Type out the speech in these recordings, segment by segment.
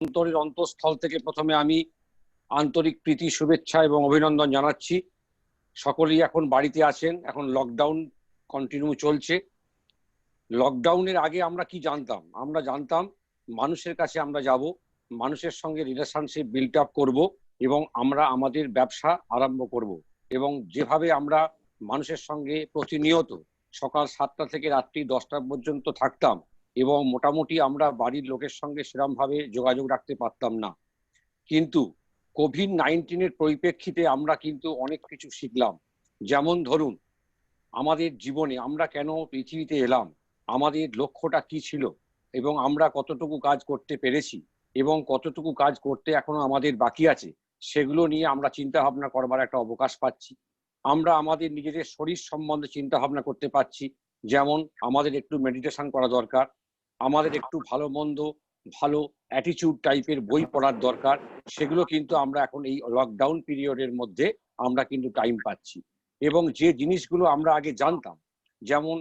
অন্তরের অন্তঃস্থল থেকে প্রথমে আমি আন্তরিক প্রীতি, শুভেচ্ছা এবং অভিনন্দন জানাচ্ছি। সকলেই এখন বাড়িতে আছেন, এখন লকডাউন কন্টিনিউ চলছে। লকডাউনের আগে আমরা কি জানতাম? আমরা জানতাম মানুষের কাছে আমরা যাব, মানুষের সঙ্গে রিলেশনশিপ বিল্ড আপ করব এবং আমরা আমাদের ব্যবসা আরম্ভ করব। এবং যেভাবে আমরা মানুষের সঙ্গে প্রতিনিয়ত সকাল 7টা থেকে রাত্রি 10টা পর্যন্ত থাকতাম এবং মোটামুটি আমরা বাড়ির লোকের সঙ্গে সেরকমভাবে যোগাযোগ রাখতে পারতাম না, কিন্তু কোভিড-19-এর পরিপ্রেক্ষিতে আমরা কিন্তু অনেক কিছু শিখলাম। যেমন ধরুন, আমাদের জীবনে আমরা কেন পৃথিবীতে এলাম, আমাদের লক্ষ্যটা কি ছিল এবং আমরা কতটুকু কাজ করতে পেরেছি এবং কতটুকু কাজ করতে এখনো আমাদের বাকি আছে, সেগুলো নিয়ে আমরা চিন্তা ভাবনা করবার একটা অবকাশ পাচ্ছি। আমরা আমাদের নিজেদের শরীর সম্বন্ধে চিন্তা ভাবনা করতে পারছি। যেমন আমাদের একটু মেডিটেশন করা দরকার, আমাদের একটু ভালো মন্দ, ভালো অ্যাটিটিউড টাইপের বই পড়ার দরকার। সেগুলো কিন্তু আমরা এখন এই লকডাউন পিরিয়ডের মধ্যে আমরা কিন্তু টাইম পাচ্ছি। এবং যে জিনিসগুলো আমরা আগে জানতাম, যেমন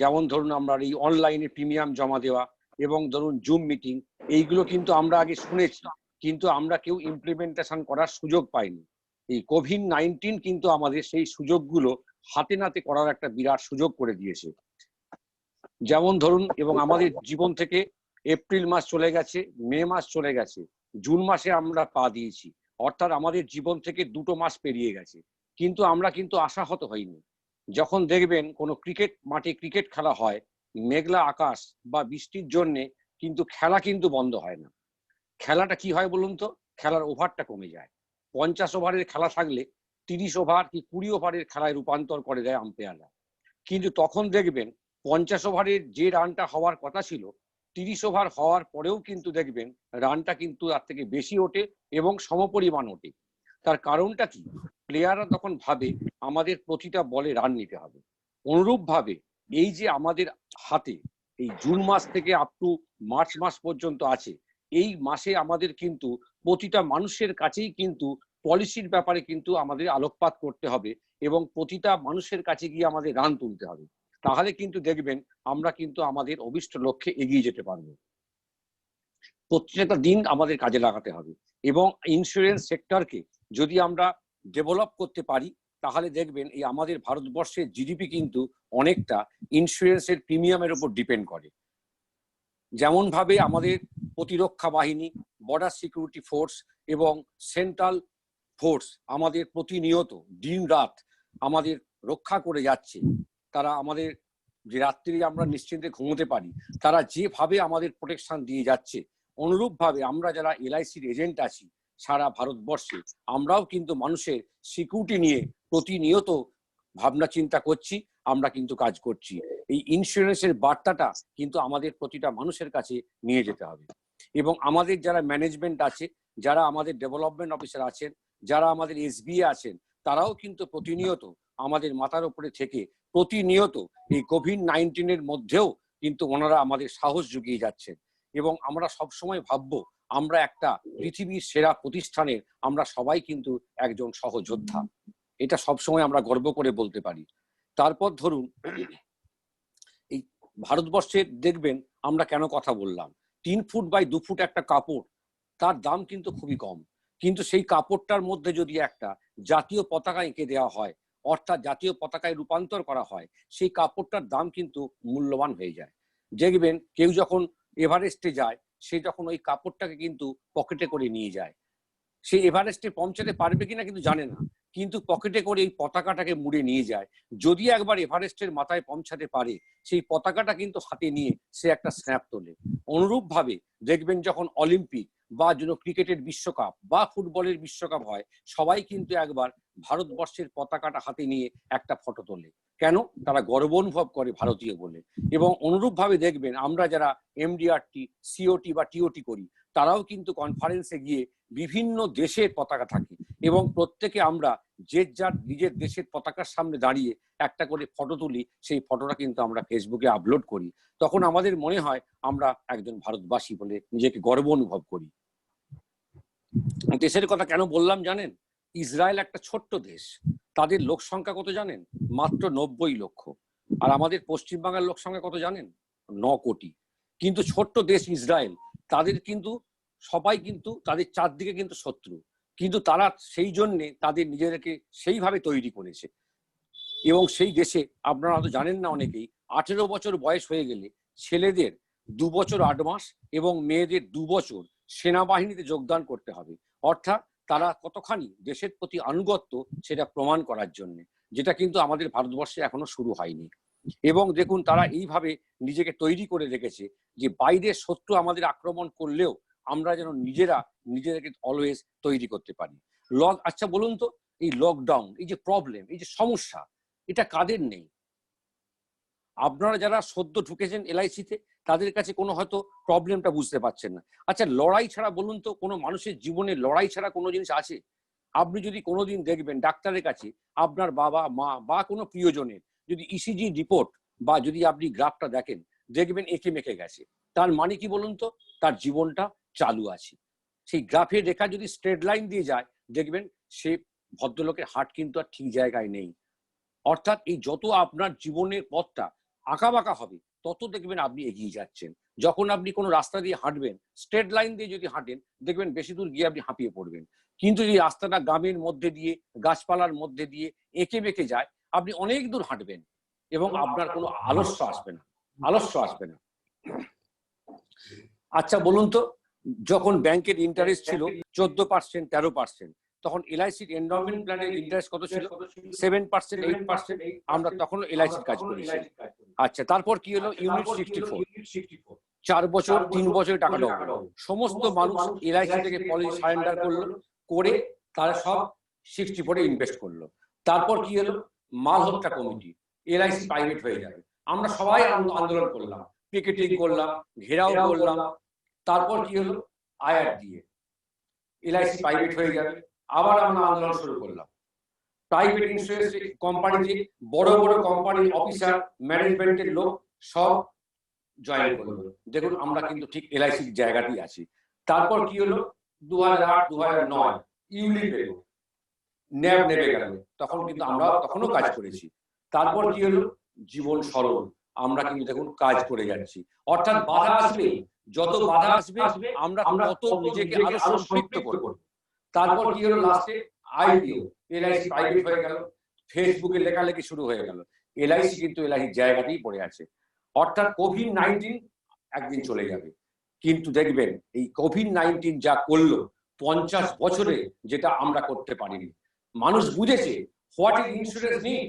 যেমন ধরুন আমরা এই অনলাইনে প্রিমিয়াম জমা দেওয়া এবং ধরুন জুম মিটিং, এইগুলো কিন্তু আমরা আগে শুনেছি, কিন্তু আমরা কেউ ইমপ্লিমেন্টেশন করার সুযোগ পাইনি। এই কোভিড-19 কিন্তু আমাদের সেই সুযোগগুলো হাতে নাতে করার একটা বিরাট সুযোগ করে দিয়েছে। যেমন ধরুন, এবং আমাদের জীবন থেকে এপ্রিল মাস চলে গেছে, মে মাস চলে গেছে, জুন মাসে আমরা পা দিয়েছি, অর্থাৎ আমাদের জীবন থেকে 2টো মাস পেরিয়ে গেছে, কিন্তু আমরা কিন্তু আশাহত হইনি। যখন দেখবেন কোনো ক্রিকেট মাঠে ক্রিকেট খেলা হয়, মেঘলা আকাশ বা বৃষ্টির জন্যে কিন্তু খেলা কিন্তু বন্ধ হয় না। খেলাটা কি হয় বলুন তো? খেলার ওভারটা কমে যায়। 50 ওভারের খেলা থাকলে 30 ওভার কি 20 ওভারের খেলায় রূপান্তর করে দেয় আম্পায়াররা। কিন্তু তখন দেখবেন 50 ওভারের যে রানটা হওয়ার কথা ছিল, 30 ওভার হওয়ার পরেও কিন্তু দেখবেন রানটা কিন্তু তার থেকে বেশি ওঠে এবং সমপরিমাণ ওঠে। তার কারণটা কি? প্লেয়াররা তখন ভাবে আমাদের প্রতিটা বলে রান নিতে হবে। অনুরূপভাবে এই যে আমাদের হাতে এই জুন মাস থেকে আপ টু মার্চ মাস পর্যন্ত আছে, এই মাসে আমাদের কিন্তু প্রতিটা মানুষের কাছেই কিন্তু পলিসির ব্যাপারে কিন্তু আমাদের আলোকপাত করতে হবে এবং প্রতিটা মানুষের কাছে গিয়ে আমাদের রান তুলতে হবে। তাহলে কিন্তু দেখবেন আমরা কিন্তু আমাদের অভিষ্ট লক্ষ্যে এগিয়ে যেতে পারবো। প্রত্যেকটা দিন আমাদের কাজে লাগাতে হবে এবং ইন্স্যুরেন্স সেক্টরকে যদি আমরা ডেভেলপ করতে পারি, তাহলে দেখবেন এই আমাদের ভারতবর্ষের জিডিপি কিন্তু অনেকটা ইন্স্যুরেন্সের প্রিমিয়ামের উপর ডিপেন্ড করে। যেমন ভাবে আমাদের প্রতিরক্ষা বাহিনী, বর্ডার সিকিউরিটি ফোর্স এবং সেন্ট্রাল ফোর্স আমাদের প্রতিনিয়ত দিন রাত আমাদের রক্ষা করে যাচ্ছে, তারা আমাদের যে রাত্রি আমরা নিশ্চিন্তে ঘুমোতে পারি, তারা যেভাবে আমাদের প্রোটেকশন দিয়ে যাচ্ছে, অনুরূপভাবে আমরা যারা এলআইসির এজেন্ট আছি সারা ভারতবর্ষে, আমরাও কিন্তু মানুষের সিকিউরিটি নিয়ে প্রতিনিয়ত ভাবনা চিন্তা করছি, আমরা কিন্তু কাজ করছি। এই ইন্স্যুরেন্সের বার্তাটা কিন্তু আমাদের প্রতিটা মানুষের কাছে নিয়ে যেতে হবে এবং আমাদের যারা ম্যানেজমেন্ট আছে, যারা আমাদের ডেভেলপমেন্ট অফিসার আছেন, যারা আমাদের এসবিএ আছেন, তারাও কিন্তু প্রতিনিয়ত আমাদের মাথার উপরে থেকে প্রতিনিয়ত এই কোভিড-19-এর মধ্যেও কিন্তু ওনারা আমাদের সাহস জুগিয়ে যাচ্ছেন এবং আমরা সবসময় ভাববো আমরা একটা পৃথিবীর সেরা প্রতিষ্ঠানের আমরা সবাই কিন্তু একজন সহযোদ্ধা। এটা সবসময় আমরা গর্ব করে বলতে পারি। তারপর ধরুন, এই ভারতবর্ষে দেখবেন আমরা কেন কথা বললাম, 3 ফুট বাই 2 ফুট একটা কাপড়, তার দাম কিন্তু খুবই কম, কিন্তু সেই কাপড়টার মধ্যে যদি একটা জাতীয় পতাকা এঁকে দেওয়া হয়, অর্থাৎ জাতীয় পতাকায় রূপান্তর করা হয়, সেই কাপড়টার দাম কিন্তু মূল্যবান হয়ে যায়। দেখবেন কেউ যখন এভারেস্টে যায়, সে যখন ওই কাপড়টাকে কিন্তু পকেটে করে নিয়ে যায়, সে এভারেস্টে পৌঁছাতে পারবে কিনা কিন্তু জানে না, কিন্তু পকেটে করে এই পতাকাটাকে মুড়ে নিয়ে যায়। যদি একবার এভারেস্টের মাথায় পৌঁছাতে পারে, সেই পতাকাটা কিন্তু হাতে নিয়ে সে একটা স্ন্যাপ তোলে। অনুরূপভাবে দেখবেন যখন অলিম্পিক বা যেন ক্রিকেটের বিশ্বকাপ বা ফুটবলের বিশ্বকাপ হয়, সবাই কিন্তু একবার ভারতবর্ষের পতাকাটা হাতে নিয়ে একটা ফটো তোলে। কেন? তারা গর্ব অনুভব করে ভারতীয় বলে। এবং অনুরূপভাবে দেখবেন আমরা যারা এমডিআরটি, সিওটি বা টিওটি করি, তারাও কিন্তু কনফারেন্সে গিয়ে বিভিন্ন দেশের পতাকা থাকে এবং প্রত্যেকে আমরা যে যার নিজের দেশের পতাকার সামনে দাঁড়িয়ে একটা করে ফটো তুলি, সেই ফটোটা কিন্তু আমরা ফেসবুকে আপলোড করি। তখন আমাদের মনে হয় আমরা একজন ভারতবাসী বলে নিজেকে গর্ব অনুভব করি। দেশের কথা কেন বললাম জানেন? ইসরায়েল একটা ছোট্ট দেশ, তাদের লোক সংখ্যা কত জানেন? মাত্র 90 লক্ষ। আর আমাদের পশ্চিমবাংলার লোক সংখ্যা কত জানেন? 9 কোটি। কিন্তু ছোট্ট দেশ ইসরায়েল, তাদের কিন্তু সবাই কিন্তু তাদের চারদিকে কিন্তু শত্রু, কিন্তু তারা সেই জন্যে তাদের নিজেদেরকে সেইভাবে তৈরি করেছে। এবং সেই দেশে আপনারা হয়তো জানেন না অনেকেই, 18 বছর বয়স হয়ে গেলে ছেলেদের 2 বছর 8 মাস এবং মেয়েদের 2 বছর সেনাবাহিনীতে যোগদান করতে হবে। অর্থাৎ তারা কতখানি দেশের প্রতি আনুগত্য সেটা প্রমাণ করার জন্য, যেটা কিন্তু আমাদের ভারতবর্ষে এখনো শুরু হয়নি। এবং দেখুন তারা এইভাবে নিজেকে তৈরি করে রেখেছে যে বাইরের শত্রু আমাদের আক্রমণ করলেও আমরা যেন নিজেদেরকে অলওয়েজ তৈরি করতে পারি। আচ্ছা বলুন তো, এই লকডাউন, এই যে প্রবলেম, এই যে সমস্যা, এটা কাদের নেই? আপনারা যারা সদ্য ঢুকেছেন এলআইসিতে তাদের কাছে কোনো হয়তো প্রবলেমটা বুঝতে পারছেন না। আচ্ছা লড়াই ছাড়া বলুন তো, কোনো মানুষের জীবনে লড়াই ছাড়া কোনো জিনিস আছে? আপনি যদি কোনোদিন দেখবেন ডাক্তারের কাছে আপনার বাবা মা বা কোনো প্রিয়জনের যদি ইসিজি রিপোর্ট বা যদি আপনি গ্রাফটা দেখেন, দেখবেন এঁকে মেখে গেছে। তার মানে কি বলুন তো, তার জীবনটা চালু আছে। সেই গ্রাফের রেখা যদি স্ট্রেট লাইন দিয়ে যায়, দেখবেন সে ভদ্রলোকের হার্ট কিন্তু আর ঠিক জায়গায় নেই। অর্থাৎ এই যত আপনার জীবনের পথটা আঁকা বাঁকা হবে, তত দেখবেন আপনি এগিয়ে যাচ্ছেন। যখন আপনি কোনো রাস্তা দিয়ে হাঁটবেন, স্ট্রেট লাইন দিয়ে যদি হাঁটেন, দেখবেন বেশি দূর গিয়ে আপনি হাঁপিয়ে পড়বেন। কিন্তু এই রাস্তাটা গ্রামের মধ্যে দিয়ে, গাছপালার মধ্যে দিয়ে এঁকে বেঁকে যায়, আপনি অনেক দূর হাঁটবেন এবং আপনার কোনো আলস্য আসবে না। আচ্ছা বলুন তো, যখন ব্যাংকের ইন্টারেস্ট ছিল 14%, 13%, তখন এলআইসির এনডাউমেন্ট প্ল্যানের ইন্টারেস্ট কত ছিল? 7%, 8%। আমরা তখন এলআইসির কাজ করেছি। আচ্ছা তারপর কি হলো? ইউনিট 64, 4 বছর 3 বছরে টাকা ডবল। সমস্ত মানুষ এলআইসি থেকে পলিসি সারেন্ডার করে তারা সব 64-এ ইনভেস্ট করলো। তারপর কি হলো? মালহোত্রা কমিটি, এলআইসি প্রাইভেট হয়ে যাবে। আমরা সবাই আন্দোলন করলাম, পিকেটিং করলাম, ঘেরাও করলাম। তারপর কি হলো? আয়ার দিয়ে এলআইসি প্রাইভেট হয়ে যাবে। আবার আমরা আন্দোলন শুরু করলাম। প্রাইভেট ইন্স্যুরেন্স কোম্পানিতে বড় বড় কোম্পানির অফিসার, ম্যানেজমেন্টের লোক সব জয়েন করলো। দেখুন আমরা কিন্তু ঠিক এলআইসির জায়গাতেই আছি। তারপর কি হলো? 2008, 2009 ইউলিপ এলো, ন্যাব নেবে গেল, তখন কিন্তু আমরা তখনও কাজ করেছি। তারপর কি হলো? জীবন সরল, আমরা কিন্তু দেখুন কাজ করে যাচ্ছি। অর্থাৎ বাধা আসবে, যত বাধা আসবে আমরা তত নিজেকে আরো সম্পৃক্ত করব। তারপর কি হলো? লাস্টে আইপিও, এলআইসি প্রাইভেট হয়ে গেল, ফেসবুকে লেখালেখি শুরু হয়ে গেল। এলআইসি কিন্তু এলআইসির জায়গাতেই পড়ে আছে। অর্থাৎ কোভিড-19 একদিন চলে যাবে, কিন্তু দেখবেন এই কোভিড-19 যা করলো 50 বছরে যেটা আমরা করতে পারিনি। মানুষ বুঝেছে what is insurance need,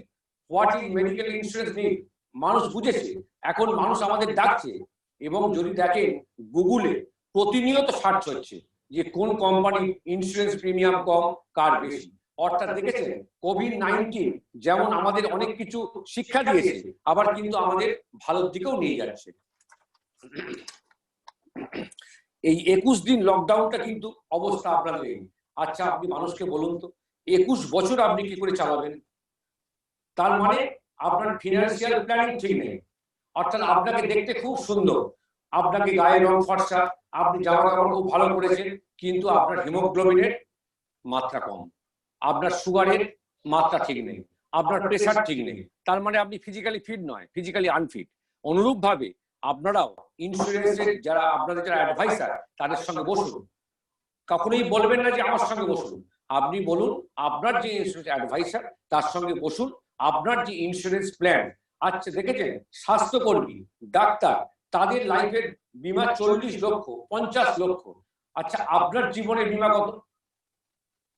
what is medical insurance need. মানুষ বুঝেছে। এখন মানুষ আমাদের ডাকছে, এবং যদি দেখেন গুগলে প্রতিনিয়ত সার্চ হচ্ছে যে কোন কোম্পানি ইন্স্যুরেন্স প্রিমিয়াম কম, কার বেশি। অর্থাৎ দেখেছেন কোভিড-19 যেমন আমাদের অনেক কিছু শিক্ষা দিয়েছে, আবার কিন্তু আমাদের ভালোর দিকেও নিয়ে যাচ্ছে। এই 21 দিন লকডাউনটা কিন্তু অবস্থা আপনাদের এই। আচ্ছা আপনি মানুষকে বলুন তো, 21 বছর আপনি কি করে চালাবেন? তার মানে আপনার ফিনান্সিয়াল প্ল্যানিং ঠিক নেই। অর্থাৎ আপনাকে দেখতে খুব সুন্দর, আপনাকে গায়ের রং ফর্সা, আপনি জামা কাপড় খুব ভালো পরেছেন, কিন্তু আপনার হিমোগ্লোবিনের মাত্রা কম, আপনার সুগারের মাত্রা ঠিক নেই, আপনার প্রেসার ঠিক নেই। তার মানে আপনি ফিজিক্যালি ফিট নয়, ফিজিক্যালি আনফিট। অনুরূপ ভাবে আপনারাও ইন্স্যুরেন্সের যারা আপনাদের যারা অ্যাডভাইসার, তাদের সঙ্গে বসুন। কখনোই বলবেন না যে আমার সঙ্গে বসুন, আপনি বলুন আপনার যে ইন্স্যুরেন্স অ্যাডভাইসার তার সঙ্গে বসুন। আপনার যে ইন্স্যুরেন্স প্ল্যান, আচ্ছা দেখেছেন স্বাস্থ্যকর্মী, ডাক্তার, তাদের লাইফের বীমা 40 লক্ষ, 50 লক্ষ। আচ্ছা আপনার জীবনের বীমা কত?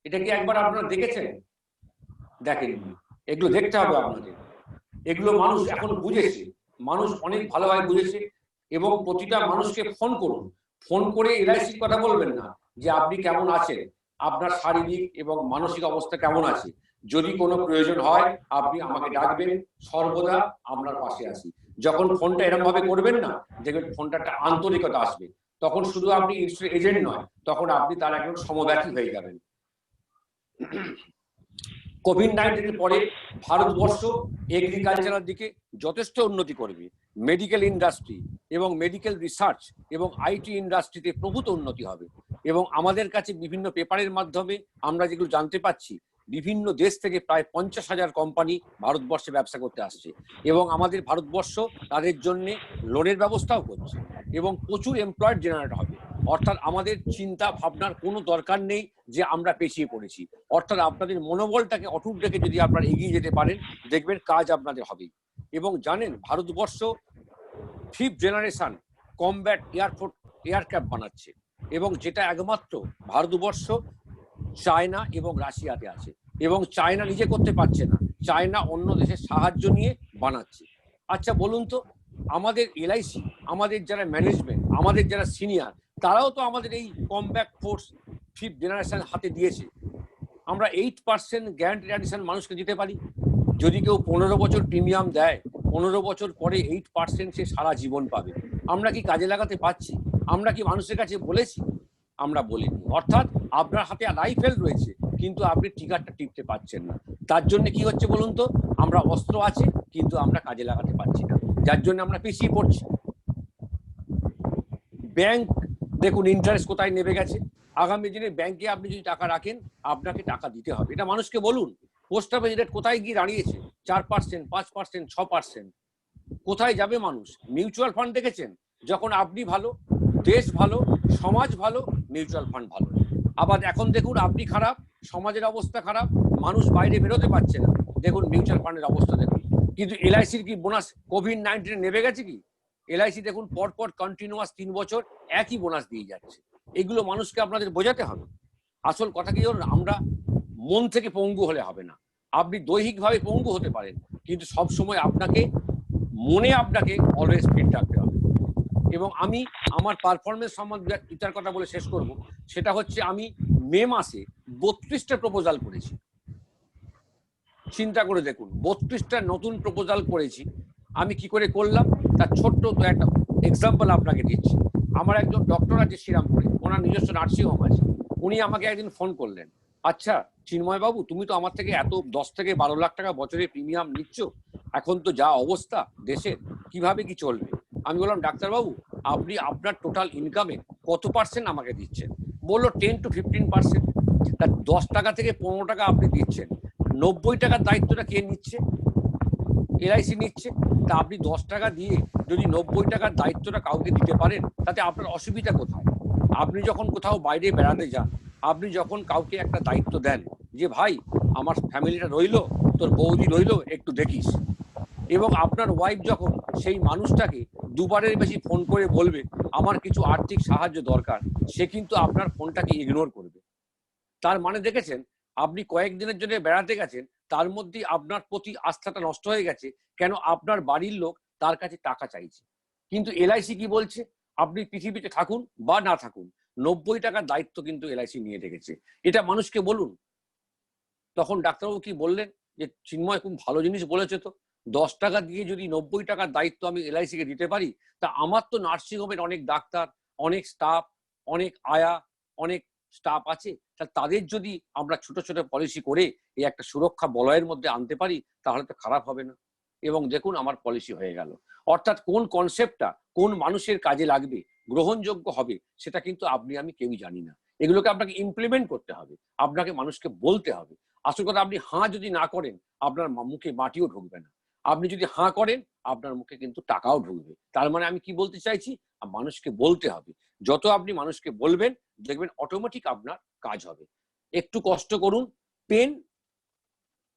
এটা কি একবার আপনারা দেখেছেন? দেখেননি। এগুলো দেখতে হবে আপনাদের। এগুলো মানুষ এখন বুঝেছে, মানুষ অনেক ভালোভাবে বুঝেছে। এবং প্রতিটা মানুষকে ফোন করুন, ফোন করে এলআইসির কথা বলবেন না যে আপনি কেমন আছেন, আপনার শারীরিক এবং মানসিক অবস্থা কেমন আছে। যদি কোনো প্রয়োজন হয় আপনি আমাকে ডাকবেন, সর্বদা আপনার পাশে আছি। যখন ফোনটা এরকম ভাবে করবেন না, দেখবেন ফোনটা একটা আন্তরিকতা আসবে। তখন শুধু আপনি এজেন্ট নয়, তখন আপনি তার একজন সমব্যথী হয়ে যাবেন। কোভিড-19 পরে ভারতবর্ষ এগ্রিকালচারের দিকে যথেষ্ট উন্নতি করবে। মেডিকেল ইন্ডাস্ট্রি এবং মেডিকেল রিসার্চ এবং আইটি ইন্ডাস্ট্রিতে প্রভূত উন্নতি হবে। এবং আমাদের কাছে বিভিন্ন পেপারের মাধ্যমে আমরা যেগুলো জানতে পাচ্ছি, বিভিন্ন দেশ থেকে প্রায় 50,000 কোম্পানি ভারতবর্ষে ব্যবসা করতে আসছে। এবং আমাদের ভারতবর্ষ তাদের জন্য লোনের ব্যবস্থাও করছে, এবং প্রচুর এমপ্লয়েড জেনারেট হবে। অর্থাৎ আমাদের চিন্তা ভাবনার কোনো দরকার নেই যে আমরা পেছিয়ে পড়েছি। অর্থাৎ আপনাদের মনোবলটাকে অটুট রেখে যদি আপনারা এগিয়ে যেতে পারেন, দেখবেন কাজ আপনাদের হবেই। এবং জানেন, Bharatvarsha 5th generation combat aircraft বানাচ্ছে, এবং যেটা একমাত্র ভারতবর্ষ, চায়না এবং রাশিয়াতে আছে। এবং চায়না নিজে করতে পারছে না, চায়না অন্য দেশের সাহায্য নিয়ে বানাচ্ছে। আচ্ছা বলুন তো, আমাদের এলআইসি, আমাদের যারা ম্যানেজমেন্ট, আমাদের যারা সিনিয়র, তারাও তো আমাদের এই কমব্যাট ফোর্স 5th জেনারেশন হাতে দিয়েছে। আমরা 8% গ্যারান্টি অ্যাডিশন মানুষকে দিতে পারি। যদি কেউ 15 বছর প্রিমিয়াম দেয়, 15 বছর পরে 8% সে সারা জীবন পাবে। আমরা কি কাজে লাগাতে পারছি? আমরা কি মানুষের কাছে বলেছি? আমরা বলিনি। অর্থাৎ আপনার হাতে রাইফেল রয়েছে, কিন্তু আপনি ট্রিগারটা টিপতে পারছেন না। তার জন্য কি হচ্ছে বলুন তো, আমরা অস্ত্র আছে কিন্তু আমরা কাজে লাগাতে পারছি না, যার জন্য আমরা পিছিয়ে পড়ছি। ব্যাংক দেখুন ইন্টারেস্ট কোথায় নেমে গেছে। আগামী দিনে ব্যাংকে আপনি যদি টাকা রাখেন, আপনাকে টাকা দিতে হবে, এটা মানুষকে বলুন। পোস্ট অফিস রেট কোথায় গিয়ে দাঁড়িয়েছে? 4%, 5%, 6%। কোথায় যাবে মানুষ? মিউচুয়াল ফান্ড দেখেছেন? যখন আপনি ভালো, দেশ ভালো, সমাজ ভালো, মিউচুয়াল ফান্ড ভালো। আবার এখন দেখুন আপনি খারাপ, সমাজের অবস্থা খারাপ, মানুষ বাইরে বেরোতে পারছে না, দেখুন মিউচুয়াল ফান্ডের অবস্থা দেখুন। কিন্তু এলআইসির কি বোনাস কোভিড-19 নেমে গেছে কি? এলআইসি দেখুন পরপর কন্টিনিউয়াস 3 বছর একই বোনাস দিয়ে যাচ্ছে। এগুলো মানুষকে আপনাদের বোঝাতে হবে। আসল কথা কি জানেন, আমরা মন থেকে পঙ্গু হলে হবে না। আপনি দৈহিকভাবে পঙ্গু হতে পারেন, কিন্তু সব সময় আপনাকে মনে আপনাকে অলওয়েজ ফিট রাখতে হবে। এবং আমি আমার পারফরমেন্স সম্বন্ধে এটার কথা বলে শেষ করব। সেটা হচ্ছে, আমি মে মাসে 32টা প্রপোজাল করেছি। চিন্তা করে দেখুন, 32টা নতুন প্রপোজাল করেছি। আমি কি করে করলাম তার ছোট্ট একটা এক্সাম্পল আপনাকে দিচ্ছি। আমার একজন ডক্টর আছে শ্রীরামপুরে, ওনার নিজস্ব নার্সিংহোম আছে। উনি আমাকে একদিন ফোন করলেন, আচ্ছা চিন্ময় বাবু, তুমি তো আমার থেকে এত 10 থেকে 12 লাখ টাকা বছরে প্রিমিয়াম নিচ্ছ, এখন তো যা অবস্থা দেশের, কিভাবে কি চলবে? আমি বললাম, ডাক্তারবাবু আপনি আপনার টোটাল ইনকামে কত পার্সেন্ট আমাকে দিচ্ছেন? বললো 10 to 15%। তা 10 টাকা থেকে 15 টাকা আপনি দিচ্ছেন, 90 টাকার দায়িত্বটা কে নিচ্ছে? এলআইসি নিচ্ছে। তা আপনি 10 টাকা দিয়ে যদি 90 টাকার দায়িত্বটা কাউকে দিতে পারেন, তাতে আপনার অসুবিধা কোথায়? আপনি যখন কোথাও বাইরে বেড়াতে যান, আপনি যখন কাউকে একটা দায়িত্ব দেন যে ভাই আমার ফ্যামিলিটা রইলো, তোর বৌদি রইলো, একটু দেখিস, এবং আপনার ওয়াইফ যখন সেই মানুষটাকে দুবারের বেশি ফোন করে বলবে আমার কিছু আর্থিক সাহায্য দরকার, সে কিন্তু আপনার ফোনটাকে ইগনোর করবে। তার মানে দেখেছেন, আপনি কয়েকদিনের জন্য বেড়াতে গেছেন, তার মধ্যে আপনার প্রতি আস্থাটা নষ্ট হয়ে গেছে। কেন? আপনার বাড়ির লোক তার কাছে টাকা চাইছে। কিন্তু এলআইসি কি বলছে? আপনি পৃথিবীতে থাকুন বা না থাকুন, 90 টাকার দায়িত্ব কিন্তু এলআইসি নিয়ে রেখেছে। এটা মানুষকে বলুন। তখন ডাক্তারবাবু কি বললেন যে চিন্ময় খুব ভালো জিনিস বলেছে তো, 10 টাকা দিয়ে যদি 90 টাকার দায়িত্ব আমি এলআইসি কে দিতে পারি, তা আমার তো নার্সিংহোমের অনেক ডাক্তার, অনেক স্টাফ, অনেক আয়া, অনেক স্টাফ আছে, তা তাদের যদি আমরা ছোট ছোট পলিসি করে এই একটা সুরক্ষা বলয়ের মধ্যে আনতে পারি, তাহলে তো খারাপ হবে না। এবং দেখুন আমার পলিসি হয়ে গেল। অর্থাৎ কোন কনসেপ্টটা কোন মানুষের কাজে লাগবে, গ্রহণযোগ্য হবে, সেটা কিন্তু আপনি আমি কেউই জানি না। এগুলোকে আপনাকে ইমপ্লিমেন্ট করতে হবে, আপনাকে মানুষকে বলতে হবে। আসল কথা, আপনি হাঁ যদি না করেন, আপনার মুখে মাটিও ঢুকবে না। আপনি যদি হাঁ করেন, আপনার মুখে কিন্তু টাকাও ঢুকবে। তার মানে আমি কি বলতে চাইছি, মানুষকে বলতে হবে। যত আপনি মানুষকে বলবেন, দেখবেন অটোমেটিক আপনার কাজ হবে। একটু কষ্ট করুন। পেন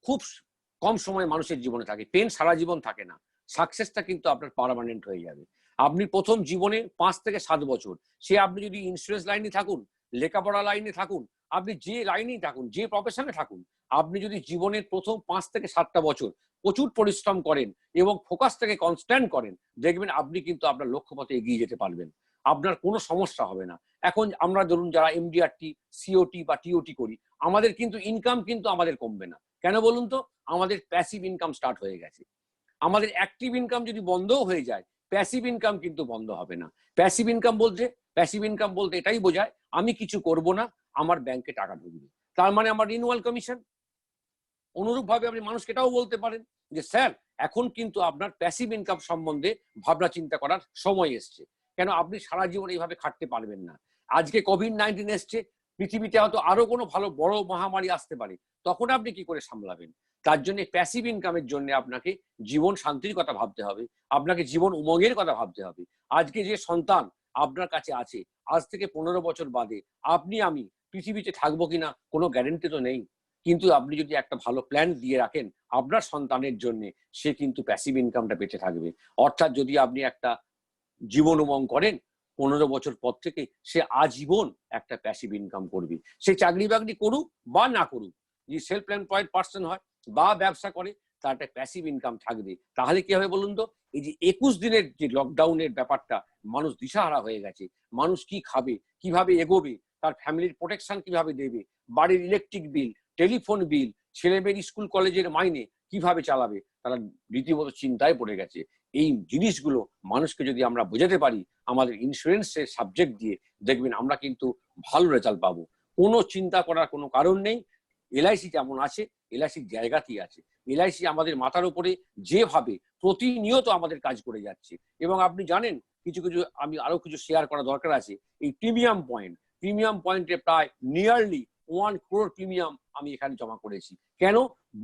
খুব কম সময় মানুষের জীবনে থাকে, পেন সারা জীবন থাকে না। সাকসেসটা কিন্তু আপনার পার্মানেন্ট হয়ে যাবে। আপনি প্রথম জীবনে 5 থেকে 7 বছর, সে আপনি যদি ইন্স্যুরেন্স লাইনে থাকুন, লেখাপড়া লাইনে থাকুন, আপনি যে লাইনেই থাকুন, যে প্রফেশনে থাকুন, আপনি যদি জীবনের প্রথম 5 থেকে 7টা বছর প্রচুর পরিশ্রম করেন এবং ফোকাস থেকে কনস্ট্যান্ট করেন, দেখবেন আপনি কিন্তু আপনার লক্ষ্যপথে এগিয়ে যেতে পারবেন। আপনার কোনো সমস্যা হবে না। এখন আমরা ধরুন যারা এমডিআরটি, সিওটি বা টিওটি করি, আমাদের কিন্তু ইনকাম কিন্তু আমাদের কমবে না। কেন বলুন তো? আমাদের প্যাসিভ ইনকাম স্টার্ট হয়ে গেছে। আমাদের অ্যাক্টিভ ইনকাম যদি বন্ধও হয়ে যায়, প্যাসিভ ইনকাম কিন্তু বন্ধ হবে না। প্যাসিভ ইনকাম বলতে এটাই বোঝায়, আমি কিছু করব না, আমার ব্যাংকে টাকা ঢুকবে, তার মানে আমার রিনিউয়াল কমিশন। অনুরূপ ভাবে আপনি মানুষকে এটাও বলতে পারেন যে স্যার, এখন কিন্তু আপনার প্যাসিভ ইনকাম সম্বন্ধে ভাবনা চিন্তা করার সময় এসছে। কেন? আপনি সারা জীবন এইভাবে খাটতে পারবেন না। আজকে কোভিড-19 এসছে, পৃথিবীতে হয়তো আরো কোনো ভালো বড় মহামারী আসতে পারে, তখন আপনি কি করে সামলাবেন? তার জন্য প্যাসিভ ইনকামের জন্য আপনাকে জীবন শান্তির কথা ভাবতে হবে, আপনাকে জীবন উমঙ্গের কথা ভাবতে হবে। আজকে যে সন্তান আপনার কাছে আছে, আজ থেকে 15 বছর বাদে আপনি আমি পৃথিবীতে থাকবো কিনা কোনো গ্যারেন্টি তো নেই, কিন্তু আপনি যদি একটা ভালো প্ল্যান দিয়ে রাখেন আপনার সন্তানের জন্য, সে কিন্তু প্যাসিভ ইনকামটা বেঁচে থাকবে। অর্থাৎ যদি আপনি একটা জীবন উমং করেন, 15 বছর পর থেকে সে আজীবন একটা প্যাসিভ ইনকাম করবে। সে চাকরি বাকরি করুক বা না করুক, যে সেলফ এমপ্লয়েড পার্সন হয় বা ব্যবসা করে, তার একটা প্যাসিভ ইনকাম থাকবে। তাহলে কি হবে বলুন তো? এই যে 21 দিনের যে লকডাউনের ব্যাপারটা, মানুষ দিশাহারা হয়ে গেছে। মানুষ কি খাবে, কিভাবে এগোবে, তার ফ্যামিলির প্রোটেকশন কিভাবে দেবে, বাড়ির ইলেকট্রিক বিল, টেলিফোন বিল, ছেলেমেয়ের স্কুল কলেজের মাইনে কিভাবে চালাবে, তারা রীতিমতো চিন্তায় পড়ে গেছে। এই জিনিসগুলো মানুষকে যদি আমরা বোঝাতে পারি আমাদের ইন্স্যুরেন্সের সাবজেক্ট দিয়ে, দেখবেন আমরা কিন্তু ভালো রেজাল্ট পাবো। কোনো চিন্তা করার কোনো কারণ নেই। এলআইসি যেমন আছে, এলআইসির জায়গাতেই আছে। এলআইসি আমাদের মাথার উপরে যেভাবে প্রতিনিয়ত আমাদের কাজ করে যাচ্ছে। এবং আপনি জানেন, কিছু কিছু আমি আরো কিছু শেয়ার করা দরকার আছে। এই প্রিমিয়াম পয়েন্টে প্রায় নিয়ারলি 1 crore প্রিমিয়াম আমি এখানে জমা করেছি। কেন?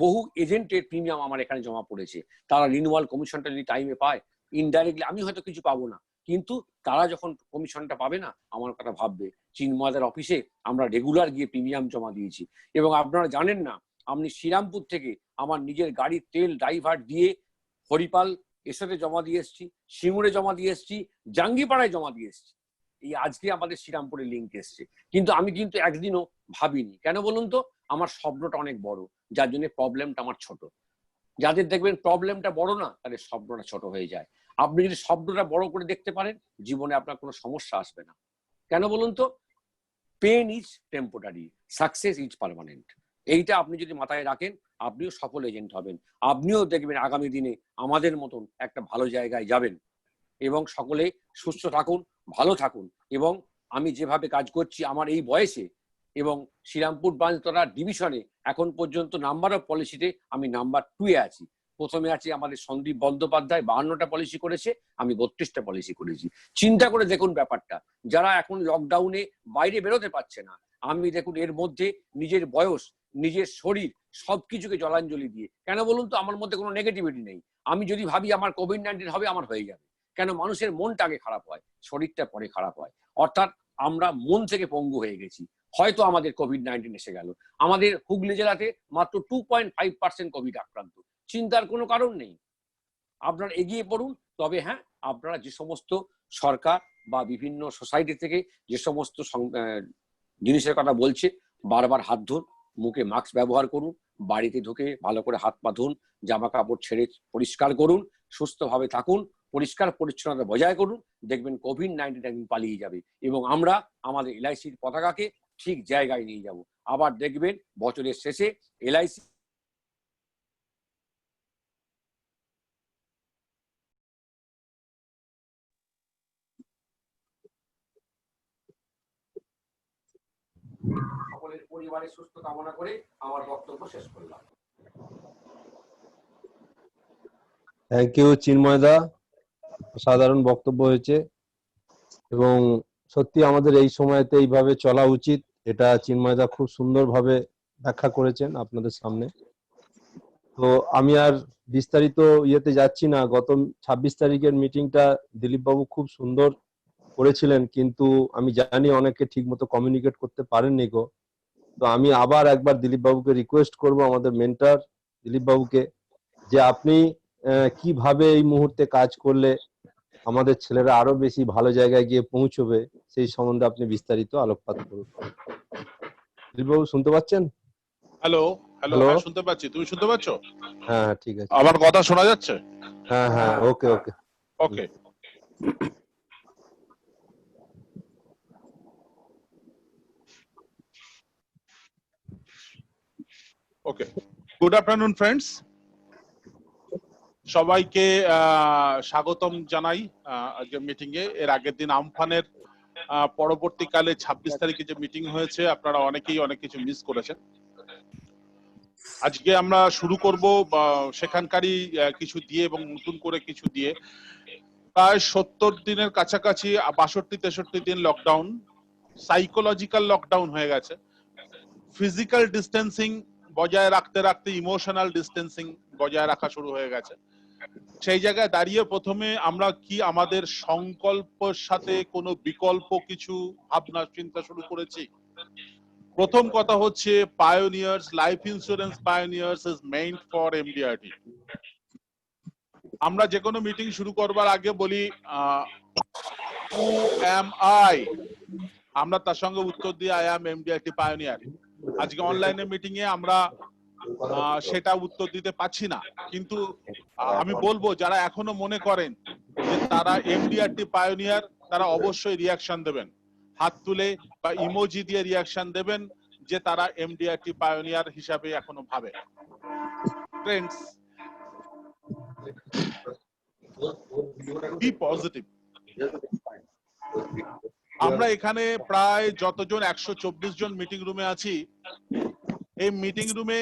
বহু এজেন্টের প্রিমিয়াম আমার এখানে জমা পড়েছে। তারা রিনিউয়াল কমিশনটা যদি টাইমে পায়, ইনডাইরেক্টলি আমি হয়তো কিছু পাবো না, কিন্তু তারা যখন কমিশনটা পাবে না, আমার কথা ভাববে। চিন্ময়দার অফিসে আমরা রেগুলার গিয়ে প্রিমিয়াম জমা দিয়েছি। এবং আপনারা জানেন না, আমি শ্রীরামপুর থেকে আমার নিজের গাড়ির তেল ডাইভার্ট দিয়ে হরিপাল এসে জমা দিয়ে এসেছি, সিঙ্গুরে জমা দিয়ে এসেছি, জাঙ্গিপাড়ায় জমা দিয়ে এসেছি। এই আজকে আমাদের শ্রীরামপুরে লিঙ্ক এসছে। কিন্তু আমি কিন্তু একদিনও ভাবিনি। কেন বলুন তো? আমার স্বপ্নটা অনেক বড়, যার জন্য প্রবলেমটা আমার ছোট। যাদের দেখবেন প্রবলেমটা বড় না, তাদের স্বপ্নটা ছোট হয়ে যায়। আপনি যদি স্বপ্নটা বড় করে দেখতে পারেন, জীবনে আপনার কোনো সমস্যা আসবে না। কেন বলুন তো? Pain is temporary, success is permanent. এইটা আপনি যদি মাথায় রাখেন, আপনিও সফল এজেন্ট হবেন। আপনিও দেখবেন আগামী দিনে আমাদের মতন একটা ভালো জায়গায় যাবেন। এবং সকলে সুস্থ থাকুন, ভালো থাকুন। এবং আমি যেভাবে কাজ করছি আমার এই বয়সে, এবং শ্রীরামপুর ব্রাঞ্চতলা ডিভিশনে এখন পর্যন্ত নাম্বার অফ পলিসিতে আমি নাম্বার 2-এ আছি। প্রথমে আছে আমাদের সন্দীপ বন্দ্যোপাধ্যায়, 52টা পলিসি করেছে, আমি 32টা পলিসি করেছি। চিন্তা করে দেখুন ব্যাপারটা। যারা এখন লকডাউনে বাইরে বেরোতে পারছে না, আমি দেখুন এর মধ্যে নিজের বয়স, নিজের শরীর সবকিছুকে জলাঞ্জলি দিয়ে, কেন বলুন তো? আমার মধ্যে কোনো নেগেটিভিটি নেই। আমি যদি ভাবি আমার কোভিড-19 হবে, আমার হয়ে যাবে। কেন? মানুষের মনটা আগে খারাপ হয়, শরীরটা পরে খারাপ হয়। অর্থাৎ আমরা মন থেকে পঙ্গু হয়ে গেছি। হয়তো আমাদের কোভিড-19 এসে গেল। আমাদের হুগলি জেলাতে মাত্র 2.5% কোভিড আক্রান্ত। চিন্তার কোনো কারণ নেই। আপনারা এগিয়ে পড়ুন। তবে হ্যাঁ, আপনারা যে সমস্ত সরকার বা বিভিন্ন সোসাইটি থেকে যে সমস্ত জিনিসের কথা বলছে, বারবার হাত ধুন, মুখে মাস্ক ব্যবহার করুন, বাড়িতে ঢুকে ভালো করে হাত পা ধুন, জামা কাপড় ছেড়ে পরিষ্কার করুন, সুস্থভাবে থাকুন, পরিষ্কার পরিচ্ছন্নতা বজায় করুন। দেখবেন কোভিড-19 একদিন পালিয়ে যাবে এবং আমরা আমাদের এলআইসির পতাকাকে ঠিক জায়গায় নিয়ে যাব। আবার দেখবেন বছরের শেষে এলআইসি সকলের পরিবারের সুস্থ কামনা করে আমার বক্তব্য শেষ করলাম। থ্যাংক ইউ চিন্ময়দা, সাধারণ বক্তব্য হয়েছে এবং সত্যি আমাদের এই সময়তে এইভাবে চলা উচিত, এটা চিন্ময়দা খুব সুন্দরভাবে ব্যাখ্যা করেছেন আপনাদের সামনে। তো আমি আর বিস্তারিত ইয়েতে যাচ্ছি না। গত 26 তারিখের মিটিংটা দিলীপ বাবু খুব সুন্দর করেছিলেন, কিন্তু আমি জানি অনেকে ঠিক মতো কমিউনিকেট করতে পারেননি গো। তো আমি আবার একবার দিলীপ বাবুকে রিকোয়েস্ট করব, আমাদের মেন্টর দিলীপ বাবুকে, যে আপনি কিভাবে এই মুহূর্তে কাজ করলে আমাদের ছেলেরা আরো বেশি ভালো জায়গায় গিয়ে পৌঁছবে, সেই সম্বন্ধে আপনি বিস্তারিত আলোকপাত করুন। দিলীপ বাবু শুনতে পাচ্ছেন? হ্যালো হ্যালো, হ্যাঁ শুনতে পাচ্ছি। তুমি শুনতে পাচ্ছ? হ্যাঁ হ্যাঁ, ঠিক আছে। আমার কথা শোনা যাচ্ছে? হ্যাঁ হ্যাঁ, ওকে ওকে ওকে ওকে। গুড আফটারনুন ফ্রেন্ডস, সবাইকে স্বাগতম জানাই আজকে মিটিং এ। এর আগের দিন আমফানের পরবর্তীকালে 26 তারিখে যে মিটিং হয়েছে, আপনারা অনেকেই অনেক কিছু মিস করেছেন। আজকে আমরা শুরু করব সেখানকারই কিছু দিয়ে এবং নতুন করে কিছু দিয়ে। প্রায় 70 দিনের কাছাকাছি, 62-63 দিন লকডাউন, সাইকোলজিক্যাল লকডাউন হয়ে গেছে। ফিজিক্যাল ডিস্টেন্সিং বজায় রাখতে রাখতে ইমোশনাল ডিস্টেন্সিং বজায় রাখা শুরু হয়ে গেছে। সেই জায়গায় দাঁড়িয়ে প্রথমে আমরা কি আমাদের সংকল্পের সাথে কোনো বিকল্প কিছু ভাবনা চিন্তা শুরু করেছি? প্রথম কথা হচ্ছে Pioneers life insurance Pioneers is meant for MDRT. আমরা যে কোনো মিটিং শুরু করবার আগে বলি হু অ্যাম আই, আমরা তার সঙ্গে উত্তর দিই আই অ্যাম এমডিআরটি পায়োনিয়ার। আজকে অনলাইনে মিটিং এ আমরা সেটা উত্তর দিতে পারছি না, কিন্তু আমি বলবো যারা এখনো মনে করেন যে তারা এমডিআরটি পায়োনিয়ার, তারা অবশ্যই রিয়াকশন দেবেন, হাত তুলে বা ইমোজি দিয়ে রিয়াকশন দেবেন যে তারা এমডিআরটি পায়োনিয়ার হিসাবে এখনো ভাবে। Friends, be positive. আমরা এখানে প্রায় যতজন 124 জন মিটিং রুমে আছি, এই মিটিং রুমে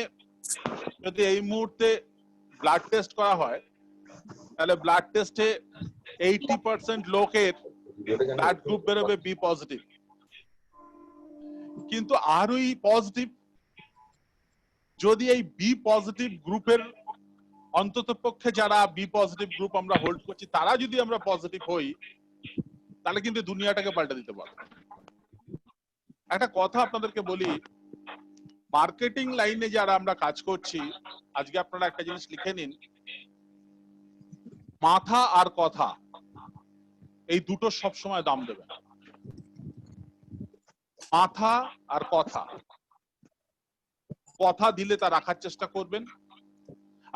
যদি এই মুহূর্তে ব্লাড টেস্ট করা হয় তাহলে ব্লাড টেস্টে 80% লোকের ব্লাড গ্রুপ বেরোবে বি পজিটিভ। কিন্তু আরই পজিটিভ, যদি এই বি পজিটিভ গ্রুপের অন্তত পক্ষে যারা বি পজিটিভ গ্রুপ আমরা হোল্ড করছি তারা যদি আমরা পজিটিভ হই তাহলে কিন্তু দুনিয়াটাকে পাল্টে দিতে পারবো। একটা কথা আপনাদেরকে বলি, মার্কেটিং লাইনে যারা আমরা কাজ করছি, আজকে আপনারা একটা জিনিস লিখে নিন, মাথা আর কথা এই দুটো সবসময় দাম দেবেন। মাথা আর কথা, কথা দিলে তা রাখার চেষ্টা করবেন,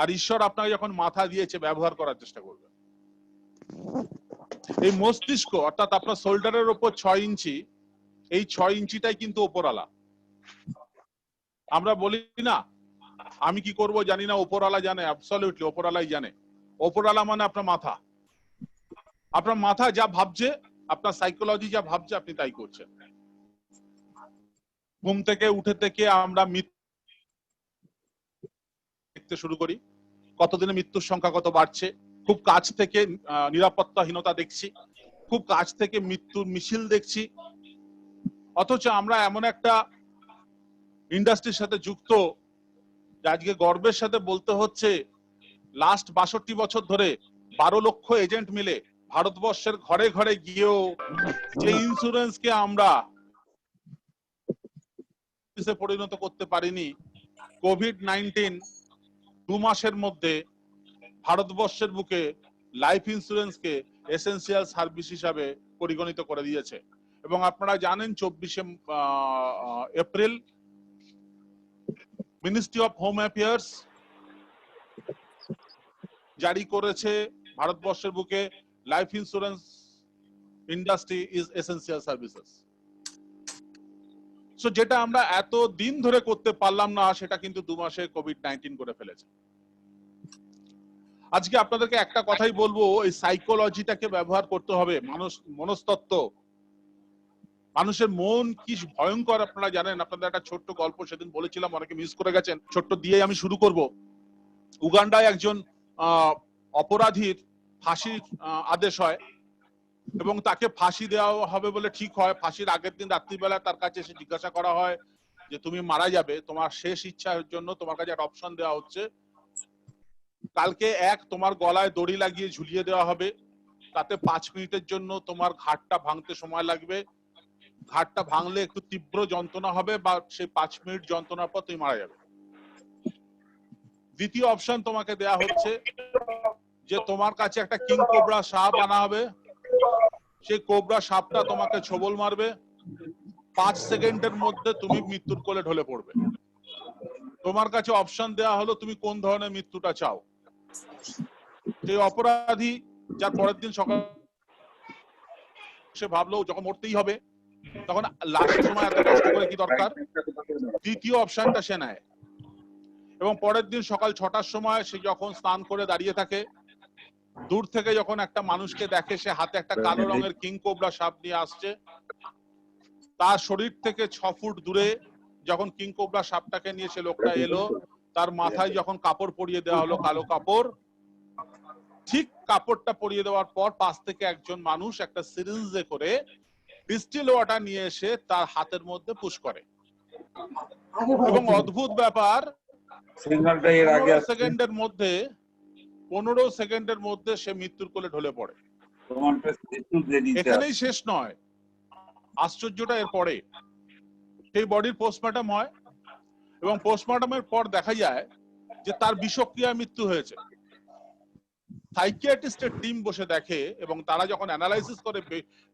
আর ঈশ্বর আপনাকে যখন মাথা দিয়েছে ব্যবহার করার চেষ্টা করবেন। এই মস্তিষ্ক অর্থাৎ আপনার শোল্ডারের উপর 6 ইঞ্চি, এই 6 ইঞ্চিটাই কিন্তু ওপরওয়ালা। আমরা বলি না আমি কি করব জানি না, ওপরওয়ালা জানে। অ্যাবসলিউটলি ওপরওয়ালাই জানে। ওপরওয়ালা মানে আপনার মাথা। আপনার মাথা যা ভাবছে, আপনার সাইকোলজি যা ভাবছে, আপনি তাই করছেন। ঘুম থেকে উঠে থেকে আমরা মৃত্যু দেখতে শুরু করি, কতদিনে মৃত্যুর সংখ্যা কত বাড়ছে, খুব কাছ থেকে নিরাপত্তাহীনতা দেখছি, খুব কাছ থেকে মৃত্যুর মিছিল দেখছি। অথচ আমরা এমন একটা ইন্ডাস্ট্রির সাথে যুক্ত, আজকে গর্বের সাথে বলতে হচ্ছে লাস্ট 62 বছর ধরে 12 লক্ষ এজেন্ট মিলে ভারতবর্ষের ঘরে ঘরে গিয়েও যে ইন্স্যুরেন্সকে আমরা পরিণত করতে পারিনি, কোভিড-19 2 মাসের মধ্যে ভারতবর্ষের বুকে লাইফ ইন্স্যুরেন্সকে এসেনশিয়াল সার্ভিস হিসাবে পরিগণিত করে দিয়েছে। এবং আপনারা জানেন 24 April ministry of home affairs জারি করেছে ভারতবর্ষের বুকে life insurance industry is essential services. So যেটা আমরা এত দিন ধরে করতে পারলাম না, সেটা কিন্তু 2 মাসে কোভিড-19 করে ফেলেছে। আজকে আপনাদেরকে একটা কথাই বলবো, এই সাইকোলজিটাকে ব্যবহার করতে হবে। মনস্তত্ত্ব, মানুষের মন কি ভয়ঙ্কর আপনারা জানেন। আপনাদের একটা ছোট্ট গল্প সেদিন বলেছিলাম, অনেকে মিস করে গেছেন, ছোট্ট দিয়ে আমি শুরু করব। উগান্ডায় একজন অপরাধীর ফাঁসির আদেশ হয় এবং তাকে ফাঁসি দেওয়া হবে বলে ঠিক হয়। ফাঁসির আগের দিন রাত্রিবেলা তার কাছে এসে জিজ্ঞাসা করা হয় যে তুমি মারা যাবে, তোমার শেষ ইচ্ছার জন্য তোমার কাছে একটা অপশন দেওয়া হচ্ছে। কালকে তোমার গলায় দড়ি লাগিয়ে ঝুলিয়ে দেওয়া হবে, তাতে 5 মিনিটের জন্য তোমার ঘাটটা ভাঙতে সময় লাগবে, ঘাটটা ভাঙলে একটু তীব্র যন্ত্রণা হবে, বা সেই 5 মিনিট যন্ত্রণার পর তুমি মারা যাবে। দ্বিতীয় অপশন তোমাকে দেয়া হচ্ছে যে তোমার কাছে একটা কিং কোবরা সাপ আনা হবে, সেই কোবরা সাপটা তোমাকে ছোবল মারবে, 5 সেকেন্ডের মধ্যে তুমি মৃত্যুর কোলে ঢলে পড়বে। তোমার কাছে অপশন দেয়া হলো তুমি কোন ধরনের মৃত্যুটা চাও। সেই অপরাধী যার পরের দিন সকাল সে ভাবলো যখন মরতেই হবে, তখন লাস্টের সময় এত কষ্ট করে কি দরকার, দ্বিতীয় অপশনটা সে নেয়। এবং পরের দিন সকাল 6টার সময় সে যখন স্নান করে দাঁড়িয়ে থাকে, দূর থেকে যখন একটা মানুষকে দেখে, সে হাতে একটা কালো রঙের কিং কোবরা সাপ নিয়ে আসছে, তার শরীর থেকে 6 ফুট দূরে যখন কিং কোবরা সাপটাকে নিয়ে সে লোকটা এলো, তার মাথায় যখন কাপড় পরিয়ে দেওয়া হলো, কালো কাপড়, ঠিক কাপড়টা পরিয়ে দেওয়ার পর পাশ থেকে একজন মানুষ একটা সিরিঞ্জে করে ডিস্টিল ওয়াটার নিয়ে এসে তার হাতের মধ্যে পুশ করে। এবং অদ্ভুত ব্যাপার, 15 সেকেন্ডের মধ্যে 15 সেকেন্ডের মধ্যে সে মৃত্যুর কোলে ঢলে পড়ে। এখানেই শেষ নয়, আশ্চর্যটা এর পরে সেই বডির পোস্টমর্টম হয় এবং পোস্টমর্টমের পর দেখা যায় যে তার বিষক্রিয়ায় মৃত্যু হয়েছে। সাইকিয়াট্রিস্টের টিম বসে দেখে এবং তারা যখন অ্যানালাইসিস করে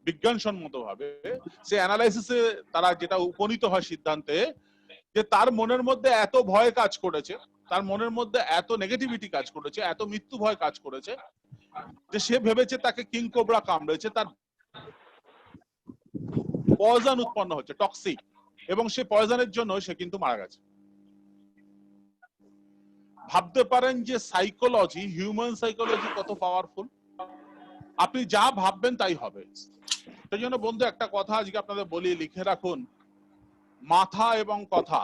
বিজ্ঞানসম্মত ভাবে, সে অ্যানালাইসিসে তারা যেটা উপনীত হয় সিদ্ধান্তে যে তার মনের মধ্যে এত ভয় কাজ করেছে, তার মনের মধ্যে এত নেগেটিভিটি কাজ করেছে, এত মৃত্যু ভয় কাজ করেছে যে সে ভেবেছে তাকে কিং কোবরা কামড়েছে, তার পয়জন উৎপন্ন হচ্ছে, টক্সিক, এবং সে পয়জনের জন্য সে কিন্তু মারা গেছে। ভাবতে পারেন যে সাইকোলজি, হিউম্যান সাইকোলজি কত পাওয়ারফুল। আপনি যা ভাববেন তাই হবে। সেই জন্য বন্ধু একটা কথা আজকে আপনাদের বলি, লিখে রাখুন, মাথা এবং কথা।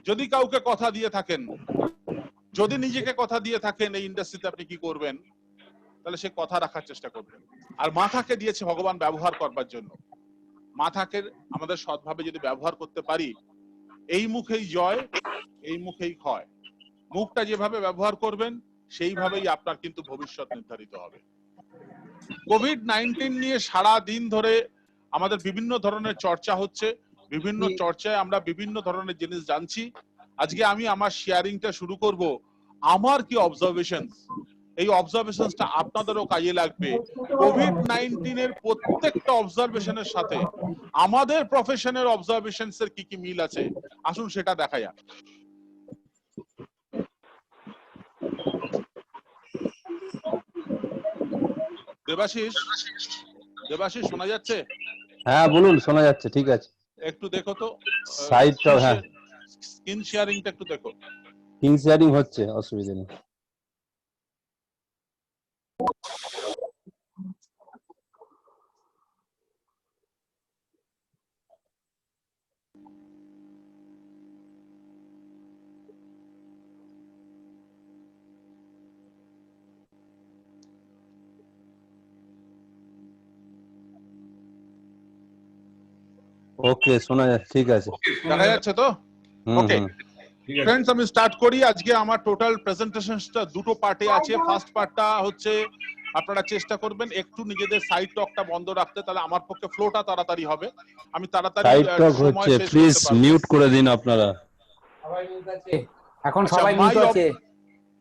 যদি কাউকে কথা দিয়ে থাকেন, যদি নিজেকে কথা দিয়ে থাকেন এই ইন্ডাস্ট্রিতে আপনি কি করবেন, তাহলে সে কথা রাখার চেষ্টা করবেন। আর মাথাকে দিয়েছে ভগবান ব্যবহার করবার জন্য। মাথাকে আমাদের সৎভাবে যদি ব্যবহার করতে পারি, এই মুখেই জয়, এই মুখেই ক্ষয়। মুখটা যেভাবে ব্যবহার করবেন সেইভাবেই আপনার কিন্তু ভবিষ্যৎ নির্ধারিত হবে। কোভিড-19 নিয়ে সারা দিন ধরে আমাদের বিভিন্ন ধরনের চর্চা হচ্ছে, বিভিন্ন চর্চায় আমরা বিভিন্ন ধরনের জিনিস জানছি। আজকে আমি আমার শেয়ারিংটা শুরু করব। আমার কি অবজারভেশন, এই অবজারভেশনসটা আপনাদেরও কাজে লাগবে। কোভিড-19 এর প্রত্যেকটা অবজারভেশনের সাথে আমাদের প্রফেশনের অবজারভেশনস এর কি কি মিল আছে, আসুন সেটা দেখা যাক। দেবাশিস, দেবাশিস শোনা যাচ্ছে? হ্যাঁ বলুন, শোনা যাচ্ছে, ঠিক আছে। একটু দেখো তো সাইডটা, হ্যাঁ স্ক্রিন শেয়ারিংটা একটু দেখো। স্ক্রিন শেয়ারিং হচ্ছে, অসুবিধা নেই। ওকে, শোনা যাচ্ছে, ঠিক আছে, দেখা যাচ্ছে তো? ওকে ফ্রেন্ডস, আমি স্টার্ট করি। আজকে আমার টোটাল প্রেজেন্টেশনটা দুটো পার্টে আছে। ফার্স্ট পার্টটা হচ্ছে আপনারা চেষ্টা করবেন একটু নিজেদের সাইড টকটা বন্ধ রাখতে, তাহলে আমার পক্ষে ফ্লোটা তাড়াতাড়ি হবে, আমি তাড়াতাড়ি সাইড টক সময় হচ্ছে, শেষ প্লিজ করতে পারবো। মিউট করে দিন আপনারা। এখন সবাই মিউট আছে,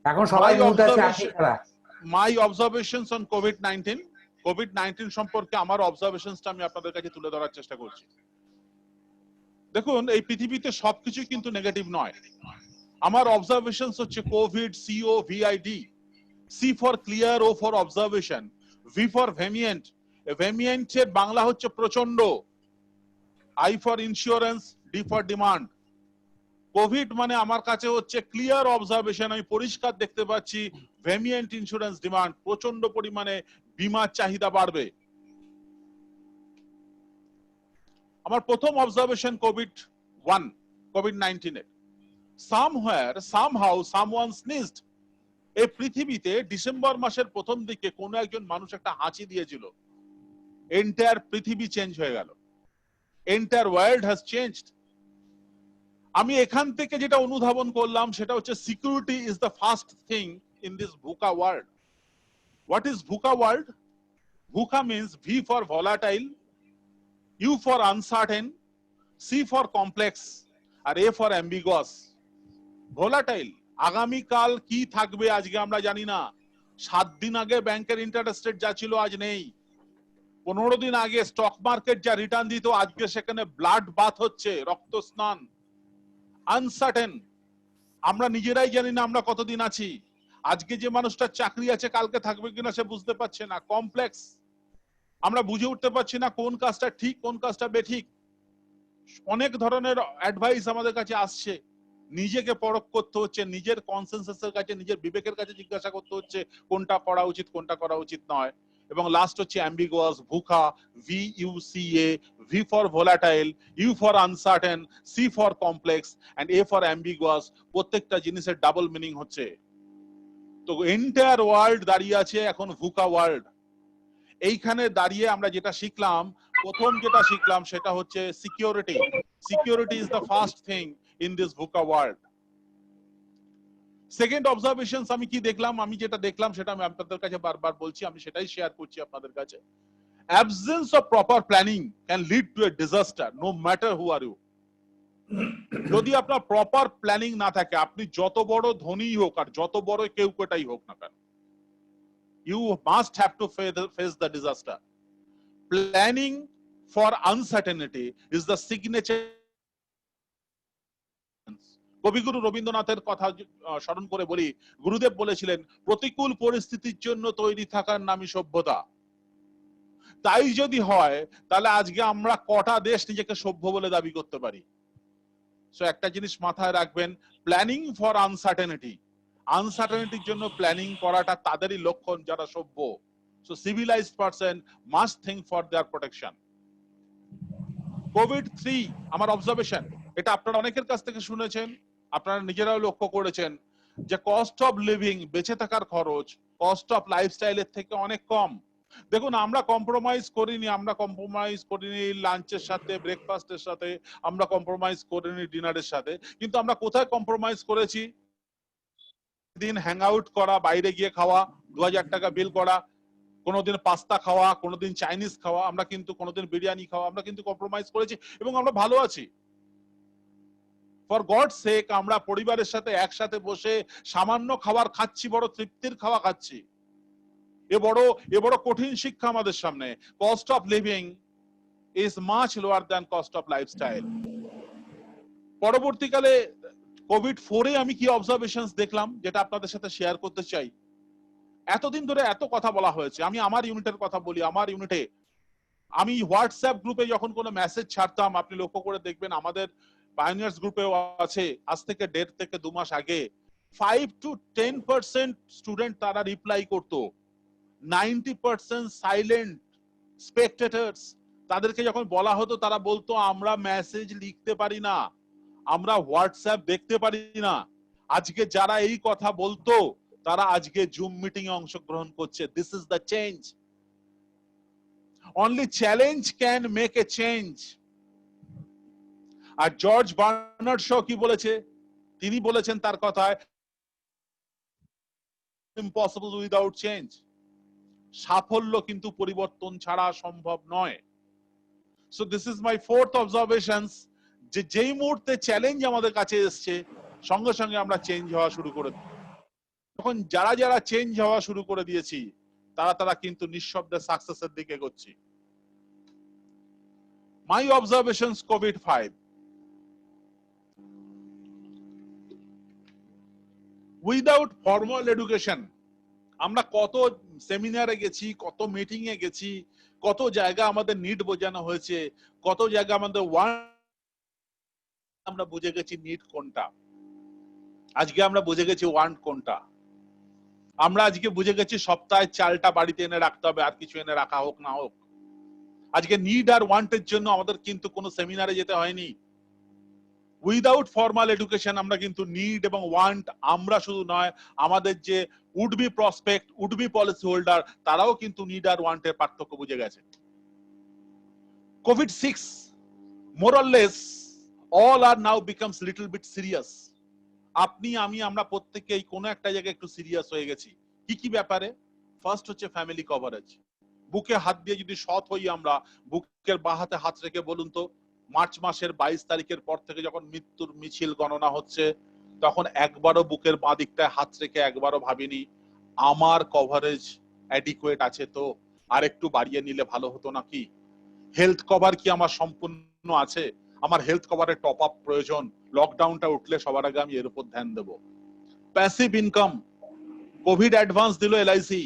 এখন সবাই মিউট আছে, আপনি ছাড়া। মাই অবজারভেশনস অন কোভিড-19, কোভিড-19 সম্পর্কে আমার অবজারভেশনসটা আমি আপনাদের কাছে তুলে ধরার চেষ্টা করছি। দেখুন, এই পৃথিবীতে সবকিছু কিন্তু নেগেটিভ নয়। আমার অবজারভেশনস হচ্ছে COVID, CO, VID. C for clear, O for observation, V for vehement. ভেমিয়েন্টের বাংলা হচ্ছে প্রচন্ড, I for insurance, D for demand. COVID মানে আমার কাছে হচ্ছে ক্লিয়ার অবজারভেশন, আমি পরিষ্কার দেখতে পাচ্ছি ভেমিয়েন্ট ইন্স্যুরেন্স ডিমান্ড, প্রচন্ড পরিমাণে বীমার চাহিদা বাড়বে। আমার প্রথম অবজারভেশন কোভিড-1, কোভিড-19 এর। somewhere, somehow, someone sneezed. এই পৃথিবীতে ডিসেম্বর মাসের প্রথম দিকে কোন একজন মানুষ একটা হাঁচি দিয়েছিল, এন্টায়ার পৃথিবী চেঞ্জ হয়ে গেল, এন্টায়ার ওয়ার্ল্ড হ্যাজ চেঞ্জড। আমি এখান থেকে যেটা অনুধাবন করলাম সেটা হচ্ছে security is the first thing in this VUCA world. What is VUCA world? VUCA means V for volatile, U for uncertain, C for complex, আর A for ambiguous. ভোলাটাইল, আগামীকাল কি থাকবে আজকে আমরা জানি না। 7 দিন আগে ব্যাংকের ইন্টারেস্ট রেট যা ছিল আজ নেই। 15 দিন আগে স্টক মার্কেট যা রিটার্ন দিত আজকে সেখানে ব্লাড বাথ হচ্ছে, রক্ত স্নান। আনসার্টেন, আমরা নিজেরাই জানি না আমরা কতদিন আছি। আজকে যে মানুষটার চাকরি আছে কালকে থাকবে কিনা সে বুঝতে পারছে না। কমপ্লেক্স, আমরা বুঝে উঠতে পারছি না কোন কাজটা ঠিক কোন কাজটা বেঠিক। অনেক ধরনের অ্যাডভাইস আমাদের কাছে আসছে, নিজেকে পরখ করতে হচ্ছে, নিজের কনসেনসাসের কাছে, নিজের বিবেকের কাছে জিজ্ঞাসা করতে হচ্ছে কোনটা করা উচিত কোনটা করা উচিত নয়। এবং লাস্ট হচ্ছে ambiguous, VUCA, VUCA, V for volatile, U for uncertain, C for complex and A for ambiguous. প্রত্যেকটা জিনিসের ডাবল মিনিং হচ্ছে। তো এন্টায়ার ওয়ার্ল্ড দাঁড়িয়ে আছে এখন VUCA ওয়ার্ল্ড। এইখানে দাঁড়িয়ে আমরা যেটা শিখলাম, প্রথম যেটা শিখলাম সেটা হচ্ছে security. Security is the first thing in this VUCA world. Second observations আমি কি দেখলাম, আমি যেটা দেখলাম সেটা আমি আপনাদের কাছে বারবার বলছি, আমি সেটাই শেয়ার করছি আপনাদের কাছে। Absence of proper planning can lead to a disaster, no matter who are you. যদি আপনার প্রপার প্ল্যানিং না থাকে, আপনি যত বড় ধনী হোক আর যত বড় কেউ কোটাই হোক না কেন, you must have to face the disaster. Planning for uncertainty is the signature. কবিগুরু রবীন্দ্রনাথের কথা স্মরণ করে বলি, গুরুদেব বলেছিলেন প্রতিকূল পরিস্থিতির জন্য তৈরি থাকার নামই সভ্যতা। তাই যদি হয় তাহলে আজকে আমরা কটা দেশ নিজেকে সভ্য বলে দাবি করতে পারি? সো একটা জিনিস মাথায় রাখবেন, প্ল্যানিং ফর আনসার্টেনিটি, আনসার্টেনিটির জন্য প্ল্যানিং করাটা তাদেরই লক্ষণ যারা সভ্য। So civilised person must think for their protection. কোভিড-3 আমার অবজারভেশন, এটা আপনারা অনেকের কাছ থেকে শুনেছেন, আপনারা নিজেরাও লক্ষ্য করেছেন যে কস্ট অফ লিভিং, বেঁচে থাকার খরচ কস্ট অফ লাইফস্টাইলের থেকে অনেক কম। দেখুন আমরা কম্প্রোমাইজ করিনি, আমরা কম্প্রোমাইজ করিনি লাঞ্চের সাথে, ব্রেকফাস্টের সাথে, আমরা কম্প্রোমাইজ করিনি ডিনারের সাথে, কিন্তু আমরা কোথায় কম্প্রোমাইজ করেছি? দিন হ্যাং আউট করা, বাইরে গিয়ে খাওয়া, 2000 টাকা বিল করা, কোনোদিন পাস্তা খাওয়া, কোনোদিন চাইনিজ খাওয়া, আমরা কিন্তু কোনোদিন বিরিয়ানি খাওয়া, আমরা কিন্তু কম্প্রোমাইজ করেছি এবং আমরা ভালো আছি। ফর গড সেক, আমরা পরিবারের সাথে একসাথে বসে সামান্য খাবার খাচ্ছি, বড় তৃপ্তির খাওয়া খাচ্ছি। এ বড় কঠিন শিক্ষা আমাদের সামনে। Cost of living is much lower than cost of lifestyle. পরবর্তীকালে কোভিড-4 আমি কি অবজারভেশনস দেখলাম যেটা আপনাদের সাথে শেয়ার করতে চাই। এতদিন ধরে এত কথা বলা হয়েছে, আমি আমার ইউনিটের কথা বলি। আমার ইউনিটে আমি হোয়াটসঅ্যাপ গ্রুপে যখন কোনো মেসেজ ছাড়তাম, আপনি লক্ষ্য করে দেখবেন আমাদের পায়োনিয়ার্স গ্রুপেও আছে, আজ থেকে 1.5 থেকে 2 মাস আগে 5 to 10% স্টুডেন্ট তারা রিপ্লাই করতো, 90% সাইলেন্ট স্পেকটেটরস। তাদেরকে যখন বলা হতো তারা বলতো আমরা মেসেজ লিখতে পারি না, আমরা হোয়াটসঅ্যাপ দেখতে পারি না। আজকে যারা এই কথা বলতো তারা আজকে জুম মিটিং এ অংশগ্রহণ করছে। This is the change. Only challenge can make a change. আর জর্জ বার্নার্ড শ কি বলেছে? তিনি বলেছেন তার কথায়, ইম্পসিবল উইদাউট চেঞ্জ। সাফল্য কিন্তু পরিবর্তন ছাড়া সম্ভব নয়। So this is my fourth observations, যে যেই মুহূর্তে চ্যালেঞ্জ আমাদের কাছে এসছে সঙ্গে সঙ্গে আমরা চেঞ্জ হওয়া শুরু করে দিই। তখন যারা চেঞ্জ হওয়া শুরু করে দিয়েছি তারা কিন্তু নিঃশব্দে সাকসেসের দিকে এগোচ্ছি। মাই অবজারভেশনস কোভিড-5, উইদাউট ফর্মাল এডুকেশন, আমরা কত সেমিনারে গেছি, কত মিটিং এ গেছি, কত জায়গা আমাদের নিড বোঝানো হয়েছে, কত জায়গা আমাদের আমরা বুঝে গেছি নিড কোনটা, আজকে আমরা বুঝে গেছি ওয়ান্ট কোনটা। আমরা আজকে বুঝে গেছি সপ্তাহে চালটা বাড়িতে এনে রাখতে হবে, আর কিছু এনে রাখা হোক না হোক। আজকে নিড আর ওয়ান্টের জন্য আমাদের কিন্তু কোনো সেমিনারে যেতে হয়নি। উইদাউট ফর্মাল এডুকেশন আমরা কিন্তু নিড এবং ওয়ান্ট, আমরা শুধু নয়, আমাদের যে would be prospect, would be policy holder, তারাও কিন্তু নিড আর ওয়ান্টের পার্থক্য বুঝে গেছে। কোভিড-6 more or less all are now becomes little bit serious. আপনি আমি আমরা প্রত্যেকেই কোনো একটা জায়গায় একটু সিরিয়াস হয়ে গেছি। কি ব্যাপারে? ফার্স্ট হচ্ছে ফ্যামিলি কভারেজ। বুকে হাত দিয়ে যদি সৎ হই আমরা, বুকের বাঁ হাতে হাত রেখে বলুন তো, মার্চ মাসের 22 তারিখের পর থেকে যখন মৃত্যুর মিছিল গণনা হচ্ছে, তখন একবারও বুকের বাঁ দিকটায় হাত রেখে একবারও ভাবিনি আমার কভারেজ অ্যাডিকুয়েট আছে তো, আর একটু বাড়িয়ে নিলে ভালো হতো নাকি? হেলথ কভার কি আমার সম্পূর্ণ আছে? আমার হেলথ কভারের টপ আপ প্রয়োজন। লকডাউনটা উঠলে সবার আগে আমি এর উপর ধ্যান দেব। প্যাসিভ ইনকাম, কোভিড অ্যাডভান্স দিল এলআইসি,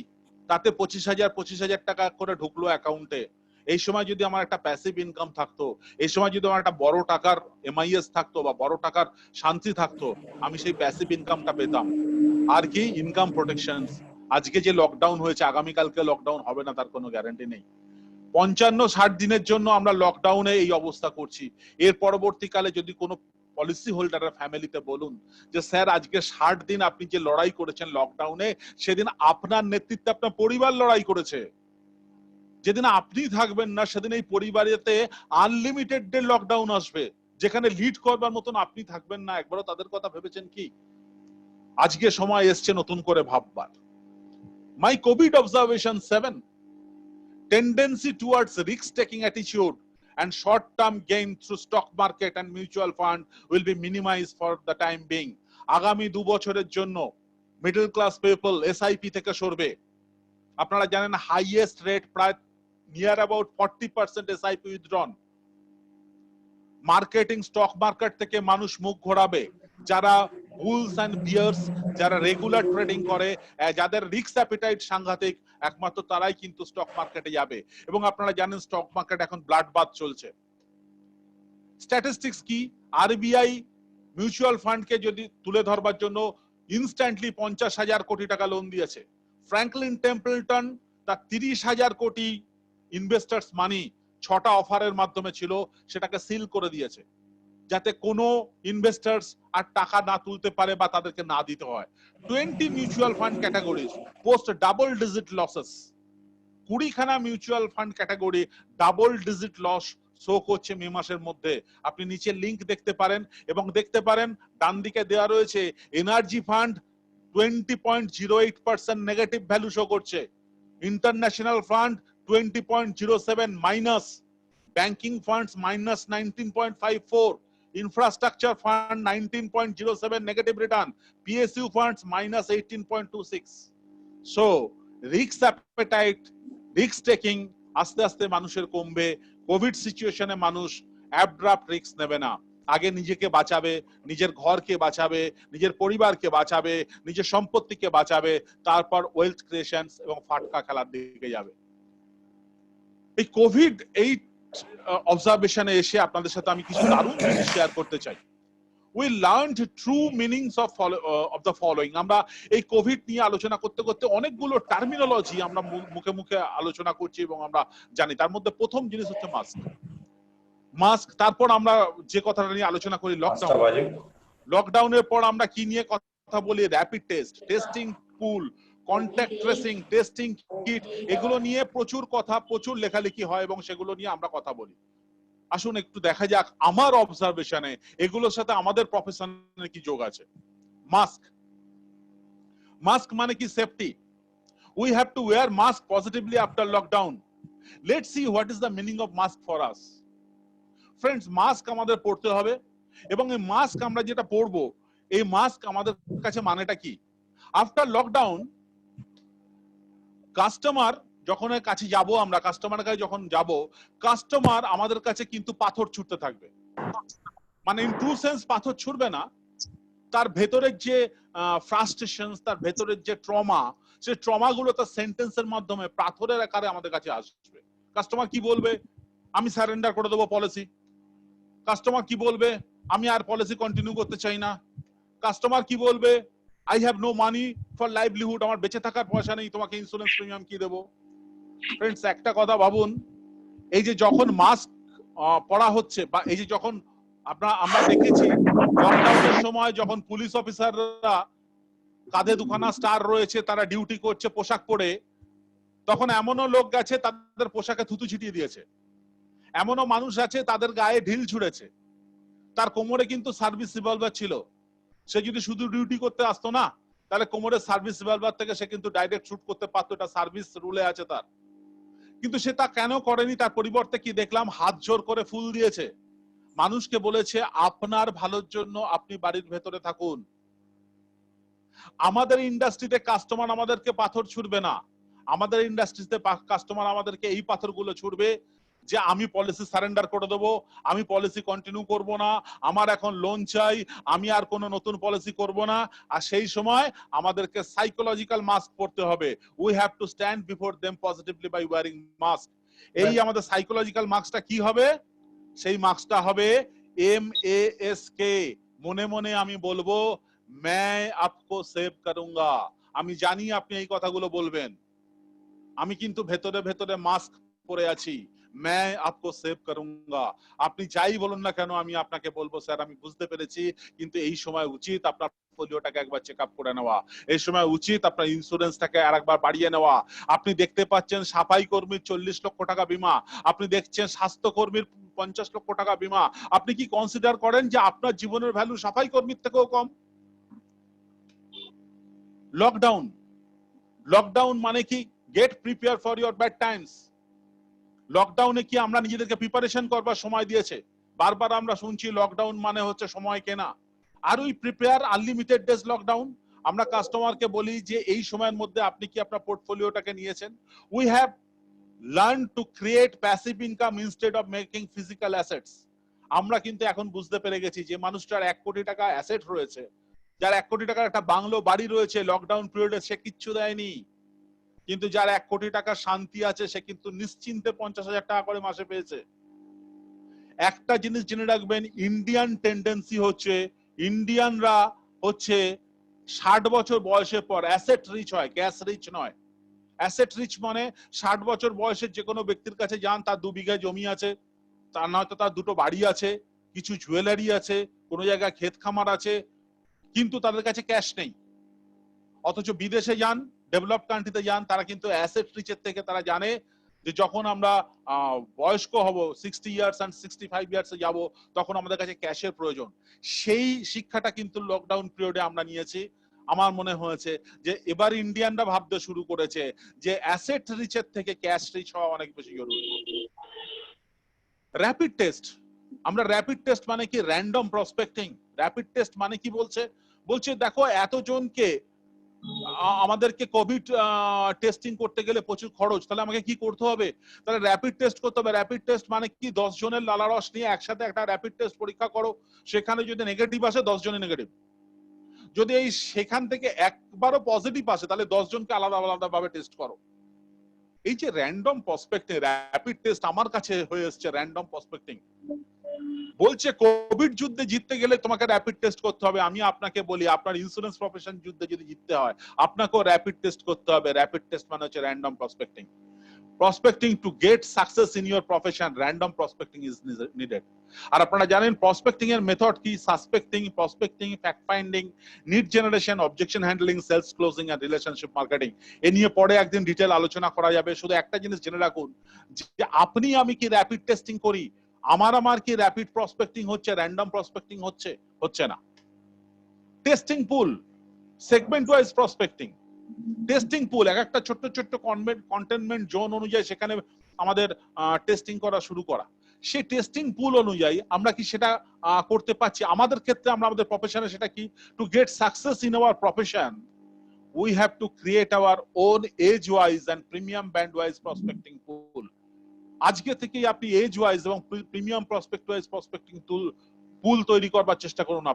তাতে 25,000 টাকা করে ঢুকলো অ্যাকাউন্টে। এই সময় যদি আমার একটা প্যাসিভ ইনকাম থাকতো, এই সময় যদি আমার একটা বড় টাকার এমআইএস থাকতো বা বড় টাকার শান্তি থাকতো, আমি সেই প্যাসিভ ইনকামটা পেতাম। আর কি? Income protection. আজকে যে লকডাউন হয়েছে, আগামীকালকে লকডাউন হবে না তার কোনো গ্যারান্টি নেই। 55-60 দিনের জন্য আমরা লকডাউনে এই অবস্থা করছি। এর পরবর্তীকালে যদি কোনো পলিসি হোল্ডারের ফ্যামিলিতে বলুন যে স্যার আজকে 60 দিন আপনি যে লড়াই করেছেন লকডাউনে, সেদিন আপনার নেতৃত্বে আপনার পরিবার লড়াই করেছে। যেদিন আপনি থাকবেন না সেদিন এই পরিবারেতে আনলিমিটেড ডে লকডাউন আসবে, যেখানে লিড করবার মতন আপনি থাকবেন না। একবারও তাদের কথা ভেবেছেন কি? আজকে সময় এসছে নতুন করে ভাববার। মাই Covid observation 7, tendency towards risk taking attitude and short term gain through stock market and mutual fund will be minimized for the time being. আগামী 2 বছরের জন্য মিডল ক্লাস পিপল এসআইপি থেকে সরবে। আপনারা জানেন হাইয়েস্ট রেট প্রায় near about 40% SIP withdrawn. Marketing stock market থেকে মানুষ মুখ ঘোরাবে। যারা বুলস এন্ড বিয়ার্স, যারা রেগুলার ট্রেডিং করে, যাদের রিস্ক অ্যাপিটাইট সাংঘাতিক, একমাত্র তারাই কিন্তু স্টক মার্কেটে যাবে। এবং আপনারা জানেন স্টক মার্কেট এখন ব্লাড বাথ চলছে। স্ট্যাটিস্টিক্স কি, আরবিআই মিউচুয়াল ফান্ডকে যদি তুলে ধরবার জন্য ইনস্ট্যান্টলি 50,000 কোটি টাকা লোন দিয়েছে। ফ্র্যাঙ্কলিন টেম্পলটন তার 30,000 কোটি ইনভেস্টার্স মানি 6টা অফারের মাধ্যমে ছিল, সেটাকে সিল করে দিয়েছে যাতে কোনো ইনভেস্টার্স আর টাকা না তুলতে পারে বা তাদেরকে না দিতে হয়। 20 mutual fund categories post double digit losses. 20খানা mutual fund category double digit loss show করছে মে মাসের মধ্যে। আপনি নিচে লিংক দেখতে পারেন এবং দেখতে পারেন ডান দিকে দেওয়া রয়েছে energy fund 20.08% negative value show করছে, international fund 20.07 minus, banking funds minus 19.54, infrastructure fund 19.07 negative return, PSU funds minus 18.26. So risk appetite, risk taking আস্তে আস্তে মানুষের কমবে। কোভিড সিচুয়েশনে মানুষ অ্যাবড্রাফট রিস্ক নেবে না। আগে নিজেকে বাঁচাবে, নিজের ঘরকে বাঁচাবে, নিজের পরিবারকে বাঁচাবে, নিজের সম্পত্তিকে বাঁচাবে, তারপর ওয়েলথ ক্রিয়েশন এবং ফাটকা খেলার দিকে যাবে। এই কোভিড এই অবজারভেশনে এসে আপনাদের সাথে আমি কিছু দারুণ জিনিস শেয়ার করতে চাই। We learned true meanings of the following. আমরা এই কোভিড নিয়ে আলোচনা করতে করতে অনেকগুলো টার্মিনোলজি আমরা মুখে মুখে আলোচনা করছি এবং আমরা জানি। তার মধ্যে প্রথম জিনিস হচ্ছে মাস্ক। তারপর আমরা যে কথাটা নিয়ে আলোচনা করি লকডাউনের পর আমরা কি নিয়ে কথা বলি, র্যাপিড টেস্ট, টেস্টিং পুল, কন্ট্যাক্ট ট্রেসিং, টেস্টিং কিট, এগুলো নিয়ে প্রচুর কথা, প্রচুর লেখালেখি হয় এবং সেগুলো নিয়ে আমরা কথা বলি। আসুন একটু দেখা যাক আমার অবজারভেশনে এগুলোর সাথে আমাদের প্রফেশনের কি যোগ আছে। মাস্ক মানে কি safety. We have two wire mask positively after lockdown. Let's see what is the meaning of mask for us. Friends, mask আমাদের পড়তে হবে এবং এই মাস্ক আমরা যেটা পরবো, এই মাস্ক আমাদের কাছে মানেটা কি। আফটার লকডাউন কাস্টমার যখন কাছে যাব, আমরা কাস্টমারের কাছে যখন যাব, কাস্টমার আমাদের কাছে কিন্তু পাথর ছুটতে থাকবে। মানে ইন ট্রু সেন্স পাথর ছুটবে না, তার ভেতরের যে ফ্রাস্ট্রেশন, তার ভেতরের যে ট্রমা, সেই ট্রমাগুলো তার সেন্টেন্সের মাধ্যমে পাথরের আকারে আমাদের কাছে আসবে। কাস্টমার কি বলবে, আমি সারেন্ডার করে দেবো পলিসি। কাস্টমার কি বলবে, আমি আর পলিসি কন্টিনিউ করতে চাই না। কাস্টমার কি বলবে, I have no money for livelihood, আমার বেঁচে থাকার পয়সা নেই, তোমাকে ইন্স্যুরেন্স প্রিমিয়াম কি দেবো। ফ্রেন্ডস, একটা কথা ভাবুন, এই যে যখন মাস্ক পড়া হচ্ছে বা এই যে যখন আমরা দেখেছি লকডাউনের সময় যখন পুলিশ অফিসাররা কাঁধে দুখানা স্টার রয়েছে, তারা ডিউটি করছে পোশাক পরে, তখন এমনও লোক গেছে তাদের পোশাকে থুতু ছিটিয়ে দিয়েছে, এমনও মানুষ আছে তাদের গায়ে ঢিল ছুঁড়েছে। তার কোমরে কিন্তু সার্ভিস রিভলভার ছিল। সে যদি শুধু ডিউটি করতে আসতো না, তাহলে কোমরে সার্ভিস রিভলভার থেকে সে কিন্তু ডাইরেক্ট শুট করতে পারতো, এটা সার্ভিস রুলে আছে তার। কিন্তু সে তা কেন করেনি? তার পরিবর্তে কি দেখলাম, হাত জোর করে ফুল দিয়েছে, মানুষকে বলেছে আপনার ভালোর জন্য আপনি বাড়ির ভেতরে থাকুন। আমাদের ইন্ডাস্ট্রিতে কাস্টমার আমাদেরকে পাথর ছুড়বে না, আমাদের ইন্ডাস্ট্রিতে কাস্টমার আমাদেরকে এই পাথরগুলো ছুড়বে যে আমি পলিসি সারেন্ডার করে দেবো, আমি পলিসি কন্টিনিউ করব না, আমার এখন লোন চাই, আমি আর কোনো নতুন পলিসি করব না। আর সেই সময় আমাদেরকে সাইকোলজিক্যাল মাস্ক পরতে হবে। We have to stand before them positively by wearing mask. এই আমাদের সাইকোলজিক্যাল মাস্কটা কি হবে? সেই মাস্কটা হবে MASK। মনে মনে আমি বলবো, मैं आपको सेव करूंगा। আমি জানি আপনি এই কথাগুলো বলবেন, আমি কিন্তু ভেতরে ভেতরে মাস্ক পরে আছি, मैं आपको सेव करूंगा। আপনি যাই বলুন না কেন, আমি আপনাকে বলবো স্যার আমি বুঝতে পেরেছি, কিন্তু এই সময় উচিত আপনার পোর্টফোলিওটাকে একবার চেক আপ করে নেওয়া, এই সময় উচিত আপনার ইন্স্যুরেন্সটাকে আরেকবার বাড়িয়ে নেওয়া। আপনি দেখতে পাচ্ছেন সাফাই কর্মীর 40 লক্ষ টাকা বীমা, আপনি দেখছেন স্বাস্থ্য কর্মীর 50 লক্ষ টাকা বীমা। আপনি কি কনসিডার করেন যে আপনার জীবনের ভ্যালু সাফাই কর্মীর থেকেও কম? লকডাউন, লকডাউন মানে কি get prepare for your bad times. লকডাউনে কি আমরা নিজেদেরকে প্রিপারেশন করবার সময় দিয়েছে? বারবার আমরা শুনছি লকডাউন মানে হচ্ছে সময় কেনা। Are we prepare unlimited days lockdown? আমরা কাস্টমারকে বলি যে এই সময়ের মধ্যে আপনি কি আপনার পোর্টফোলিওটাকে নিয়েছেন? We have learn to create passive income instead of making physical assets. আমরা কিন্তু এখন বুঝতে পেরে গেছি যে মানুষটার 1 কোটি টাকা অ্যাসেট রয়েছে, যার 1 কোটি টাকার একটা বাংলো বাড়ি রয়েছে, লকডাউন পিরিয়ডে সে কিচ্ছু দেয়নি। কিন্তু যার 1 কোটি টাকা শান্তি আছে সে কিন্তু নিশ্চিন্তে 50,000 টাকা করে মাসে পেয়েছে। একটা জিনিস জেনে রাখবেন, ইন্ডিয়ান টেন্ডেন্সি হচ্ছে ইন্ডিয়ানরা হচ্ছে 60 বছর বয়সের পর অ্যাসেট রিচ হয়, ক্যাশ রিচ নয়। অ্যাসেট রিচ মানে 60 বছর বয়সের যে কোনো ব্যক্তির কাছে যান, তার 2 বিঘা জমি আছে, তার নয়তো তার 2টো বাড়ি আছে, কিছু জুয়েলারি আছে, কোনো জায়গায় ক্ষেত খামার আছে, কিন্তু তাদের কাছে ক্যাশ নেই। অথচ বিদেশে যান, ডেভেলপ কান্ট্রিতে যান, তারা কিন্তু অ্যাসেট রিচের থেকে তারা জানে যে যখন আমরা বয়স্ক হব, 60 ইয়ার্স এন্ড 65 ইয়ার্সে যাব, তখন আমাদের কাছে ক্যাশের প্রয়োজন। সেই শিক্ষাটা কিন্তু লকডাউন পিরিয়ডে আমরা নিয়েছি। আমার মনে হয়েছে যে এবার ইন্ডিয়ানরা ভাবতে শুরু করেছে যে অ্যাসেট রিচের থেকে ক্যাশ রিচ হওয়া অনেক বেশি জরুরি। র্যাপিড টেস্ট, আমরা র্যাপিড টেস্ট মানে কি র্যান্ডম প্রসপেক্টিং। র্যাপিড টেস্ট মানে কি বলছে দেখো এতজনকে আমাদেরকে কোভিড টেস্টিং করতে গেলে প্রচুর খরচ, তাহলে আমাকে কি করতে হবে? তাহলে র্যাপিড টেস্ট করতে হবে। র্যাপিড টেস্ট মানে কি 10 জনের লালারস নিয়ে একসাথে একটা র্যাপিড টেস্ট পরীক্ষা করো, সেখানে যদি নেগেটিভ আসে 10 জনের নেগেটিভ, যদি এই সেখান থেকে একবারও পজিটিভ আসে তাহলে 10 জনকে আলাদা আলাদা ভাবে টেস্ট করো। এই যে র্যান্ডম প্রসপেক্টিং, র্যাপিড টেস্ট আমার কাছে হয়ে এসেছে র্যান্ডম প্রসপেক্টিং। বলছে কোভিড যুদ্ধে জিততে গেলে তোমাকে র্যাপিড টেস্ট করতে হবে। আমি আপনাকে বলি, আপনার ইন্স্যুরেন্স প্রফেশন যুদ্ধে যদি জিততে হয় আপনাকেও র্যাপিড টেস্ট করতে হবে। র্যাপিড টেস্ট মানে হচ্ছে random prospecting. prospecting to get success in your profession, random prospecting is needed. আর আপনারা জানেন প্রসপেক্টিং এর মেথড কি? Suspecting, prospecting, fact finding, need generation, objection handling, sales closing and relationship marketing. এ নিয়ে পরে একদিন ডিটেল আলোচনা করা যাবে। শুধু একটা জিনিস জেনে রাখুন যে আপনি আমি কি র্যাপিড টেস্টিং করি, আমার কি র্যাপিড প্রসপেক্টিং হচ্ছে, র্যান্ডম প্রসপেক্টিং হচ্ছে না। টেস্টিং পুল, সেগমেন্ট ওয়াইজ প্রসপেক্টিং, টেস্টিং পুল, এক একটা ছোট্ট ছোট্ট কন্টেনমেন্ট জোন অনুযায়ী সেখানে আমাদের টেস্টিং করা শুরু করা। সেই টেস্টিং পুল অনুযায়ী আমরা কি সেটা করতে পারছি? আমাদের ক্ষেত্রে আমরা আমাদের প্রফেশনে সেটা কি? To get success in our profession we have to create our own age wise and premium band wise prospecting pool. আজকে থেকেই আপনি এজ ওয়াইজ এবং premium prospect wise prospecting pool তৈরি করবার চেষ্টা করুন।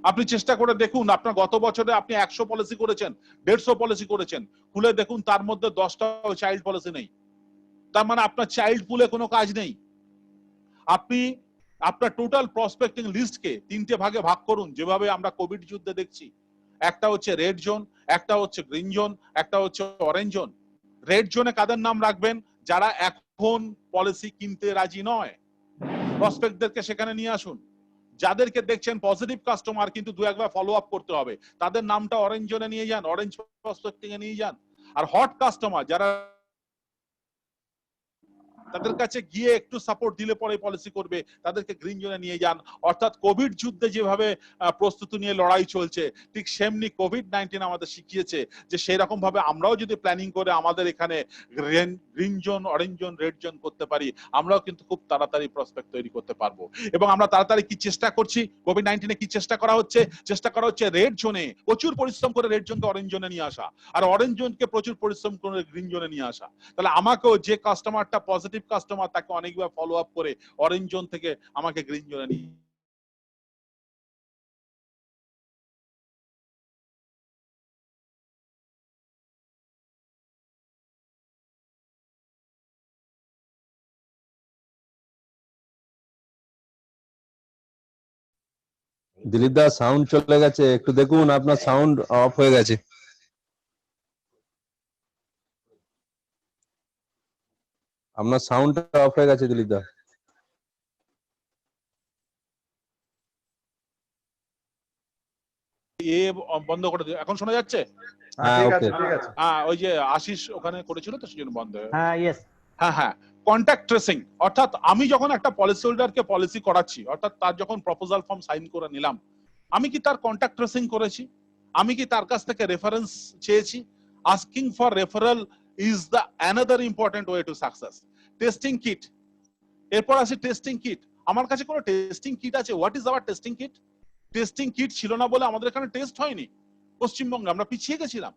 আপনি চেষ্টা করে দেখুন, আপনার গত বছরে আপনি 100 পলিসি করেছেন, 150 পলিসি করেছেন, খুলে দেখুন তার মধ্যে 10টা চাইল্ড পলিসি নেই। তার মানে আপনার চাইল্ড পুলে কোনো কাজ নেই। আপনি আপনার টোটাল প্রসপেক্টিং লিস্টকে 3টে ভাগে ভাগ করুন, যেভাবে আমরা কোভিড যুদ্ধে দেখছি। একটা হচ্ছে রেড জোন, একটা হচ্ছে গ্রিন জোন, একটা হচ্ছে অরেঞ্জ জোন। রেড জোনে কাদের নাম রাখবেন? যারা এখন পলিসি কিনতে রাজি নয়, প্রসপেক্টদেরকে সেখানে নিয়ে আসুন। যাদেরকে দেখছেন পজিটিভ কাস্টমার কিন্তু 2-1বার ফলো আপ করতে হবে, তাদের নামটা অরেঞ্জ জোনে নিয়ে যান, অরেঞ্জ প্রসপেক্টিং এ নিয়ে যান। আর হট কাস্টমার যারা তাদের কাছে গিয়ে একটু সাপোর্ট দিলে পরে পলিসি করবে, তাদেরকে গ্রিন জোনে নিয়ে যান। অর্থাৎ কোভিড যুদ্ধে যেভাবে প্রস্তুতি নিয়ে লড়াই চলছে, ঠিক সেমনি কোভিড-19 আমাদের শিখিয়েছে যে সেই রকম ভাবে আমরাও যদি প্ল্যানিং করে আমাদের এখানে green zone, orange zone, red zone করতে পারি, আমরাও কিন্তু খুব তাড়াতাড়ি প্রসপেক্ট তৈরি করতে পারবো। এবং আমরা তাড়াতাড়ি কি চেষ্টা করছি? কোভিড-19 কি চেষ্টা করা হচ্ছে? চেষ্টা করা হচ্ছে রেড জোনে প্রচুর পরিশ্রম করে রেড জোনকে অরেঞ্জ জোনে নিয়ে আসা, আর অরেঞ্জ জোনকে প্রচুর পরিশ্রম করে গ্রিন জোনে নিয়ে আসা। তাহলে আমাকেও যে কাস্টমারটা পজিটিভ কাস্টমার, তাকে অনেকবার ফলো আপ করে অরেঞ্জ জোন থেকে আমাকে গ্রিন জোনে নিয়ে। দিলীপ দা সাউন্ড চলে গেছে, একটু দেখুন, আপনার সাউন্ড অফ হয়ে গেছে। আপনার সাউন্ডটা অফ হয়ে গেছে দিলীপ দা। এ বন্ধ করে দিও। এখন শোনা যাচ্ছে? হ্যাঁ, ঠিক ওকে। আছে, ঠিক আছে। হ্যাঁ, ওই যে আশিস ওখানে করেছিল তো সেজন্য বন্ধ হয়ে। হ্যাঁ, ইয়েস। হ্যাঁ, কন্ট্যাক্ট ট্রেসিং, অর্থাৎ আমি যখন একটা পলিসি হোল্ডারকে পলিসি করাচ্ছি, অর্থাৎ তার যখন প্রপোজাল ফর্ম সাইন করে নিলাম, আমি কি তার কন্ট্যাক্ট ট্রেসিং করেছি? আমি কি তার কাছ থেকে রেফারেন্স চেয়েছি? Asking for referral is the another important way to success. Testing kit, এরপর আসে টেস্টিং কিট। আমার কাছে কোনো টেস্টিং কিট আছে? What is our testing kit? Testing kit ছিল না বলে আমাদের এখানে টেস্ট হয়নি পশ্চিমবঙ্গে, আমরা পিছিয়ে গেছিলাম।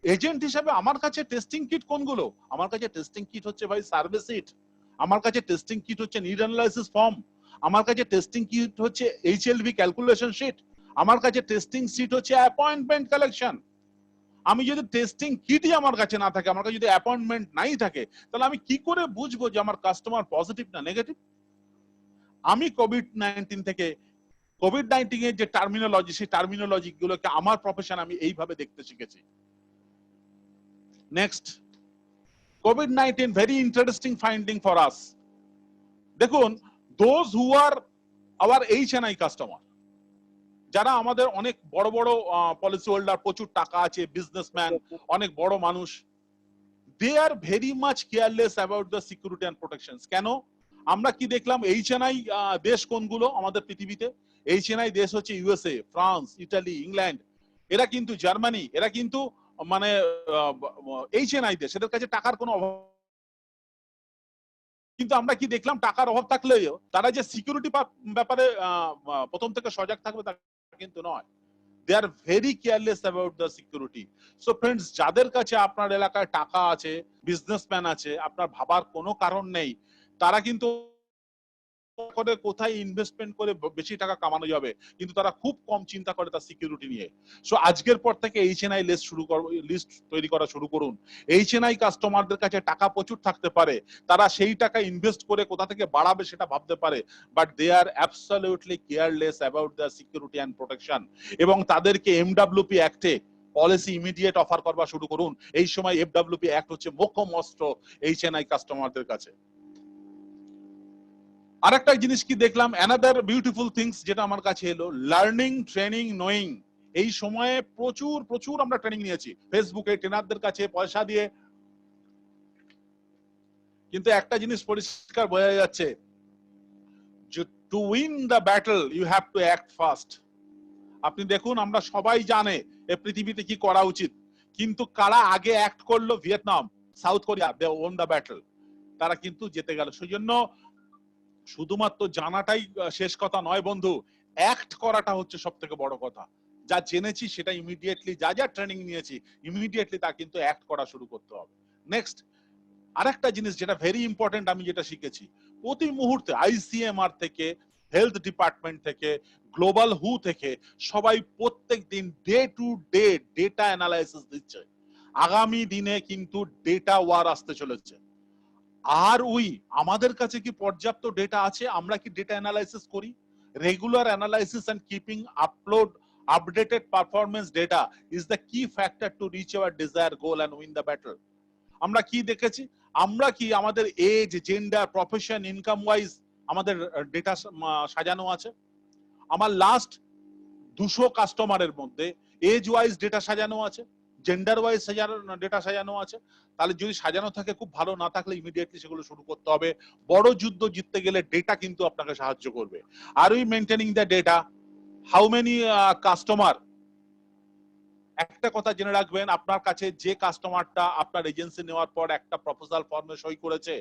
এজেন্ট হিসাবে আমার কাছে টেস্টিং কিট কোনগুলো? আমার কাছে টেস্টিং কিট হচ্ছে ভাই সার্ভে সিট, আমার কাছে টেস্টিং কিট হচ্ছে নিড অ্যানালাইসিস ফর্ম, আমার কাছে টেস্টিং কিট হচ্ছে এইচএলভি ক্যালকুলেশন শিট, আমার কাছে টেস্টিং সিট হচ্ছে অ্যাপয়েন্টমেন্ট কালেকশন। আমি যদি টেস্টিং কিটই আমার কাছে না থাকে, আমার কাছে যদি অ্যাপয়েন্টমেন্ট নাই থাকে, তাহলে আমি কি করে বুঝবো যে আমার কাস্টমার পজিটিভ না নেগেটিভ? আমি কোভিড-19 থেকে, কোভিড-19 এর যে টার্মিনোলজি, সেই টার্মিনোলজি গুলোকে আমার প্রফেশন আমি এইভাবে দেখতে শিখেছি। Next, COVID-19 very interesting finding for us. দেখুন, those who are our HNI customer, যারা আমাদের অনেক বড় বড় পলিসি হোল্ডার, প্রচুর টাকা আছে, বিজনেসম্যান, অনেক বড় মানুষ, they are very much careless about the security and protections. কেন? আমরা কি দেখলাম? HNI দেশ কোনগুলো আমাদের পৃথিবীতে? HNI দেশ হচ্ছে ইউএসএ, ফ্রান্স, ইটালি, ইংল্যান্ড, এরা কিন্তু জার্মানি, এরা কিন্তু মানে HNI দেশ, এদের কাছে টাকার কোনো অভাব। কিন্তু আমরা কি দেখলাম? টাকার অভাব থাকলেও তারা যে সিকিউরিটি ব্যাপারে প্রথম থেকে সজাগ থাকবে তা কিন্তু নয়। They are very careless about the security. So friends, যাদের কাছে আপনার এলাকায় টাকা আছে, বিজনেসম্যান আছে, আপনার ভাবার কোনো কারণ নেই, তারা কিন্তু করে কোথায় ইনভেস্টমেন্ট করে বেশি টাকা কামানো যাবে, কিন্তু তারা খুব কম চিন্তা করে তার সিকিউরিটি নিয়ে। সো আজকের পর থেকে HNI লিস্ট তৈরি করা শুরু করুন। HNI কাস্টমারদের কাছে টাকা প্রচুর থাকতে পারে, তারা সেই টাকা ইনভেস্ট করে কোথা থেকে বাড়াবে সেটা ভাবতে পারে, but they are absolutely careless about the security and protection. এবং তাদেরকে MWP অ্যাক্টে পলিসি ইমিডিয়েট অফার করবা শুরু করুন। এই সময় FWP অ্যাক্ট হচ্ছে মোক্ষম অস্ত্র HNI কাস্টমারদের কাছে। আরেকটা জিনিস কি দেখলাম, অ্যানাদার বিউটিফুল থিংস যেটা আমার কাছে এলো, লার্নিং, ট্রেনিং, নোয়িং। এই সময়ে প্রচুর প্রচুর আমরা ট্রেনিং নিয়েছি ফেসবুকে, ট্রেনারদের কাছে পয়সা দিয়ে। কিন্তু একটা জিনিস পরিষ্কার বোঝা যাচ্ছে, যে to win the battle you have to act fast. আপনি দেখুন, আমরা সবাই জানে এই পৃথিবীতে কি করা উচিত, কিন্তু কারা আগে অ্যাক্ট করলো? Vietnam, South Korea, they won the battle, তারা কিন্তু জিতে গেল। সেই জন্য শুধুমাত্র জানাটাই শেষ কথা নয় বন্ধু, অ্যাক্ট করাটা হচ্ছে সব থেকে বড় কথা। যা জেনেছি সেটা ইমিডিয়েটলি, যা যা ট্রেনিং নিয়েছি ইমিডিয়েটলি তা কিন্তু অ্যাক্ট করা শুরু করতে হবে। নেক্সট, আরেকটা জিনিস যেটা ভেরি ইম্পর্টেন্ট, আমি যেটা শিখেছি, প্রতি মুহূর্তে ICMR থেকে, হেলথ ডিপার্টমেন্ট থেকে, গ্লোবাল হু থেকে সবাই প্রত্যেক দিন day to day data analysis দিচ্ছে। আগামী দিনে কিন্তু ডেটা ওয়ার আসতে চলেছে। আর আমাদের কাছে কি পর্যাপ্ত ডেটা আছে? আমরা কি ডেটা অ্যানালাইসিস করি? Regular analysis and keeping updated performance data is the key factor to reach our desire goal and win the battle. আমরা কি দেখেছি? আমরা কি আমাদের age, gender, profession, income wise আমাদের ডেটা সাজানো আছে? আমার লাস্ট 200 কাস্টমারের মধ্যে এজ ওয়াইজ ডেটা সাজানো আছে, জেন্ডার ওয়াইজ ডেটা সাজানো আছে। তাহলে যদি সাজানো থাকে খুব ভালো, না থাকলে ইমিডিয়েটলি সেগুলো শুরু করতে হবে। বড় যুদ্ধ জিততে গেলে ডেটা কিন্তু আপনাকে সাহায্য করবে। Are we maintaining the data, how many customer. একটা কথা জেনে রাখবেন, আপনার কাছে যে কাস্টমারটা আপনার এজেন্সি নেওয়ার পর একটা প্রপোজাল ফর্মে সই করেছে,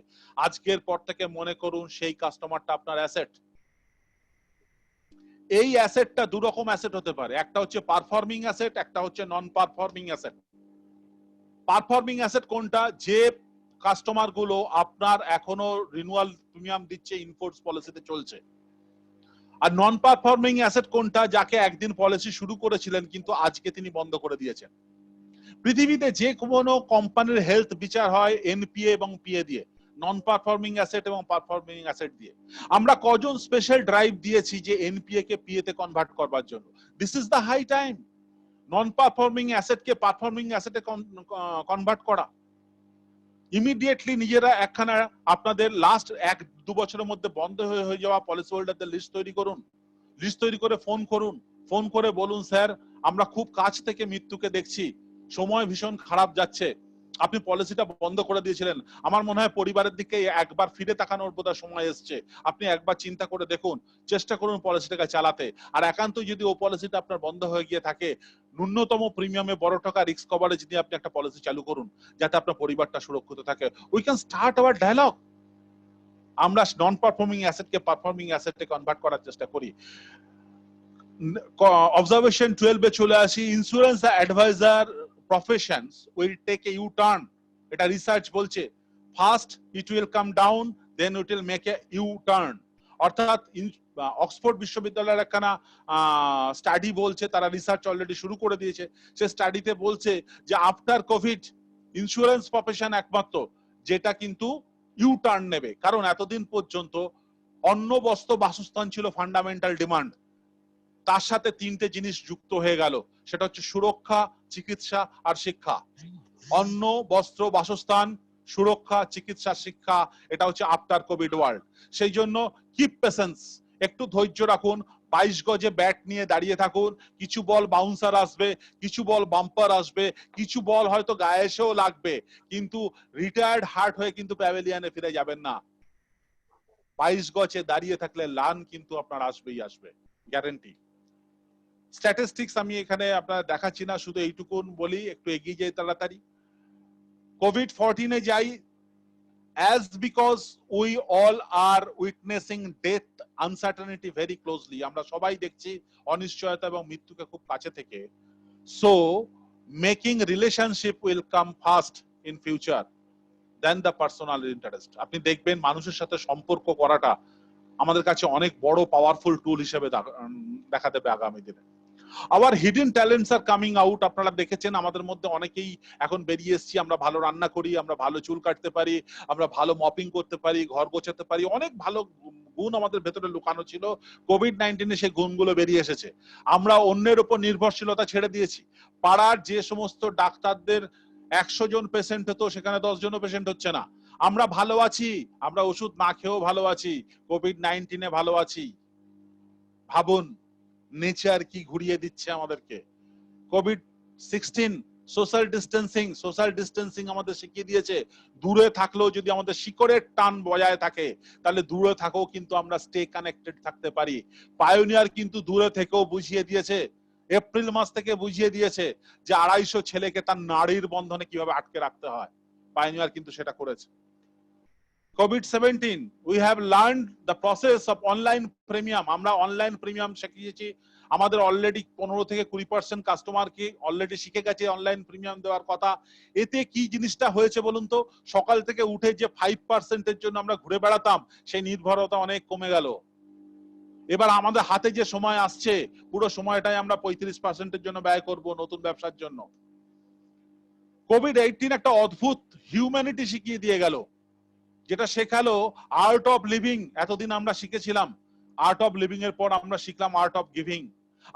আজকের পর থেকে মনে করুন সেই কাস্টমারটা আপনার অ্যাসেট। এই অ্যাসেটটা দু রকম অ্যাসেট হতে পারে, একটা হচ্ছে পারফর্মিং অ্যাসেট, একটা হচ্ছে নন পারফর্মিং অ্যাসেট। পারফর্মিং অ্যাসেট কোনটা? যে কাস্টমার গুলো আপনার এখনো রিনিউয়াল প্রিমিয়াম দিচ্ছে, ইনফোর্স পলিসিতে চলছে। আর নন পারফর্মিং অ্যাসেট কোনটা? যাকে একদিন পলিসি শুরু করেছিলেন কিন্তু আজকে তিনি বন্ধ করে দিয়েছেন। পৃথিবীতে যে কোনো কোম্পানির হেলথ বিচার হয় NPA এবং PA দিয়ে, নন পারফর্মিং অ্যাসেট এবং পারফর্মিং অ্যাসেট দিয়ে। আমরা কজন স্পেশাল ড্রাইভ দিয়েছি যে NPA কে PA তে কনভার্ট করবার জন্য। This is the high time, non performing asset কে পারফর্মিং অ্যাসেটে কনভার্ট করা। ইমিডিয়েটলি নিজেরা একখানা আপনাদের লাস্ট 1-2 বছরের মধ্যে বন্ধ হয়ে যাওয়া পলিসি হোল্ডারদের লিস্ট তৈরি করুন। লিস্ট তৈরি করে ফোন করুন, ফোন করে বলুন, স্যার আমরা খুব কাছ থেকে মৃত্যুকে দেখছি, সময় ভীষণ খারাপ যাচ্ছে, আপনি পলিসিটা বন্ধ করে দিয়েছিলেন, আমার মনে হয় পরিবারের দিকে একবার ফিরে তাকানোর বোধহয় সময় এসছে, আপনি একবার চিন্তা করে দেখুন, চেষ্টা করুন পলিসিটাকে চালাতে। আর একান্ত যদি ও পলিসিটা আপনার বন্ধ হয়ে গিয়ে থাকে, ন্যূনতম প্রিমিয়ামে বড় টাকা রিস্ক কভারেজ নিয়ে আপনি একটা পলিসি চালু করুন, যাতে আপনার পরিবারটা সুরক্ষিত থাকে। We can start our dialogue. আমরা নন পারফর্মিং অ্যাসেটকে পারফর্মিং অ্যাসেটে কনভার্ট করার চেষ্টা করি। অবজারভেশন 12 এ চলে আসি। Insurance advisor professions will take a U turn. এটা রিসার্চ বলছে, first it will come down, then it will make a U turn. অর্থাৎ অক্সফোর্ড বিশ্ববিদ্যালয়ের একখানা স্টাডি বলছে, তারা রিসার্চ অলরেডি শুরু করে দিয়েছে। সে স্টাডিতে বলছে যে আফটার কোভিড ইন্স্যুরেন্স প্রফেশন একমাত্র যেটা কিন্তু ইউ টার্ন নেবে। কারণ এতদিন পর্যন্ত অন্ন, বস্ত্র, বাসস্থান ছিল ফান্ডামেন্টাল ডিমান্ড, তার সাথে তিনটে জিনিস যুক্ত হয়ে গেল, সেটা হচ্ছে সুরক্ষা, চিকিৎসা আর শিক্ষা। অন্ন, বস্ত্র, বাসস্থান, সুরক্ষা, চিকিৎসা, শিক্ষা, এটা হচ্ছে আফটার কোভিড ওয়ার্ল্ড। সেই জন্য কিপ পেশেন্স, একটু ধৈর্য রাখুন, 22 গজে ব্যাট নিয়ে দাঁড়িয়ে থাকুন। কিছু বল বাউন্সার আসবে, কিছু বল বাম্পার আসবে, কিছু বল হয়তো গায়ে এসেও লাগবে, কিন্তু রিটায়ার্ড হার্ট হয়ে কিন্তু প্যাভিলিয়নে ফিরে যাবেন না। 22 গজে দাঁড়িয়ে থাকলে লান কিন্তু আপনার আসবেই আসবে, গ্যারান্টি। স্ট্যাটিস্টিক্স আমি এখানে আপনার দেখাচ্ছি না, শুধু এইটুকুন বলি, একটু এগিয়ে যাই তাড়াতাড়ি। COVID-14 এ যাই। As because we all are witnessing death uncertainty very closely, আমরা সবাই দেখছি অনিশ্চয়তা এবং মৃত্যুকে খুব কাছে থেকে। So making relationship will come first in future than the personal interest. আপনি দেখবেন মানুষের সাথে সম্পর্ক করাটা আমাদের কাছে অনেক বড় পাওয়ারফুল টুল হিসেবে দেখা দেবে আগামী দিনে। আবার hidden talents are coming out. আপনারা দেখেছেন আমাদের মধ্যে অনেকেই এখন বেরিয়ে এসেছি, আমরা ভালো রান্না করি, আমরা ভালো চুল কাটতে পারি, আমরা ভালো মপিং করতে পারি, ঘর গোছাতে পারি, অনেক ভালো গুণ আমাদের ভেতরে লুকানো ছিল। COVID-19 সেই গুণগুলো বেরিয়ে এসেছে। আমরা অন্যের উপর নির্ভরশীলতা ছেড়ে দিয়েছি। পাড়ার যে সমস্ত ডাক্তারদের 100 জন পেশেন্ট হতো, সেখানে 10 জনও পেশেন্ট হচ্ছে না। আমরা ভালো আছি, আমরা ওষুধ না খেয়েও ভালো আছি, COVID-19 এ ভালো আছি। ভাবুন নেচার কি ঘুরিয়ে দিচ্ছে আমাদেরকে। COVID-16 সোশ্যাল ডিস্টেন্সিং আমাদের শিখিয়ে দিয়েছে। দূরে থাকলেও যদি আমাদের শিকড়ের টান বজায় থাকে, তাহলে দূরে থাকেও কিন্তু আমরা স্টে কানেক্টেড থাকতে পারি। পায়োনিয়ার কিন্তু দূরে থেকেও বুঝিয়ে দিয়েছে, এপ্রিল মাস থেকে বুঝিয়ে দিয়েছে যে 250 ছেলেকে তার নাড়ির বন্ধনে কিভাবে আটকে রাখতে হয়। পায়োনিয়ার কিন্তু সেটা করেছে। COVID-17 we have learned the process of online premium. আমরা অনলাইন প্রিমিয়াম শিখিয়েছি। আমাদের অলরেডি 15 থেকে 20% কাস্টমারকে অলরেডি শিখে গেছে অনলাইন প্রিমিয়াম দেওয়ার কথা। এতে কি জিনিসটা হয়েছে বলুন তো? সকাল থেকে উঠে যে 5% এর জন্য আমরা ঘুরে বেড়াতাম, সেই নির্ভরতা অনেক কমে গেল। এবার আমাদের হাতে যে সময় আসছে, পুরো সময়টাই আমরা 35% এর জন্য ব্যয় করব নতুন ব্যবসার জন্য। COVID-18 একটা অদ্ভুত হিউম্যানিটি শিখিয়ে দিয়ে গেল, যেটা শেখালো আর্ট অফ লিভিং। এতদিন আমরা শিখেছিলাম আর্ট অফ লিভিং, এর পর আমরা শিখলাম আর্ট অফ গিভিং।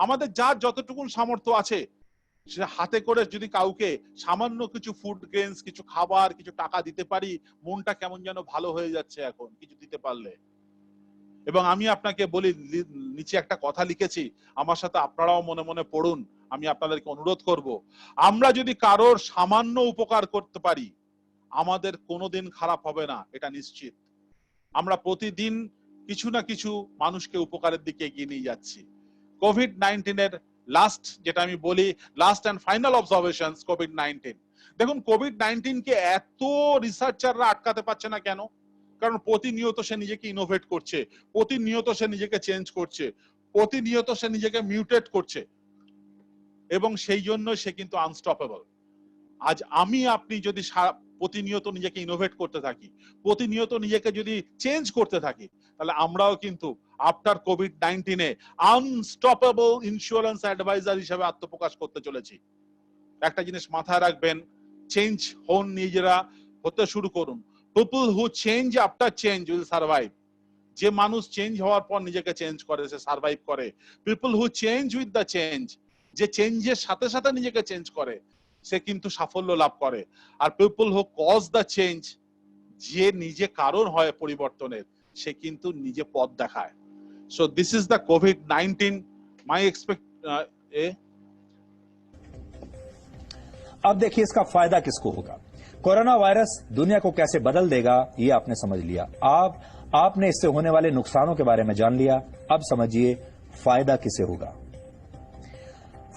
আমাদের যার যতটুকু সামর্থ্য আছে, সে হাতে করে যদি কাউকে সামান্য কিছু ফুড গ্রেনস, কিছু খাবার, কিছু টাকা দিতে পারি, মনটা কেমন যেন ভালো হয়ে যাচ্ছে এখন কিছু দিতে পারলে। এবং আমি আপনাকে বলি, নিচে একটা কথা লিখেছি, আমার সাথে আপনারাও মনে মনে পড়ুন। আমি আপনাদেরকে অনুরোধ করব, আমরা যদি কারোর সামান্য উপকার করতে পারি, আমাদের কোনোদিন খারাপ হবে না, এটা নিশ্চিত। আমরা প্রতিদিন কিছু না কিছু মানুষকে উপকারের দিকে এগিয়ে নিয়ে যাচ্ছি। COVID-19 এর লাস্ট যেটা আমি বলি, last and final observations COVID-19। দেখুন COVID-19 কে এত রিসার্চাররা আটকাতে পারছে না কেন? কারণ প্রতিনিয়ত সে নিজেকে ইনোভেট করছে, প্রতিনিয়ত সে নিজেকে চেঞ্জ করছে, প্রতিনিয়ত সে নিজেকে মিউটেট করছে, এবং সেই জন্য সে কিন্তু আনস্টপেবল। আজ আমি আপনি যদি প্রতিনিয়ত নিজেকে ইনোভেট করতে থাকি, প্রতিনিয়ত নিজেকে যদি চেঞ্জ করতে থাকি, তাহলে আমরাও কিন্তু আফটার COVID-19 এ আনস্টপেবল ইন্স্যুরেন্স অ্যাডভাইজার হিসেবে আত্মপ্রকাশ করতে চলেছি। একটা জিনিস মাথায় রাখবেন, চেঞ্জ হন, নিজেরা হতে শুরু করুন। People who change after change will survive. যে মানুষ চেঞ্জ হওয়ার পর নিজেকে চেঞ্জ করে, সে সার্ভাইভ করে। People who change with the change, যে চেঞ্জের সাথে সাথে নিজেকে চেঞ্জ করে, সে কিন্তু সাফল্য লাভ করে। আর people who cause the change, যে নিজে কারণ হয় পরিবর্তনের, সে কিন্তু নিজে পথ দেখায়। So this is the COVID-19 my expect. अब देखिए इसका फायदा किसको होगा। कोरोना वायरस दुनिया को कैसे बदल देगा ये आपने समझ लिया। आपने इससे होने वाले नुकसानों के बारे में जान लिया। अब समझिए फायदा किसे होगा।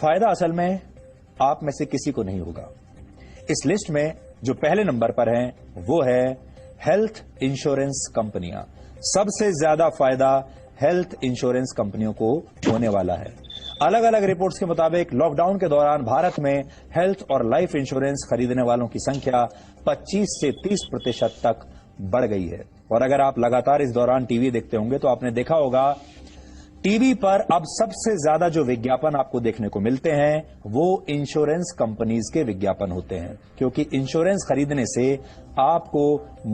फायदा असल में आप में से किसी को नहीं होगा। इस लिस्ट में जो पहले नंबर पर हैं वो है हेल्थ इंश्योरेंस कंपनियां। सबसे ज्यादा फायदा हेल्थ इंश्योरेंस कंपनियों को होने वाला है। अलग अलग रिपोर्ट्स के मुताबिक लॉकडाउन के दौरान भारत में हेल्थ और लाइफ इंश्योरेंस खरीदने वालों की संख्या 25 से 30% तक बढ़ गई है। और अगर आप लगातार इस दौरान टीवी देखते होंगे तो आपने देखा होगा टीवी पर अब सबसे ज्यादा जो विज्ञापन आपको देखने को मिलते हैं वो इंश्योरेंस कंपनीज के विज्ञापन होते हैं, क्योंकि इंश्योरेंस खरीदने से आपको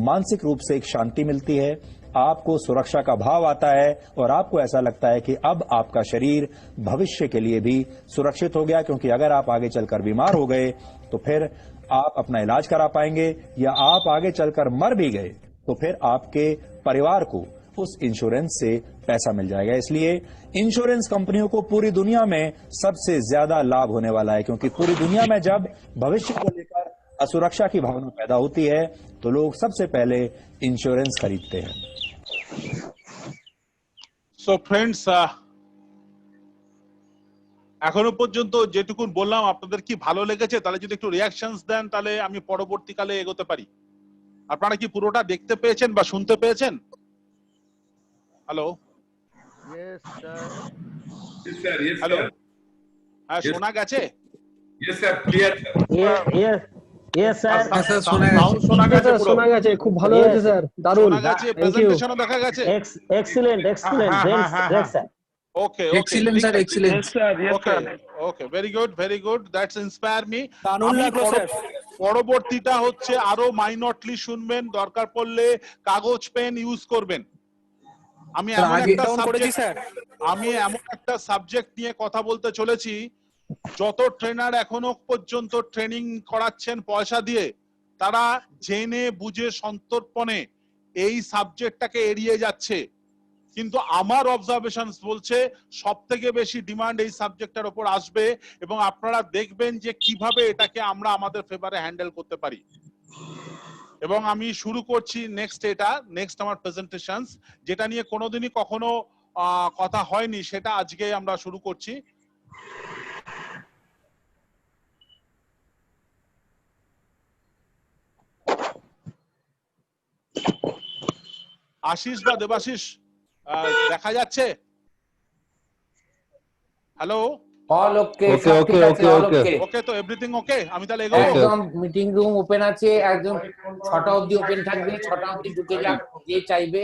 मानसिक रूप से एक शांति मिलती है, आपको सुरक्षा का भाव आता है और आपको ऐसा लगता है कि अब आपका शरीर भविष्य के लिए भी सुरक्षित हो गया, क्योंकि अगर आप आगे चलकर बीमार हो गए तो फिर आप अपना इलाज करा पाएंगे, या आप आगे चलकर मर भी गए तो फिर आपके परिवार को उस इंश्योरेंस से पैसा मिल जाएगा। इसलिए इंश्योरेंस कंपनियों को पूरी दुनिया में सबसे ज्यादा लाभ होने वाला है, क्योंकि पूरी दुनिया में जब भविष्य को लेकर असुरक्षा की भावना पैदा होती है तो लोग सबसे पहले इंश्योरेंस खरीदते हैं। সো ফ্রেন্ডস, এখনো পর্যন্ত যেটুকুন বললাম আপনাদের কি ভালো লেগেছে? তাহলে যদি একটু রিঅ্যাকশনস দেন তাহলে আমি পরবর্তীকালে এগোতে পারি। আপনারা কি পুরোটা দেখতে পেয়েছেন বা শুনতে পেয়েছেন? Hello Yes, sir. Yes, sir. Yes, hello, sir. হ্যাঁ Yes. শোনা গেছে? Yes, sir. Clear, sir. Yes, sir. Sound শোনা গেছে পুরো? শোনা গেছে, খুব ভালো Yes. হয়েছে স্যার, দারুণ। শোনা গেছে, Thank you. প্রেজেন্টেশনও দেখা গেছে? Excellent. Great, sir. Okay, Excellent, sir. Excellent. Okay okay, very good, that's inspire me. দারুণ লাগলো স্যার। পরবর্তীটা হচ্ছে আরো মাইনরলি শুনবেন, দরকার পড়লে কাগজ পেন ইউজ করবেন। আমি এমন একটা সাবজেক্ট নিয়ে কথা বলতে চলেছি, যত ট্রেনার এখনো পর্যন্ত ট্রেনিং করাচ্ছেন পয়সা দিয়ে, তারা জেনে বুঝে সন্তর্পণে এই সাবজেক্টটাকে এড়িয়ে যাচ্ছে। কিন্তু আমার অবজারভেশন বলছে সবথেকে বেশি ডিমান্ড এই সাবজেক্টটার উপর আসবে, এবং আপনারা দেখবেন যে কিভাবে এটাকে আমরা আমাদের ফেভারে হ্যান্ডেল করতে পারি। এবং আমি শুরু করছি নেক্সট আমার প্রেজেন্টেশনস, যেটা নিয়ে কোনোদিনই কখনো কথা হয়নি, সেটা আজকে আমরা শুরু করছি। আশিস বা দেবাশিস দেখা যাচ্ছে? হ্যালো, অল ওকে, ওকে, তো এভরিথিং ওকে, আমি তাহলে এগোবো? একদম মিটিং রুম ওপেন আছে, একদম 6টা অবধি ওপেন থাকবে, 6টা অবধি ঢুকে যাক যে চাইবে।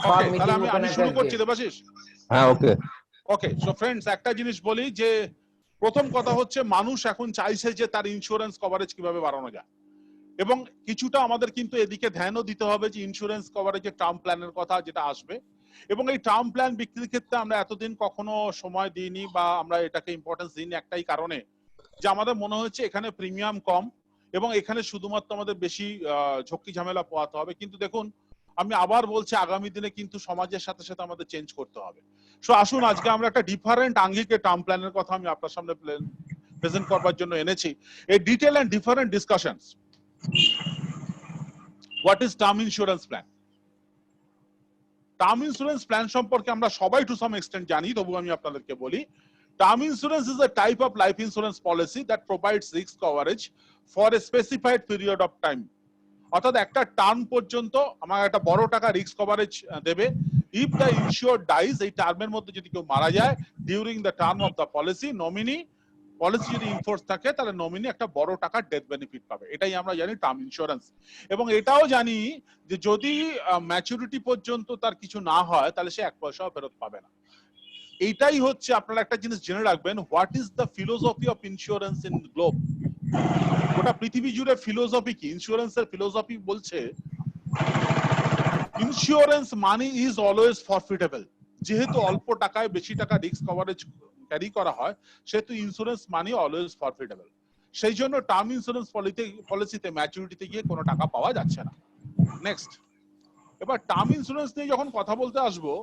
সব তাহলে মিটিং আমি ওপেন শুরু আছে। করছি দেবাশিস। হ্যাঁ, ওকে। ওকে, সো ফ্রেন্ডস, একটা জিনিস বলি যে প্রথম কথা হচ্ছে মানুষ এখন চাইছে যে তার ইন্স্যুরেন্স কভারেজ কিভাবে বাড়ানো যায়, এবং কিছুটা আমাদের কিন্তু এদিকে ধ্যানও দিতে হবে যে ইন্স্যুরেন্স কভারেজের টার্ম প্ল্যানের কথা যেটা আসবে। এবং এই টার্ম প্ল্যান বিক্রির ক্ষেত্রে আমরা এতদিন কখনো সময় দিইনি বা আমরা এটাকে ইম্পর্টেন্স দিইনি একটাই কারণে, যে আমাদের মনে হচ্ছে এখানে প্রিমিয়াম কম এবং এখানে শুধুমাত্র আমাদের বেশি ঝক্কি ঝামেলা পোহাতে হবে। কিন্তু দেখুন, আমি আবার বলছি, আগামী দিনে কিন্তু সমাজের সাথে সাথে আমাদের চেঞ্জ করতে হবে। সো আসুন আজকে আমরা একটা ডিফারেন্ট আঙ্গিকে টার্ম প্ল্যানের কথা আমি আপনার সামনে প্রেজেন্ট করবার জন্য এনেছি। এই detail and different discussions. What is term insurance plan? Term insurance plan সম্পর্কে আমরা সবাই টু সাম এক্সটেন্ট জানি, তবু আমি আপনাদেরকে বলি। Term insurance is a type of life insurance policy that provides risk coverage for a specified period of time. অর্থাৎ একটা টার্ম পর্যন্ত আমার একটা বড় টাকা রিস্ক কভারেজ দেবে। ইফ দ্য ইনসিওর্ড ডাইজ, এই টার্মের মধ্যে যদি কেউ মারা যায় during the term of the policy, nominee policy যদি ইনফোর্স থাকে তাহলে নমিনি একটা বড় টাকার ডেথ বেনিফিট পাবে। এটাই আমরা জানি টার্ম ইন্স্যুরেন্স। এবং এটাও জানি যে যদি ম্যাচুরিটি পর্যন্ত তার কিছু না হয় তাহলে সে এক পয়সাও ফেরত পাবে না। এইটাই হচ্ছে, আপনারা একটা জিনিস জেনে রাখবেন, what is the philosophy of insurance in globe. গোটা পৃথিবী জুড়ে ফিলোসফি কি? ইন্স্যুরেন্সের ফিলোসফি বলছে ইন্স্যুরেন্স মানি ইজ অলওয়েজ ফরফিটেবল। যেহেতু অল্প টাকায় বেশি টাকা রিস্ক কভারেজ ক্যারি করা হয়, সেহেতু ইন্স্যুরেন্স মানি অলওয়েজ ফরফিটেবল। সেই জন্য টার্ম ইন্স্যুরেন্স পলিসিতে ম্যাচুরিটিতে গিয়ে কোনো টাকা পাওয়া যাচ্ছে না। নেক্সট, এবার টার্ম ইন্স্যুরেন্স নিয়ে যখন কথা বলতে আসবো,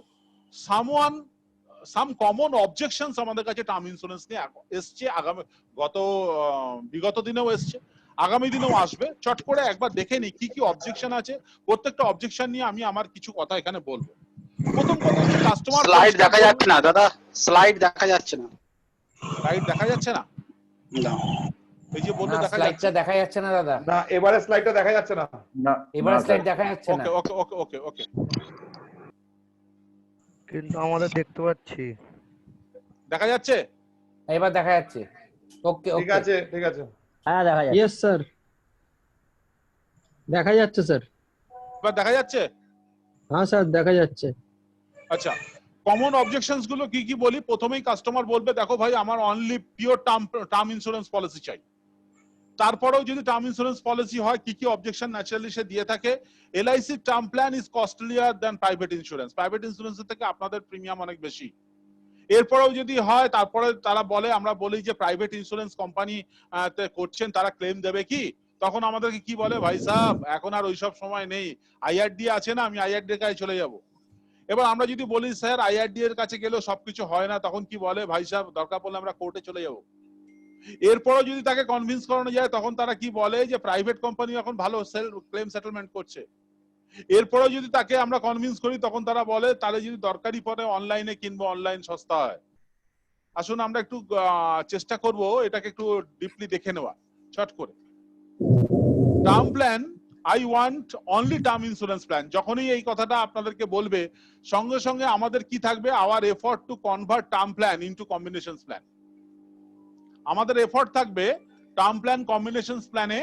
সাম কমন অবজেকশনস আমাদের কাছে টার্ম ইন্স্যুরেন্স নিয়ে এসছে, বিগত দিনেও এসছে, আগামী দিনেও আসবে। চট করে একবার দেখে নিই কি কি অবজেকশন আছে। প্রত্যেকটা অবজেকশন নিয়ে আমি আমার কিছু কথা এখানে বলবো। প্রথম কথা হচ্ছে কাস্টমার। স্লাইড দেখা যাচ্ছে না দাদা, স্লাইড দেখা যাচ্ছে না। স্লাইড দেখা যাচ্ছে না? এই যে বললো না, দেখা স্লাইডটা যাচ্ছে। দেখা যাচ্ছে না দাদা, না, এবারে স্লাইডটা দেখা যাচ্ছে না। না, এবারে না, স্লাইড স্যার। দেখা যাচ্ছে না। ওকে ওকে ওকে ওকে ওকে, কিন্তু আমাদের দেখতে পাচ্ছি। দেখা যাচ্ছে? এবার দেখা যাচ্ছে। ওকে ঠিক ওকে, আছে, ঠিক আছে। হ্যাঁ দেখা যাচ্ছে। ইয়েস স্যার, দেখা যাচ্ছে স্যার। এবার দেখা যাচ্ছে? হ্যাঁ স্যার দেখা যাচ্ছে। আচ্ছা, কমন অবজেকশনস গুলো কি কি বলি। প্রথমেই কাস্টমার বলবে দেখো ভাই আমার only pure term insurance policy চাই। তারপরেও যদি টার্ম ইন্স্যুরেন্স পলিসি হয় কি কি অবজেকশন ন্যাচারালি সে দিয়ে থাকে। LIC term plan is costlier than private insurance, private ইন্স্যুরেন্সের থেকে আপনাদের প্রিমিয়াম অনেক বেশি। এরপরেও যদি হয় তারপরে তারা বলে, আমরা বলি যে প্রাইভেট ইন্স্যুরেন্স কোম্পানি করছেন তারা ক্লেম দেবে কি, তখন আমাদেরকে কি বলে, ভাই সাহেব এখন আর ওইসব সময় নেই, আইআরডি আছে না, আমি আইআরডি এর কাছে চলে যাব। এবার আমরা যদি বলি স্যার আইআরডি এর কাছে গেলেও সবকিছু হয় না, তখন কি বলে, ভাই সাহেব দরকার পড়লে আমরা কোর্টে চলে যাব। এরপরও যদি তাকে কনভিন্স করানো যায় তখন তারা কি বলে যে প্রাইভেট কোম্পানি এখন ভালো ক্লেম সেটেলমেন্ট করছে। এরপরও যদি তাকে আমরা কনভিন্স করি তখন তারা বলে তাহলে যদি দরকারি পড়ে অনলাইনে কিনবো, অনলাইন সস্তা হয়। আসুন আমরা একটু চেষ্টা করব এটাকে একটু ডিপলি দেখে নেওয়া শর্ট করে। Term plan, I want only term insurance plan, যখনই এই কথাটা আপনাদেরকে বলবে সঙ্গে সঙ্গে আমাদের কি থাকবে, our effort to convert term plan into combinations plan. আমাদের এফর্ট থাকবে টার্ম প্ল্যান কম্বিনেশনস প্ল্যানে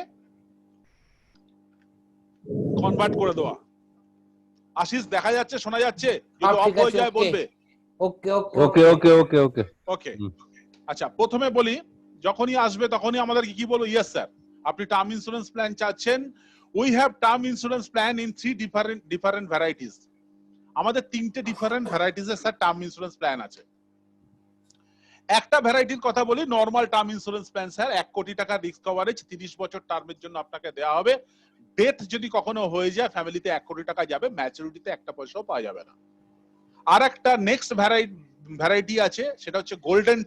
কনভার্ট করে দেওয়া। আশিস দেখা যাচ্ছে, শোনা যাচ্ছে? যদি অফ হয়ে যায় বলবে। ওকে ওকে ওকে ওকে ওকে ওকে ওকে, আচ্ছা প্রথমে বলি যখনই আসবে তখনই আমাদের কি বলবো, ইয়েস স্যার আপনি টার্ম ইন্স্যুরেন্স প্ল্যান চাচ্ছেন। We have term insurance plan in 3 different varieties. আমাদের 3টে ডিফারেন্ট ভ্যারাইটিস এর স্যার টার্ম ইন্স্যুরেন্স প্ল্যান আছে। একটা ভ্যারাইটির কথা বলি, normal term insurance plan sir 1 কোটি টাকা রিস্ক কভারেজ 30 বছর টার্মের জন্য আপনাকে দেওয়া হবে। ডেথ যদি কখনো হয়ে যায় ফ্যামিলিতে 1 কোটি টাকা যাবে, ম্যাচুরিটিতে একটা পয়সাও পাওয়া যাবে না। আর একটা নেক্সট ভ্যারাইটি আছে, সেটা হচ্ছে গোল্ডেন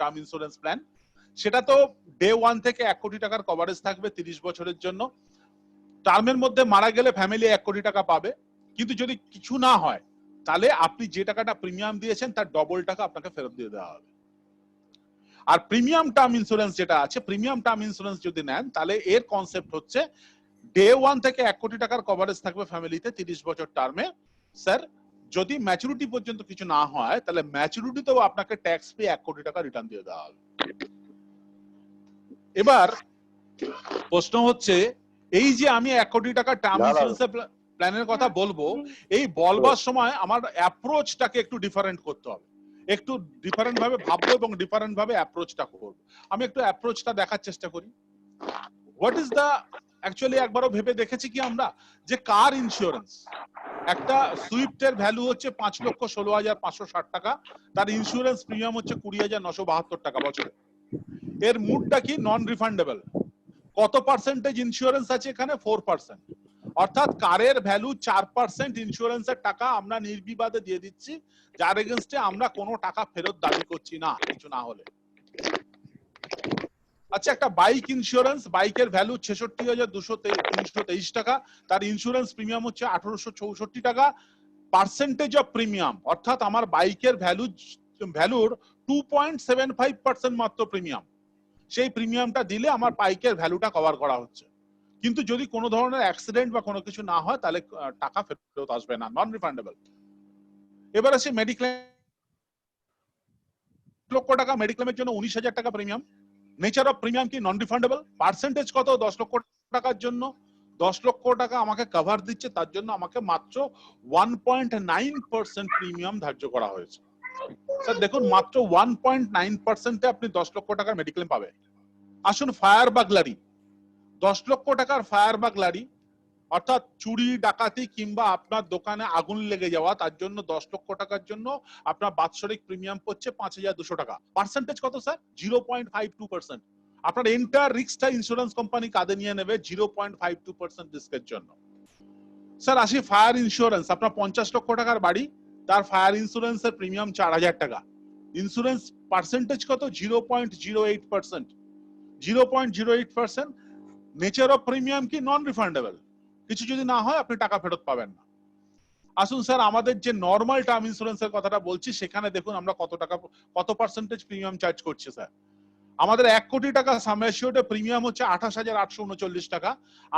টার্ম ইন্স্যুরেন্স প্ল্যান। সেটা তো ডে 1 থেকে 1 কোটি টাকার কভারেজ থাকবে 30 বছরের জন্য। টার্মের মধ্যে মারা গেলে ফ্যামিলি 1 কোটি টাকা পাবে, কিন্তু যদি কিছু না হয় তাহলে আপনি যে টাকাটা প্রিমিয়াম দিয়েছেন তার ডবল টাকা আপনাকে ফেরত দিয়ে দেওয়া হবে। আর প্রিমিয়াম টার্ম ইন্স্যুরেন্স যেটা আছে, প্রিমিয়াম টার্ম ইন্স্যুরেন্স যদি নেন তাহলে এর কনসেপ্ট হচ্ছে ডে 1 থেকে 1 কোটি টাকার কভারেজ থাকবে ফ্যামিলিতে 30 বছর টার্মে। স্যার যদি ম্যাচুরিটি পর্যন্ত কিছু না হয় তাহলে ম্যাচুরিটিতেও আপনাকে ট্যাক্স পে 1 কোটি টাকা রিটার্ন দিয়ে দেওয়া হবে। এবার প্রশ্ন হচ্ছে, এই যে আমি 1 কোটি টাকা টার্ম ইন্স্যুরেন্স প্ল্যানের কথা বলবো, এই বলবার সময় আমার অ্যাপ্রোচটাকে একটু ডিফারেন্ট করতে হবে, একটু ডিফারেন্ট ভাবে ভাববো এবং ডিফারেন্ট ভাবে অ্যাপ্রোচটা করবো। আমি একটু অ্যাপ্রোচটা দেখার চেষ্টা করি। হোয়াট ইজ দা অ্যাকচুয়ালি একবারও ভেবে দেখেছি কি আমরা যে কার ইন্স্যুরেন্স, একটা সুইফটের ভ্যালু হচ্ছে 5,16,560 টাকা, তার ইন্স্যুরেন্স প্রিমিয়াম হচ্ছে 20,972 টাকা বছরে। এর মুডটা কি, নন রিফান্ডেবল। কত পার্সেন্টেজ ইন্স্যুরেন্স আছে এখানে? 4%। অর্থাৎ কারের ভ্যালু 4% ইন্স্যুরেন্সের টাকা আমরা নির্বিবাদে দিয়ে দিচ্ছি, যার এগেইনস্টে আমরা কোনো টাকা ফেরত দাবি করছি না কিছু না হলে। আচ্ছা, একটা বাইক ইন্স্যুরেন্স, বাইকের ভ্যালু 66,223 টাকা, তার ইন্স্যুরেন্স প্রিমিয়াম হচ্ছে 1,864 টাকা। পার্সেন্টেজ অফ প্রিমিয়াম, অর্থাৎ আমার বাইকের ভ্যালুর 2.75% মাত্র প্রিমিয়াম, সেই প্রিমিয়ামটা দিলে আমার বাইকের ভ্যালুটা কভার করা হচ্ছে। কিন্তু যদি কোনো ধরনের অ্যাক্সিডেন্ট বা কোনো কিছু না হয় তাহলে টাকা ফেরত আসবে না, নন রিফান্ডেবল। এবার আসে মেডিক্লেম। 1 লক্ষ টাকা মেডিক্লেমের জন্য 19,000 টাকা প্রিমিয়াম। নেচার অফ প্রিমিয়াম কি, নন রিফান্ডেবল। পার্সেন্টেজ কত? 10 লক্ষ টাকার জন্য 10 লক্ষ টাকা আমাকে কভার দিচ্ছে, তার জন্য আমাকে মাত্র 1.9% প্রিমিয়াম ধার্য করা হয়েছে। স্যার দেখুন, মাত্র 1.9% আপনি 10 লক্ষ টাকার মেডিক্লেম পাবেন। আসুন ফায়ার বাগলারি, 10 লক্ষ টাকার ফায়ার বাগলারি, অর্থাৎ চুরি ডাকাতি কিংবা আপনার দোকানে আগুন লেগে যাওয়া, তার জন্য 10 লক্ষ টাকার জন্য আপনার বাৎসরিক প্রিমিয়াম পড়ছে 5,200 টাকা। পার্সেন্টেজ কত স্যার? 0.52%। আপনার এন্টার রিস্কটা ইন্স্যুরেন্স কোম্পানি কাঁধে নিয়ে নেবে 0.52% রিস্কের জন্য। স্যার আসি ফায়ার ইন্স্যুরেন্স, আপনার 50 লক্ষ টাকার বাড়ি, তার ফায়ার ইন্স্যুরেন্সের প্রিমিয়াম 4,000 টাকা। ইন্স্যুরেন্স পার্সেন্টেজ কত? 0.08%। 0.08%। নেচার অফ প্রিমিয়াম কি, নন রিফান্ডেবল, কিছু যদি না হয় আপনি টাকা ফেরত পাবেন না। আসুন স্যার আমাদের যে নরমাল টার্ম ইন্স্যুরেন্সের কথাটা বলছি, সেখানে দেখুন আমরা কত পার্সেন্টেজ প্রিমিয়াম চার্জ করছি স্যার। আমাদের 1 কোটি টাকা সাম অ্যাসিওর্ড প্রিমিয়াম হচ্ছে 28,839 টাকা।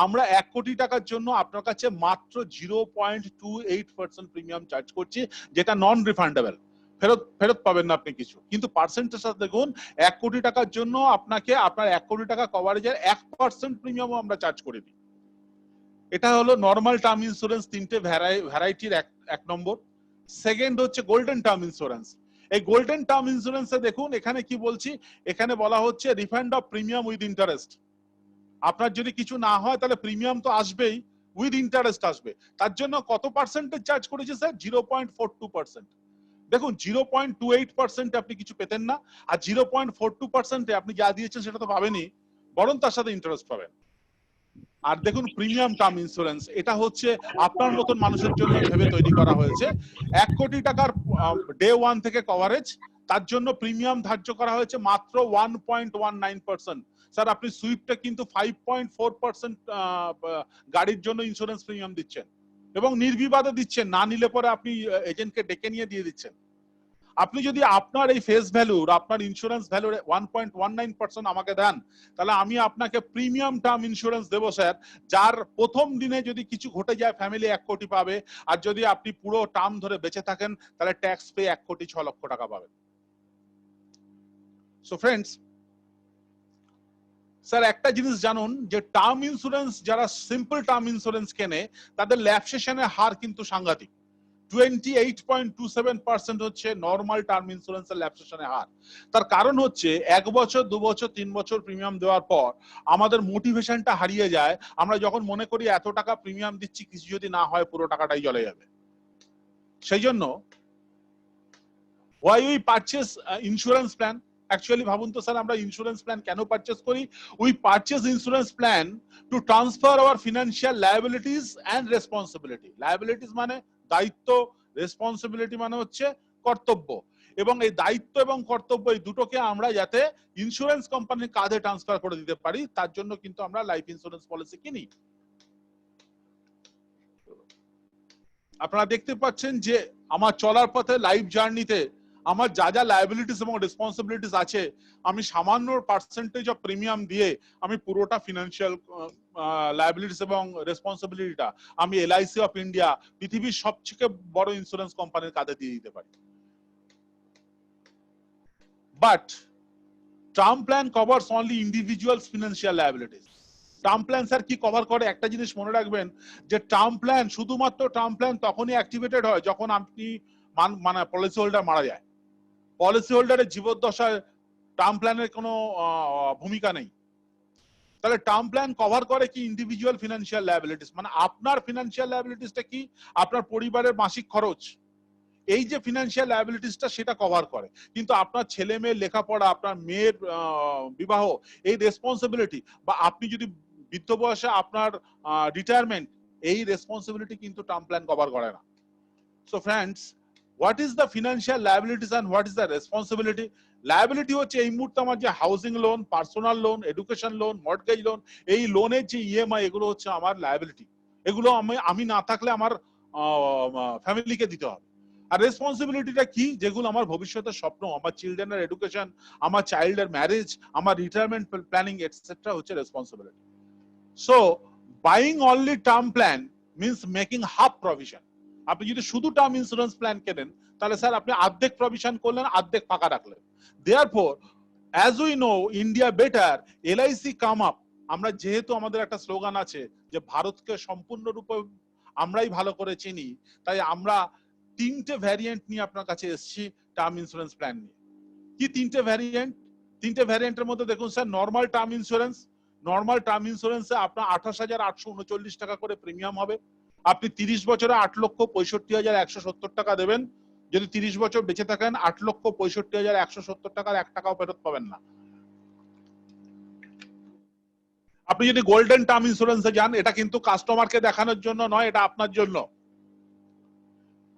আমরা 1 কোটি টাকার জন্য আপনার কাছে মাত্র 0.28% প্রিমিয়াম চার্জ করছি, যেটা নন রিফান্ডেবল, ফেরত পাবেন না আপনি কিছু। কিন্তু পার্সেন্টেজটা দেখুন, 1 কোটি টাকার জন্য আপনাকে আপনার 1 কোটি টাকা কভারেজের 1% প্রিমিয়ামও আমরা চার্জ করে দিই। এটা হলো নর্মাল টার্ম ইন্স্যুরেন্স, তিনটে ভ্যারাইটির এক নম্বর। সেকেন্ড হচ্ছে গোল্ডেন টার্ম ইন্স্যুরেন্স। এই গোল্ডেন টার্ম ইন্স্যুরেন্সে দেখুন এখানে কি বলছি, এখানে বলা হচ্ছে refund of premium with interest. আপনার যদি কিছু না হয় তাহলে প্রিমিয়াম তো আসবেই, উইথ ইন্টারেস্ট আসবে। তার জন্য কত পার্সেন্টেজ চার্জ করেছে স্যার? 0.42%। দেখুন 0.28% আপনি কিছু পেতেন না, আর 0.42% আপনি যা দিয়েছেন সেটা তো পাবেনই, বরং তার সাথে ইন্টারেস্ট পাবেন। আর দেখুন প্রিমিয়াম টার্ম ইন্স্যুরেন্স, এটা হচ্ছে আপনার মতন মানুষের জন্য ভেবে তৈরি করা হয়েছে। 1 কোটি টাকার ডে 1 থেকে কভারেজ, তার জন্য প্রিমিয়াম ধার্য করা হয়েছে মাত্র 1.19%। স্যার আপনি সুইফটে কিন্তু 5.4% গাড়ির জন্য ইন্স্যুরেন্স প্রিমিয়াম দিচ্ছেন, এবং নির্বিবাদে দিচ্ছেন, না নিলে পরে আপনি এজেন্টকে ডেকে নিয়ে দিয়ে দিচ্ছেন। আপনি যদি আপনার এই ফেস ভ্যালুর, আপনার ইন্স্যুরেন্স ভ্যালুর 1.19% আমাকে দেন, তাহলে আমি আপনাকে প্রিমিয়াম টার্ম ইন্স্যুরেন্স দেবো স্যার, যার প্রথম দিনে যদি কিছু ঘটে যায় ফ্যামিলি 1 কোটি পাবে, আর যদি আপনি পুরো টার্ম ধরে বেঁচে থাকেন তাহলে ট্যাক্স পে 1,06,00,000 টাকা পাবেন। সো ফ্রেন্ডস, স্যার একটা জিনিস জানুন যে টার্ম ইন্স্যুরেন্স, যারা সিম্পল টার্ম ইন্স্যুরেন্স কেনে তাদের ল্যাপসেশনের হার কিন্তু সাংঘাতিক। 28.27% হচ্ছে নর্মাল টার্ম ইন্স্যুরেন্সের ল্যাপসেশনের হার। তার কারণ হচ্ছে 1 বছর 2 বছর 3 বছর প্রিমিয়াম দেওয়ার পর আমাদের মোটিভেশনটা হারিয়ে যায়। আমরা যখন মনে করি এত টাকা প্রিমিয়াম দিচ্ছি, কিছু যদি না হয় পুরো টাকাটাই চলে যাবে। সেই জন্য why we purchase insurance plan? Actually ভাবুন তো স্যার, আমরা ইন্স্যুরেন্স প্ল্যান কেন পারচেজ করি? We purchase insurance plan to transfer our financial liabilities and responsibility. Liabilities মানে দায়িত্ব, রেসপন্সিবিলিটি মানে হচ্ছে কর্তব্য, এবং এই দায়িত্ব এবং কর্তব্য এই দুটোকে আমরা যাতে ইন্স্যুরেন্স কোম্পানির কাঁধে ট্রান্সফার করে দিতে পারি, তার জন্য কিন্তু আমরা লাইফ ইন্স্যুরেন্স পলিসি কিনি। আপনারা দেখতে পাচ্ছেন যে আমার চলার পথে লাইফ জার্নিতে আমার যা যা লায়াবিলিটিস এবং রেসপন্সিবিলিটিস আছে, আমি সামান্য পার্সেন্টেজ অফ প্রিমিয়াম দিয়ে আমি পুরোটা ফিনান্সিয়াল লায়াবিলিটিস এবং রেসপন্সিবিলিটিটা আমি এলআইসি অফ ইন্ডিয়া, পৃথিবীর সবথেকে বড় ইন্স্যুরেন্স কোম্পানির কাঁধে দিয়ে দিতে পারি। But term plan covers only individual's financial liabilities. Term plan sir কি কভার করে? একটা জিনিস মনে রাখবেন যে টার্ম প্ল্যান, শুধুমাত্র টার্ম প্ল্যান তখনই অ্যাক্টিভেটেড হয় যখন আপনি মানে পলিসি হোল্ডার মারা যায়। পলিসি হোল্ডারের জীবদ্দশায় টার্ম প্ল্যানের কোনো ভূমিকা নেই। তাহলে টার্ম প্ল্যান কভার করে কি? ইন্ডিভিজুয়াল ফিনান্সিয়াল লায়াবিলিটিস, মানে আপনার ফিনান্সিয়াল লায়াবিলিটিসটা কি? আপনার পরিবারের মাসিক খরচ, এই যে ফিনান্সিয়াল লায়াবিলিটিসটা সেটা কভার করে। কিন্তু আপনার ছেলে মেয়ের লেখাপড়া, আপনার মেয়ের বিবাহ, এই রেসপন্সিবিলিটি, বা আপনি যদি বৃদ্ধ বয়সে আপনার রিটায়ারমেন্ট, এই রেসপন্সিবিলিটি কিন্তু টার্ম প্ল্যান কভার করে না। So friends, what is the financial liabilities and what is the responsibility? Liability হচ্ছে এই মুহূর্তে আমার যে housing loan, personal loan, education loan, mortgage loan, এই লোনের যে ইএমআই, এগুলো হচ্ছে আমার লায়াবিলিটি। এগুলো আমি না থাকলে আমার ফ্যামিলিকে দিতে হবে। আর রেসপন্সিবিলিটিটা কি? যেগুলো আমার ভবিষ্যতের স্বপ্ন, আমার চিলড্রেনের এডুকেশন, আমার চাইল্ডের ম্যারেজ, আমার রিটায়ারমেন্ট প্ল্যানিং এটসেট্রা হচ্ছে responsibility. So buying only term plan means making half provision. আপনি যদি শুধু টার্ম ইন্স্যুরেন্স প্ল্যান কেনেন তাহলে স্যার আপনি অর্ধেক প্রভিশন করলেন, অর্ধেক ফাঁকা রাখলেন। Therefore as we know India better, LIC come up. আমরা যেহেতু আমাদের একটা স্লোগান আছে যে ভারতকে সম্পূর্ণরূপে আমরাই ভালো করে চিনি, তাই আমরা 3টে ভ্যারিয়েন্ট নিয়ে আপনার কাছে এসেছি টার্ম ইন্স্যুরেন্স প্ল্যান নিয়ে। কি 3টে ভ্যারিয়েন্ট? 3টে ভ্যারিয়েন্টের মধ্যে দেখুন sir, normal term insurance. Normal term ইন্স্যুরেন্সে আপনার 28,839 টাকা করে প্রিমিয়াম হবে। আপনি 30 বছরে 8,65,170 টাকা দেবেন। যদি 30 বছর বেঁচে থাকেন 8,65,170 টাকার 1 টাকাও ফেরত পাবেন না। আপনি যদি গোল্ডেন টার্ম ইন্স্যুরেন্সে যান, এটা কিন্তু কাস্টমারকে দেখানোর জন্য নয়, এটা আপনার জন্য।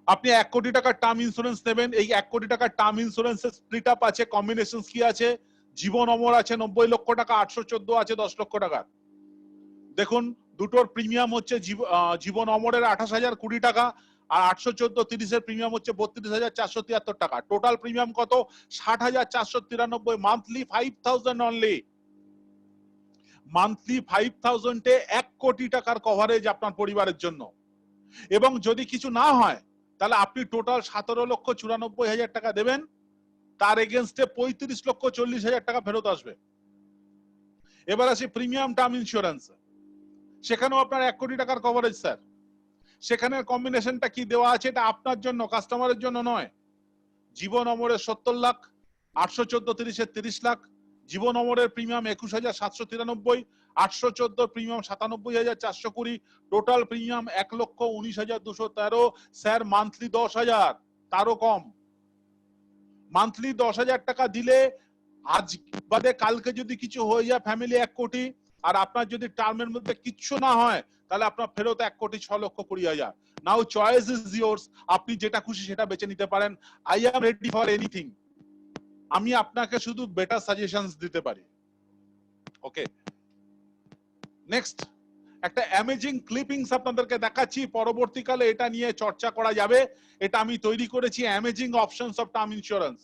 আপনি 1 কোটি টাকার টার্ম ইন্স্যুরেন্স নেবেন। এই 1 কোটি টাকার টার্ম ইন্স্যুরেন্সের স্প্লিট আপ আছে, কম্বিনেশন কি আছে? জীবন অমর আছে 90 লক্ষ টাকা, 814 আছে 10 লক্ষ টাকা। দেখুন দুটোর প্রিমিয়াম হচ্ছে জীবন অমরের 28,020 টাকা, আর 814-30 এর প্রিমিয়াম হচ্ছে 32,473 টাকা। টোটাল প্রিমিয়াম কত? 60,493। Monthly 5,000 only. মান্থলি 5,000 এ 1 কোটি টাকার কভারেজ আপনার পরিবারের জন্য। এবং যদি কিছু না হয় তাহলে আপনি টোটাল 17,94,000 টাকা দেবেন, তার এগেনস্টে 35,40,000 টাকা ফেরত আসবে। এবার আসি প্রিমিয়াম টার্ম ইন্স্যুরেন্স, সেখানেও আপনার 1 কোটি টাকার কভারেজ স্যার। সেখানের কম্বিনেশনটা কি দেওয়া আছে এটা আপনার জন্য, কাস্টমারের জন্য নয়। জীবন অমরের 70 লাখ, 814-30 এর 30 লাখ, জীবন অমরের premium 21,793, 814 premium 97,420, total premium 1,19,213। Sir monthly 10,000, তারও কম। মান্থলি 10,000 টাকা দিলে আজ বাদে কালকে যদি কিছু হয়ে যায় ফ্যামিলি 1 কোটি, আর আপনার যদি টার্মের মধ্যে কিচ্ছু না হয় তাহলে আপনার ফেরত 1,06,20,000। নাও চয়েস ইজ ইয়োর্স, আপনি যেটা খুশি সেটা বেছে নিতে পারেন। I am ready for anything. আমি আপনাকে শুধু বেটার সাজেশনস দিতে পারি। ওকে, নেক্সট একটা অ্যামেজিং ক্লিপিংস আপনাদেরকে দেখাচ্ছি, পরবর্তীকালে এটা নিয়ে চর্চা করা যাবে। এটা আমি তৈরি করেছি, amazing options of term insurance.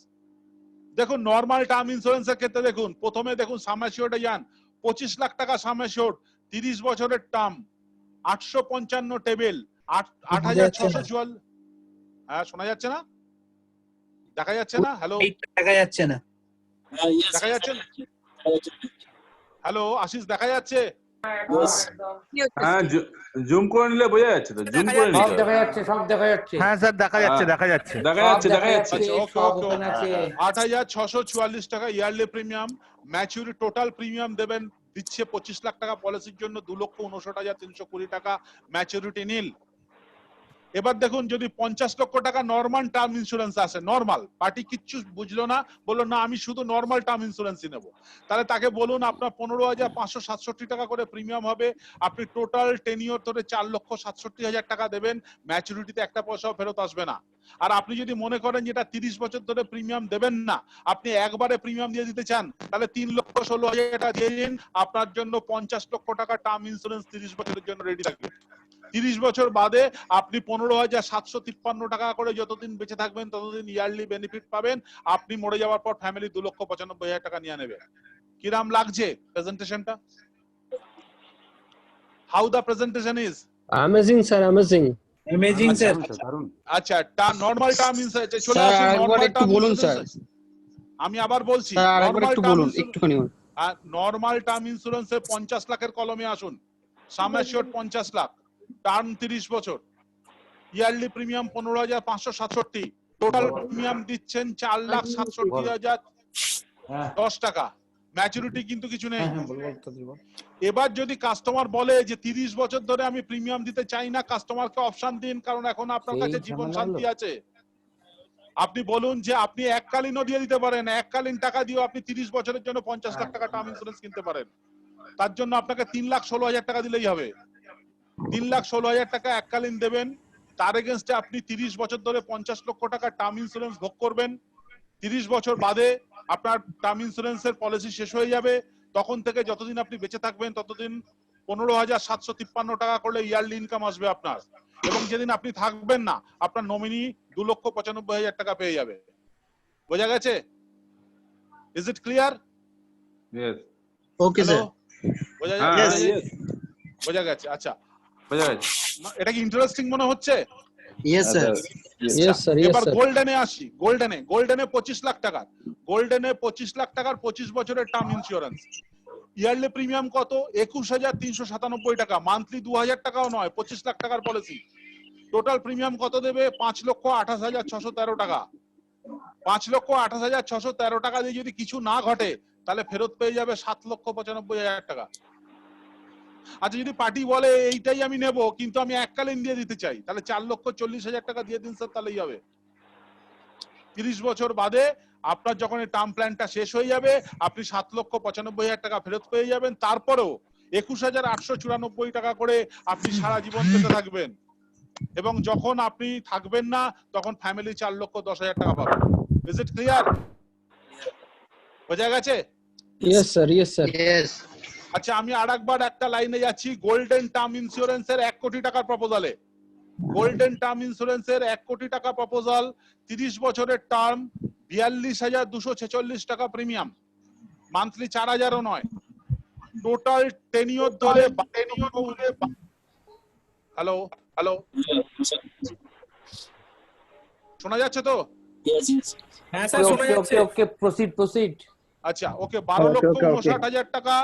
দেখুন নরমাল টার্ম ইন্স্যুরেন্সের ক্ষেত্রে দেখুন, প্রথমে দেখুন সাম অ্যাসিওর্ডে যান, 25 লাখ টাকা সাম অ্যাসিওর্ড, 30 বছরের টার্ম, 855 টেবিল, 8,644। হ্যাঁ শোনা যাচ্ছে না? দেখা যাচ্ছে না? হ্যালো দেখা যাচ্ছে না। দেখা যাচ্ছে না? হ্যালো আশিস দেখা যাচ্ছে? হ্যাঁ জুম করে নিলে বোঝা যাচ্ছে তো, জুম করে সব নিতে দেখা হবে। যাচ্ছে, সব দেখা যাচ্ছে। হ্যাঁ স্যার দেখা যাচ্ছে, দেখা যাচ্ছে। দেখা সব যাচ্ছে দেখা দেখা যাচ্ছে। যাচ্ছে, ওকে সব ওকে ওপেন আছে। 8,644 টাকা ইয়ারলি প্রিমিয়াম। ম্যাচুরি টোটাল প্রিমিয়াম দিচ্ছে 25 লাখ টাকা পলিসির জন্য, 2,59,320 টাকা ম্যাচুরিটি নীল। এবার দেখুন যদি 50 লক্ষ টাকা নরমাল টার্ম ইন্স্যুরেন্স আসে, নরমাল পার্টি কিচ্ছু বুঝলো না, বললো না আমি শুধু নরমাল টার্ম ইন্স্যুরেন্সই নেবো, তাহলে তাকে বলুন আপনার 15,567 টাকা করে প্রিমিয়াম হবে। আপনি টোটাল টেনিওর ধরে 4,67,000 টাকা দেবেন, ম্যাচুরিটিতে একটা পয়সাও ফেরত আসবে না। আর আপনি যদি মনে করেন যেটা 30 বছর ধরে প্রিমিয়াম দেবেন না, আপনি একবারে প্রিমিয়াম দিয়ে দিতে চান, তাহলে 3,16,000 টাকা দিয়ে দিন, আপনার জন্য 50 লক্ষ টাকা টার্ম ইন্স্যুরেন্স 30 বছরের জন্য রেডি থাকবে। 30 বছর বাদে আপনি 15,753 টাকা করে যতদিন বেঁচে থাকবেন ততদিন ইয়ারলি বেনিফিট পাবেন। আপনি মরে যাওয়ার পর ফ্যামিলি 2,95,000 টাকা নিয়ে নেবে। কিরাম লাগছে প্রেজেন্টেশনটা? How the presentation is? Amazing sir, amazing. Amazing sir. আচ্ছা নরমাল টার্ম ইন্স্যুরেন্স চলে স্যার আসুন। আরেকবার একটু বলুন স্যার। আমি আবার বলছি, স্যার আরেকবার একটু বলুন, একটুখানি বলুন। নরমাল টার্ম ইন্স্যুরেন্সে 50 লাখের কলমে আসুন। সাম অ্যাসিওর্ড 50 লাখ, টার্ম 30 বছর, ইয়ারলি প্রিমিয়াম 15,567, টোটাল প্রিমিয়াম দিচ্ছেন 4,67,010 টাকা, ম্যাচুরিটি কিন্তু কিছু নেই। এবার যদি কাস্টমার বলে যে 30 বছর ধরে আমি প্রিমিয়াম দিতে চাই না, কাস্টমারকে অপশন দিন, কারণ এখন আপনার কাছে জীবন শান্তি আছে। আপনি বলুন যে আপনি এককালীনও দিয়ে দিতে পারেন, এককালীন টাকা দিয়ে আপনি 30 বছরের জন্য 50 লাখ টাকা টার্ম ইন্স্যুরেন্স কিনতে পারেন। তার জন্য আপনাকে 3,16,000 টাকা দিলেই হবে। 3,16,000 টাকা এককালীন দেবেন, তার এগেনস্টে আপনি 30 বছর ধরে 50 লক্ষ টাকা টার্ম ইন্স্যুরেন্স ভোগ করবেন। 30 বছর বাদে আপনার টার্ম ইন্স্যুরেন্সের পলিসি শেষ হয়ে যাবে, তখন থেকে যতদিন আপনি বেঁচে থাকবেন ততদিন 15,753 টাকা করলে ইয়ারলি ইনকাম আসবে আপনার। এবং যেদিন আপনি থাকবেন না, আপনার নমিনি 2,95,000 টাকা পেয়ে যাবে। বোঝা গেছে? Is it clear? Yes okay sir. বোঝা হ্যাঁ যাচ্ছে? ইয়েস বোঝা গেছে? আচ্ছা বোঝা গেছে। এটা কি ইন্টারেস্টিং মনে হচ্ছে? Yes sir, yes sir, yes এবার স্যার। গোল্ডেনে আসি। গোল্ডেনে 25 লাখ টাকা, গোল্ডেনে 25 লাখ টাকার 25 বছরের টার্ম ইন্স্যুরেন্স। ইয়ারলি প্রিমিয়াম কত? 21,397 টাকা, মান্থলি 2,000 টাকাও নয়, 25 লাখ টাকার পলিসি। টোটাল প্রিমিয়াম কত দেবে? 5,28,613 টাকা। 5,28,613 টাকা দিয়ে যদি কিছু না ঘটে তাহলে ফেরত পেয়ে যাবে 7,95,000 টাকা। আচ্ছা যদি পার্টি বলে এইটাই আমি নেব কিন্তু আমি এককালীন দিয়ে দিতে চাই, তাহলে 4,40,000 টাকা দিয়ে দিন স্যার, তাহলেই হবে। 30 বছর বাদে আপনার যখন এই টার্ম প্ল্যানটা শেষ হয়ে যাবে, আপনি 7,95,000 টাকা ফেরত পেয়ে যাবেন। তারপরেও 21,894 টাকা করে আপনি সারা জীবন পেতে থাকবেন। এবং যখন আপনি থাকবেন না তখন ফ্যামিলি 4,10,000 টাকা পাবে। Is it clear? বোঝা গেছে? Yes sir, yes sir. Yes. আচ্ছা আমি আরেকবার একটা লাইনে যাচ্ছি। গোল্ডেন টার্ম ইন্স্যুরেন্সের 1 কোটি টাকার প্রপোজালে গোল্ডেন টার্ম ইন্স্যুরেন্সের 1 কোটি টাকা প্রপোজাল, 30 বছরের টার্ম, 42,246 টাকা প্রিমিয়াম, মান্থলি 4,000ও নয়, টোটাল টেনিওর ধরে। হ্যালো হ্যালো, শোনা যাচ্ছে তো? হ্যাঁ স্যার শোনা যাচ্ছে। ওকে প্রসিড। আচ্ছা ওকে, 12,59,000 টাকা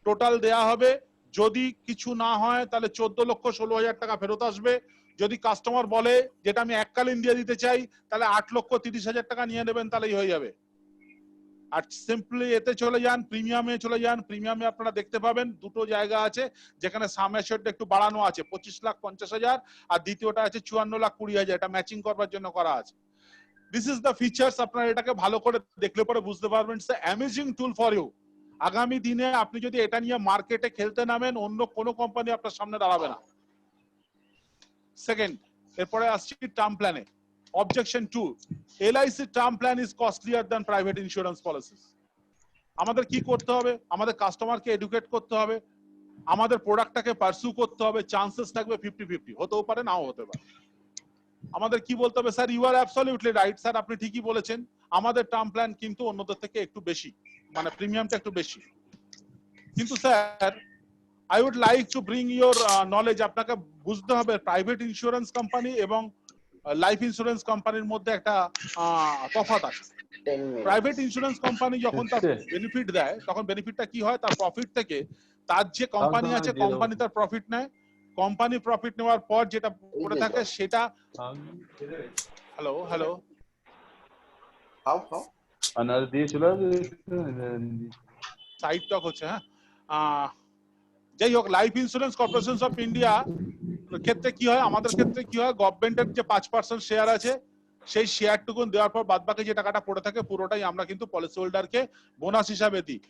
টোটাল দেয়া হবে। যদি কিছু না হয় তাহলে 14,16,000 টাকা ফেরত আসবে। যদি কাস্টমার বলে যেটা আমি এককালীন দিয়ে দিতে চাই, তাহলে 8,30,000 টাকা নিয়ে নেবেন, তাহলেই হয়ে যাবে। আর সিম্পলি এতে চলে যান, প্রিমিয়ামে চলে যান। প্রিমিয়ামে আপনারা দেখতে পাবেন দুটো জায়গা আছে যেখানে সাম অ্যাসিওরড একটু বাড়ানো আছে, 25,50,000, আর দ্বিতীয়টা আছে 54,20,000, এটা ম্যাচিং করবার জন্য করা আছে। This is the features. আপনারা এটাকে ভালো করে দেখলে পরে বুঝতে পারবেন, it's amazing tool for you. আগামী দিনে আপনি যদি এটা নিয়ে মার্কেটে খেলতে নামেন, অন্য কোনো কোম্পানি আপনার সামনে দাঁড়াবে না। সেকেন্ড, এরপরে আসছি টার্ম প্ল্যানে। Objection 2, LIC term plan is costlier than private insurance policies. আমাদের কি করতে হবে? আমাদের কাস্টমারকে এডুকেট করতে হবে, আমাদের প্রোডাক্টটাকে পারসু করতে হবে। চান্সেস থাকবে 50-50, হতেও পারে নাও হতে পারে। আমাদের কি বলতে হবে? Sir you are absolutely right, sir আপনি ঠিকই বলেছেন, আমাদের টার্ম প্ল্যান কিন্তু অন্যদের থেকে একটু বেশি, মানে প্রিমিয়ামটা একটু বেশি। কিন্তু sir I would like to bring your knowledge, আপনাকে বুঝতে হবে প্রাইভেট ইন্স্যুরেন্স কোম্পানি এবং লাইফ ইন্স্যুরেন্স কোম্পানির মধ্যে একটা তফাৎ আছে। প্রাইভেট ইন্স্যুরেন্স কোম্পানি যখন তার বেনিফিট দেয়, তখন বেনিফিটটা কি হয়? তার প্রফিট থেকে তার যে কোম্পানি আছে, কোম্পানি তার প্রফিট নেয়। কোম্পানি প্রফিট নেওয়ার পর যেটা পড়ে থাকে সেটা, হ্যালো হ্যালো, সাইড টক হচ্ছে। হ্যাঁ, যাই হোক, life insurance corporation of India ক্ষেত্রে কি হয়, আমাদের ক্ষেত্রে কি হয়, গভর্নমেন্টের যে 5% শেয়ার আছে, সেই শেয়ারটুকু দেওয়ার পর বাদ বাকি যে টাকাটা পড়ে থাকে পুরোটাই আমরা কিন্তু পলিসি হোল্ডারকে বোনাস হিসাবে দিই।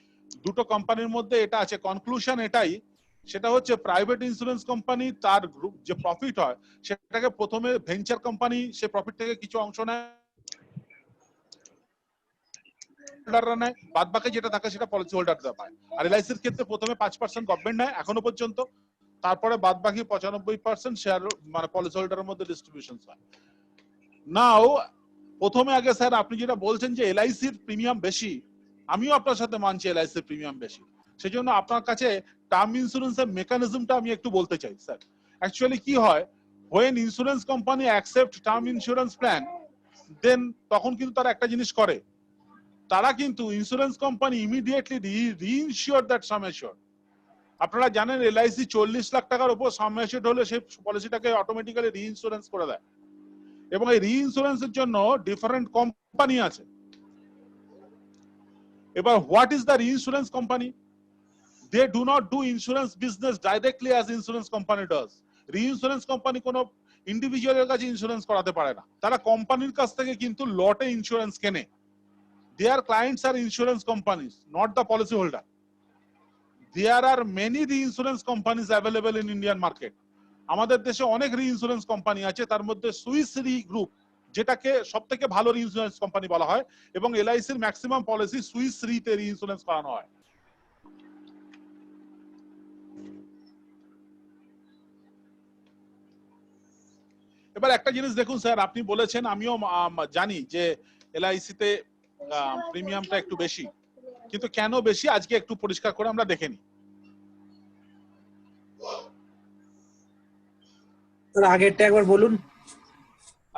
দুটো কোম্পানির মধ্যে এটা আছে। কনক্লুশন এটাই, সেটা হচ্ছে প্রাইভেট ইন্স্যুরেন্স কোম্পানি তার গ্রুপ যে প্রফিট হয় সেটাকে প্রথমে ভেঞ্চার কোম্পানি সে প্রফিট থেকে কিছু অংশ নেয়, বাদ বাকি যেটা থাকে সেটা পলিসি হোল্ডাররা পায়। আর এলআইসির ক্ষেত্রে প্রথমে 5% গভর্নমেন্ট নেয় এখনো পর্যন্ত, তারপরে বাদ বাকি 95% শেয়ার মানে পলিসি হোল্ডারের মধ্যে ডিস্ট্রিবিউশন হয়। নাও প্রথমে আগে স্যার আপনি যেটা বলছেন যে এলআইসির প্রিমিয়াম বেশি, আমিও আপনার সাথে মানছি এলআইসির প্রিমিয়াম বেশি। সেজন্য আপনার কাছে টার্ম ইন্স্যুরেন্সের মেকানিজমটা আমি একটু বলতে চাই স্যার। অ্যাকচুয়ালি কি হয়, when insurance company accept term insurance plan, then তখন কিন্তু তারা একটা জিনিস করে, তারা কিন্তু insurance company immediately reinsure that sum assured. আপনারা জানেন এলআইসি 40 লাখ টাকার উপর সাম অ্যাসিওর্ড হলে সেই পলিসিটাকে অটোমেটিক্যালি রিইন্স্যুরেন্স করে দেয়, এবং এই রিইন্স্যুরেন্সের জন্য ডিফারেন্ট কোম্পানি আছে। এবার what is the reinsurance company? They do not do insurance business directly as insurance company does. Reinsurance company কোনো ইন্ডিভিজুয়ালের কাছে ইন্স্যুরেন্স করাতে পারে না, তারা কোম্পানির কাছ থেকে কিন্তু লটে ইন্স্যুরেন্স কেনে। Their clients are insurance companies, not the policyholder. There are many reinsurance companies available in Indian market. আমাদের দেশে অনেক রিইন্স্যুরেন্স কোম্পানি আছে, তার মধ্যে সুইস রি গ্রুপ যেটাকে সবথেকে ভালো রিইন্স্যুরেন্স কোম্পানি বলা হয়, এবং এলআইসির ম্যাক্সিমাম পলিসি সুইস রিতে রিইন্স্যুরেন্স করানো হয়। এবার একটা জিনিস দেখুন স্যার, আপনি বলেছেন, আমিও জানি যে এলআইসিতে প্রিমিয়ামটা একটু বেশি, কিন্তু কেন বেশি আজকে একটু পরিষ্কার করে আমরা দেখে নিই। আগেরটা একবার বলুন।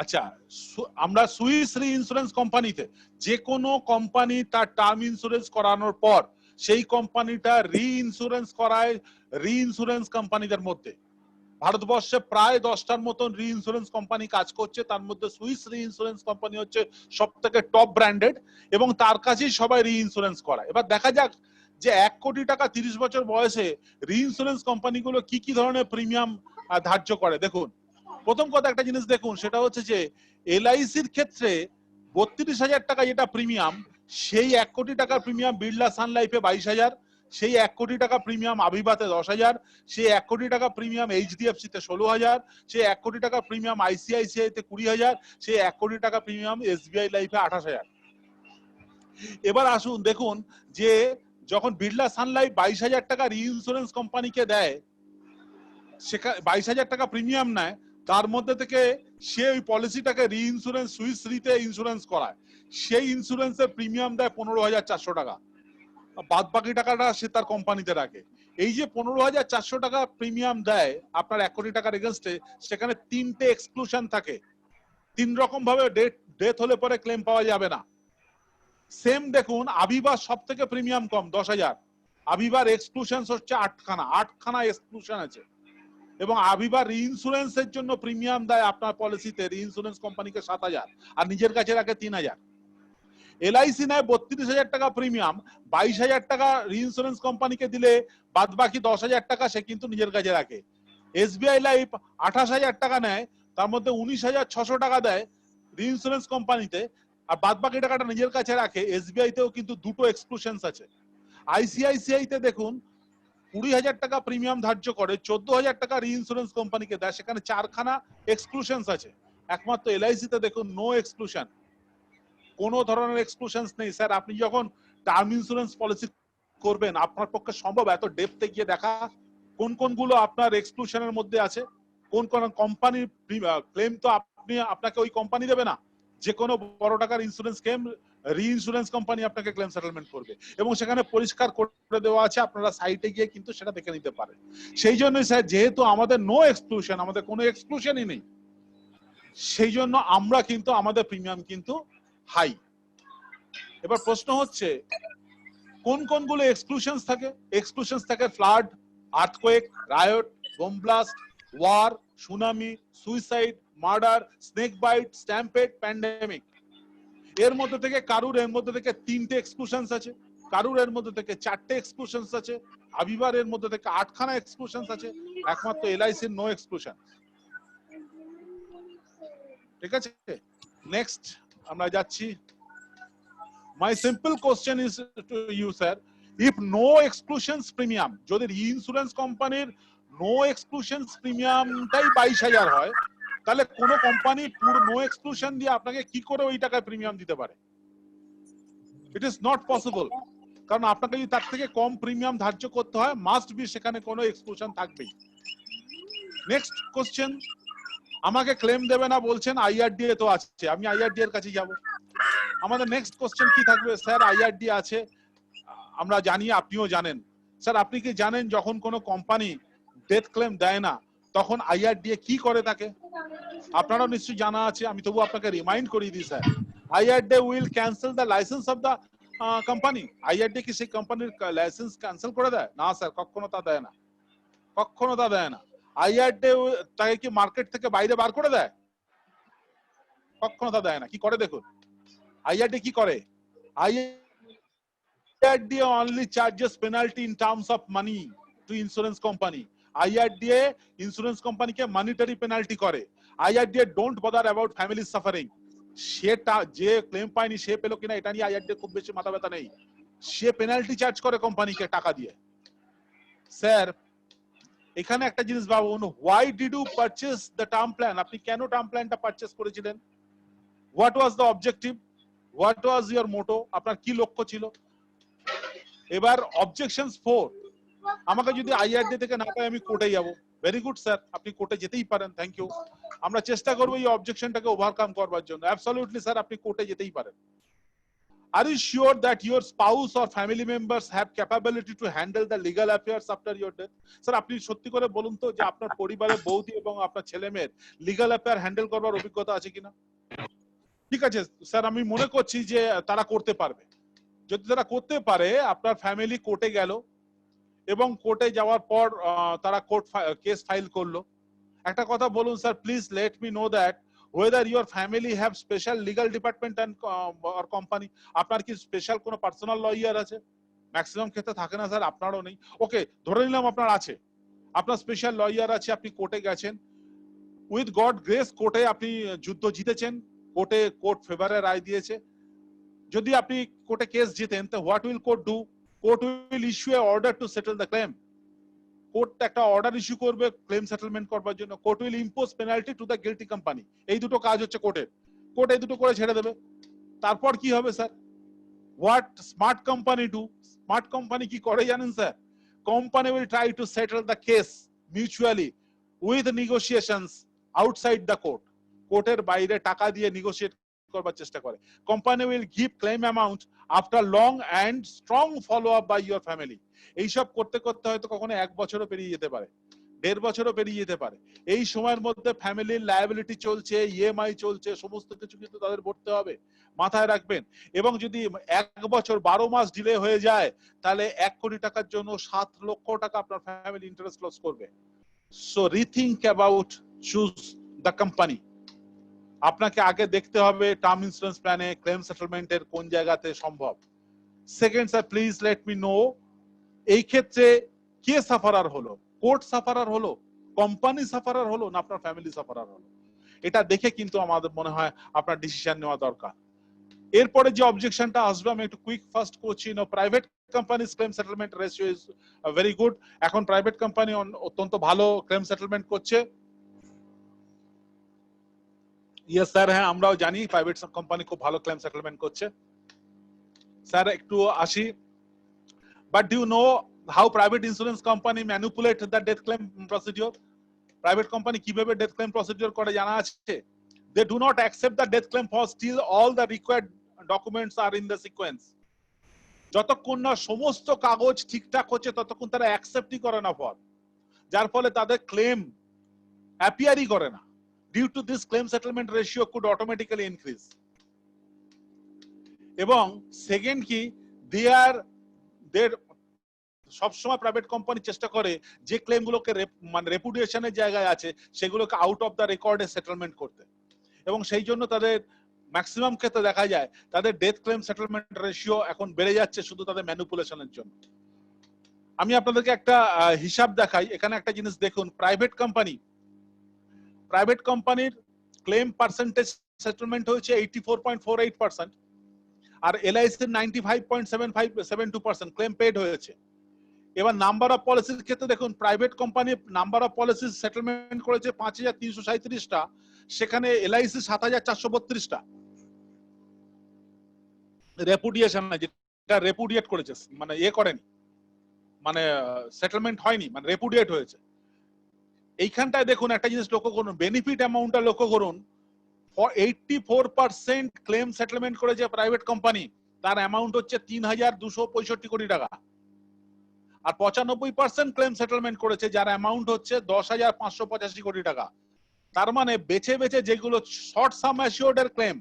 আচ্ছা, আমরা সুইস রি ইন্স্যুরেন্স কোম্পানিতে যে কোনো কোম্পানি তার টার্ম ইন্স্যুরেন্স করানোর পর সেই কোম্পানিটা রি ইন্স্যুরেন্স করায় রি ইন্স্যুরেন্স কোম্পানিদের মধ্যে। ভারতবর্ষে প্রায় 10টার মতন রি ইন্স্যুরেন্স কোম্পানি কাজ করছে, তার মধ্যে সুইস রি ইন্স্যুরেন্স কোম্পানি হচ্ছে সব থেকে টপ ব্র্যান্ডেড, এবং তার কাছেই সবাই রি ইন্স্যুরেন্স করায়। এবার দেখা যাক যে 1 কোটি টাকা 30 বছর বয়সে রি ইন্স্যুরেন্স কোম্পানিগুলো কি কি ধরনের প্রিমিয়াম ধার্য করে। দেখুন, প্রথম কথা একটা জিনিস দেখুন, সেটা হচ্ছে যে এলআইসির ক্ষেত্রে 32,000 টাকা যেটা প্রিমিয়াম, সেই 1 কোটি টাকার প্রিমিয়াম বিড়লা সান লাইফে 22,000, সেই 1 কোটি টাকা প্রিমিয়াম আভিবাতে 10,000, সেই 1 কোটি টাকা প্রিমিয়াম এইচডিএফসি তে 16,000, সেই 1 কোটি টাকা প্রিমিয়াম আইসিআইসিআই তে 20,000, সেই 1 কোটি টাকা প্রিমিয়াম এসবিআই লাইফে 28,000। এবার আসুন দেখুন যে যখন বিড়লা সান লাইফ 22,000 টাকা রি ইন্স্যুরেন্স কোম্পানিকে দেয়, সেখানে 22,000 টাকা প্রিমিয়াম নেয়, তার মধ্যে থেকে সে ওই পলিসিটাকে রিইন্স্যুরেন্স সুইস রিতে ইন্স্যুরেন্স করায়, সেই ইন্স্যুরেন্সের প্রিমিয়াম দেয় 15,400 টাকা, বাদ বাকি টাকাটা সে তার কোম্পানিতে রাখে। এই যে 15,400 টাকা প্রিমিয়াম দেয় আপনার 1 কোটি টাকার এগেনস্টে, সেখানে 3টে এক্সক্লুশন থাকে। 3 রকম ভাবে ডেথ হলে পরে ক্লেম পাওয়া যাবে না। সেম দেখুন আভিবা সব থেকে প্রিমিয়াম কম 10,000, আভিবার এক্সক্লুশন হচ্ছে 8খানা এক্সক্লুশন আছে। এবং আভিবা রিইন্স্যুরেন্সের জন্য প্রিমিয়াম দেয় আপনার পলিসিতে রিইন্স্যুরেন্স কোম্পানিকে 7,000 আর নিজের কাছে রাখে 3,000। এলআইসি নেয় 32,000 টাকা প্রিমিয়াম, 22,000 টাকা রিইন্স্যুরেন্স কোম্পানিকে দিলে বাদ বাকি 10,000 টাকা সে কিন্তু নিজের কাছে রাখে। এসবিআই লাইফ 28,000 টাকা নেয়, তার মধ্যে 19,600 টাকা দেয় রিইন্স্যুরেন্স কোম্পানিতে আর বাদ বাকি টাকাটা নিজের কাছে রাখে। এসবিআই তেও কিন্তু দুটো এক্সক্লুশনস আছে। আইসিআইসিআই তে দেখুন 20,000 টাকা প্রিমিয়াম ধার্য করে, 14,000 টাকা রিইন্স্যুরেন্স কোম্পানিকে দেয়, সেখানে 4খানা এক্সক্লুশনস আছে। একমাত্র এলআইসি তে দেখুন নো এক্সক্লুশন, কোন ধরনের এক্সক্লুশনস নেই। স্যার আপনি যখন টার্ম ইন্স্যুরেন্স পলিসি করবেন আপনার পক্ষে সম্ভব এত ডেপথে গিয়ে দেখা কোন কোনগুলো আপনার এক্সক্লুশনের মধ্যে আছে, কোন কোন কোম্পানির ক্লেম তো আপনাকে ওই কোম্পানি দেবে না, যে কোনো বড় টাকার ইন্স্যুরেন্স ক্লেম রিইন্স্যুরেন্স কোম্পানি আপনাকে ক্লেম সেটেলমেন্ট করবে এবং সেখানে পরিষ্কার করে দেওয়া আছে, আপনারা সাইটে গিয়ে কিন্তু সেটা দেখে নিতে পারেন। সেই জন্য স্যার যেহেতু আমাদের নো এক্সক্লুশন, আমাদের কোনো এক্সক্লুশনই নেই, সেই জন্য আমরা কিন্তু আমাদের প্রিমিয়াম কিন্তু হাই। এবার প্রশ্ন হচ্ছে কোন কোনগুলো এক্সক্লুশনস থাকে? এক্সক্লুশনস থাকে flood, earthquake, riot, bomb blast, war, tsunami, suicide, murder, snake bite, stampede, pandemic. এর মধ্যে থেকে কারুর এর মধ্যে থেকে 3টে এক্সক্লুশনস আছে, কারুর এর মধ্যে থেকে 4টে এক্সক্লুশনস আছে, আভিবার এর মধ্যে থেকে 8খানা এক্সক্লুশনস আছে, একমাত্র এলআইসির নো এক্সক্লুশন। ঠিক আছে, নেক্সট আমরা যাচ্ছি। My simple question is to you, sir. If no exclusions premium, যদি ইন্স্যুরেন্স কোম্পানির নো এক্সক্লুশনস প্রিমিয়ামটাই 22,000 হয়, তাহলে কোন কোম্পানি পুরো নো এক্সক্লুশন দিয়ে আপনাকে কি করে ওই টাকায় প্রিমিয়াম দিতে পারে? It is not possible. কারণ আপনাকে যদি তার থেকে কম প্রিমিয়াম ধার্য করতে হয়, মাস্ট বি সেখানে কোনো এক্সক্লুশন থাকবেই। নেক্সট কোশ্চেন, আমাকে ক্লেম দেবে না বলছেন, আইআরডিএ তো আছে, আমি আইআরডি এর কাছে যাব। আমাদের নেক্সট কোশ্চেন কি থাকবে? স্যার আইআরডি আছে, আমরা জানি, আপনিও জানেন। স্যার আপনি কি জানেন যখন কোনো কোম্পানি ডেথ ক্লেম দেয় না তখন আইআরডিএ কি করে তাকে? আপনারও নিশ্চয়ই জানা আছে, আমি তবু আপনাকে রিমাইন্ড করিয়ে দিই sir. IRDA will cancel the licence of the company. IRDA কি সেই কোম্পানির লাইসেন্স ক্যান্সেল করে দেয়? না স্যার, কখনো তা দেয় না, কখনো তা দেয় না। আইআরডিএ তাকে কি মার্কেট থেকে বাইরে বার করে দেয়? কখনো তা দেয় না। কি করে দেখুন আইআরডিএ কি করে? IRDA only charges penalty in terms of money to insurance company. IRDA insurance company ke monetary penalty করে। IRDA don't bother about family suffering. সেটা যে ক্লেম পায়নি সে পেলো কিনা এটা নিয়ে IRDA খুব বেশি মাথা ব্যথা নেই, সে পেনাল্টি চার্জ করে কোম্পানিকে টাকা দিয়ে। স্যার এখানে একটা জিনিস ভাবুন, why did you purchase the term plan? আপনি কেন টার্ম প্ল্যানটা পারচেজ করেছিলেন? What was the objective? What was your motto? আপনার কি লক্ষ্য ছিল? এবার অবজেকশনস 4, আমাকে যদি আইআরডি থেকে না পাই আমি কোর্টে যাব। ভেরি গুড স্যার, আপনি কোর্টে যেতেই পারেন, থ্যাংক ইউ। আমরা চেষ্টা করব এই অবজেকশনটাকে ওভারকাম করবার জন্য। অ্যাবসলিউটলি স্যার, আপনি কোর্টে যেতেই পারেন। Are you sure that your spouse or family members have capability to handle the legal affairs after your death? Sir আপনি সত্যি করে বলুন তো যে আপনার পরিবারের বৌদি এবং আপনার ছেলে মেয়ের লিগ্যাল অ্যাফেয়ার হ্যান্ডেল করবার অভিজ্ঞতা আছে কিনা? ঠিক আছে স্যার, আমি মনে করছি যে তারা করতে পারবে। যদি তারা করতে পারে, আপনার ফ্যামিলি কোর্টে গেল এবং কোর্টে যাওয়ার পর তারা কোর্ট কেস ফাইল করলো। একটা কথা বলুন sir, please let me know that whether your family have special legal department and or company. আপনার কি স্পেশাল কোনো পার্সোনাল লয়ার আছে? ম্যাক্সিমাম ক্ষেত্রে থাকে না স্যার, আপনারও নেই। ওকে, ধরে নিলাম আপনার আছে, আপনার স্পেশাল লয়ার আছে, আপনি কোর্টে গেছেন, উইথ গড গ্রেস কোর্টে আপনি যুদ্ধ জিতেছেন, কোর্ট ফেভারে রায় দিয়েছে। যদি আপনি কোর্টে কেস জিতেন তো what will court do? Court will issue a order to settle the claim. Court একটা অর্ডার ইস্যু করবে ক্লেম সেটেলমেন্ট করবার জন্য। Court will impose penalty to the guilty company. এই দুটো কাজ হচ্ছে কোর্টের। কোর্ট এই দুটো করে ছেড়ে দেবে। তারপর কি হবে sir? What smart company do? Smart company কি করে জানেন sir? Company will try to settle the case mutually with negotiations outside the court, কোর্টের বাইরে টাকা দিয়ে নেগোশিয়েট করবার চেষ্টা করে। Company will give claim amount after long and strong follow up by your family. এইসব করতে করতে হয়তো কখনো 1 বছরও পেরিয়ে যেতে পারে, 1.5 বছরও পেরিয়ে যেতে পারে। এই সময়ের মধ্যে ফ্যামিলির লায়াবিলিটি চলছে, ইএমআই চলছে, সমস্ত কিছু কিন্তু তাদের ভরতে হবে, মাথায় রাখবেন। এবং যদি 1 বছর 12 মাস ডিলে হয়ে যায়, তাহলে 1 কোটি টাকার জন্য 7 লক্ষ টাকা আপনার ফ্যামিলি ইন্টারেস্ট লস করবে। So rethink about choose the company. আপনাকে আগে দেখতে হবে টার্ম ইন্স্যুরেন্স প্ল্যানে ক্লেম সেটেলমেন্টের কোন জায়গাতে সম্ভব। Second sir, please let me no, এই ক্ষেত্রে কে সাফারার হলো? কোর্ট সাফারার হলো, কোম্পানি সাফারার হলো, না আপনার ফ্যামিলি সাফারার হলো? এটা দেখে কিন্তু আমাদের মনে হয় আপনার ডিসিশন নেওয়া দরকার। এরপরে যে অবজেকশনটা আসবে, আমি একটু কুইক ফাস্ট করছি। Private companies claim settlement ratio is very good. এখন প্রাইভেট কোম্পানি অত্যন্ত ভালো ক্লেম সেটেলমেন্ট করছে। ইয়েস স্যার, হ্যাঁ আমরাও জানি প্রাইভেট কোম্পানি খুব ভালো ক্লেম সেটেলমেন্ট করছে। স্যার একটু আসি, but do you know how private insurance company manipulate the death claim procedure? Private company কিভাবে ডেথ ক্লেম প্রসিডিওর করে জানা আছে? They do not accept the death claim for till all the required documents are in the sequence. যতক্ষণ না সমস্ত কাগজ ঠিকঠাক হচ্ছে ততক্ষণ তারা অ্যাকসেপ্টই করে না ফর, যার ফলে তাদের ক্লেম অ্যাপিয়ারই করে না। Due to this claim settlement ratio could automatically increase. এবং সেকেন্ড কি, দের সবসময় প্রাইভেট কোম্পানি চেষ্টা করে যে ক্লেম গুলোকে মানে রেপুটেশনের জায়গায় আছে সেগুলোকে আউট অফ দ্য রেকর্ডে সেটেলমেন্ট করতে। এবং সেই জন্য তাদের ম্যাক্সিমাম ক্ষেত্রে দেখা যায় তাদের ডেথ ক্লেম সেটেলমেন্ট রেশিও এখন বেড়ে যাচ্ছে শুধু তাদের ম্যানিপুলেশনের জন্য। আমি আপনাদেরকে একটা হিসাব দেখাই। এখানে একটা জিনিস দেখুন, প্রাইভেট কোম্পানির ক্লেম পার্সেন্টেজ সেটেলমেন্ট হয়েছে 84.48%, আর এলআইসির 95.7572% ক্লেম পেড হয়েছে। এবার নাম্বার অফ পলিসির ক্ষেত্রে দেখুন, private company number of policy settlement করেছে 5337টা, সেখানে এলআইসি 7432টা। রেপুডিয়েশন না, যেটা রেপুডিয়েট করেছে, মানে করেনি, মানে সেটেলমেন্ট হয়নি, মানে রেপুডিয়েট হয়েছে। এইখানটায় দেখুন একটা জিনিস লক্ষ্য করুন, বেনিফিট অ্যামাউন্টটা লক্ষ্য করুন। 84% ক্লেম সেটেলমেন্ট করেছে প্রাইভেট কোম্পানি, তার অ্যামাউন্ট হচ্ছে 3265 কোটি টাকা। আর 95% ক্লেম সেটেলমেন্ট করেছে যার অ্যামাউন্ট হচ্ছে 10585 কোটি টাকা। তার মানে বেছে বেছে যেগুলো শর্ট সাম অ্যাসিওর্ড এর ক্লেম,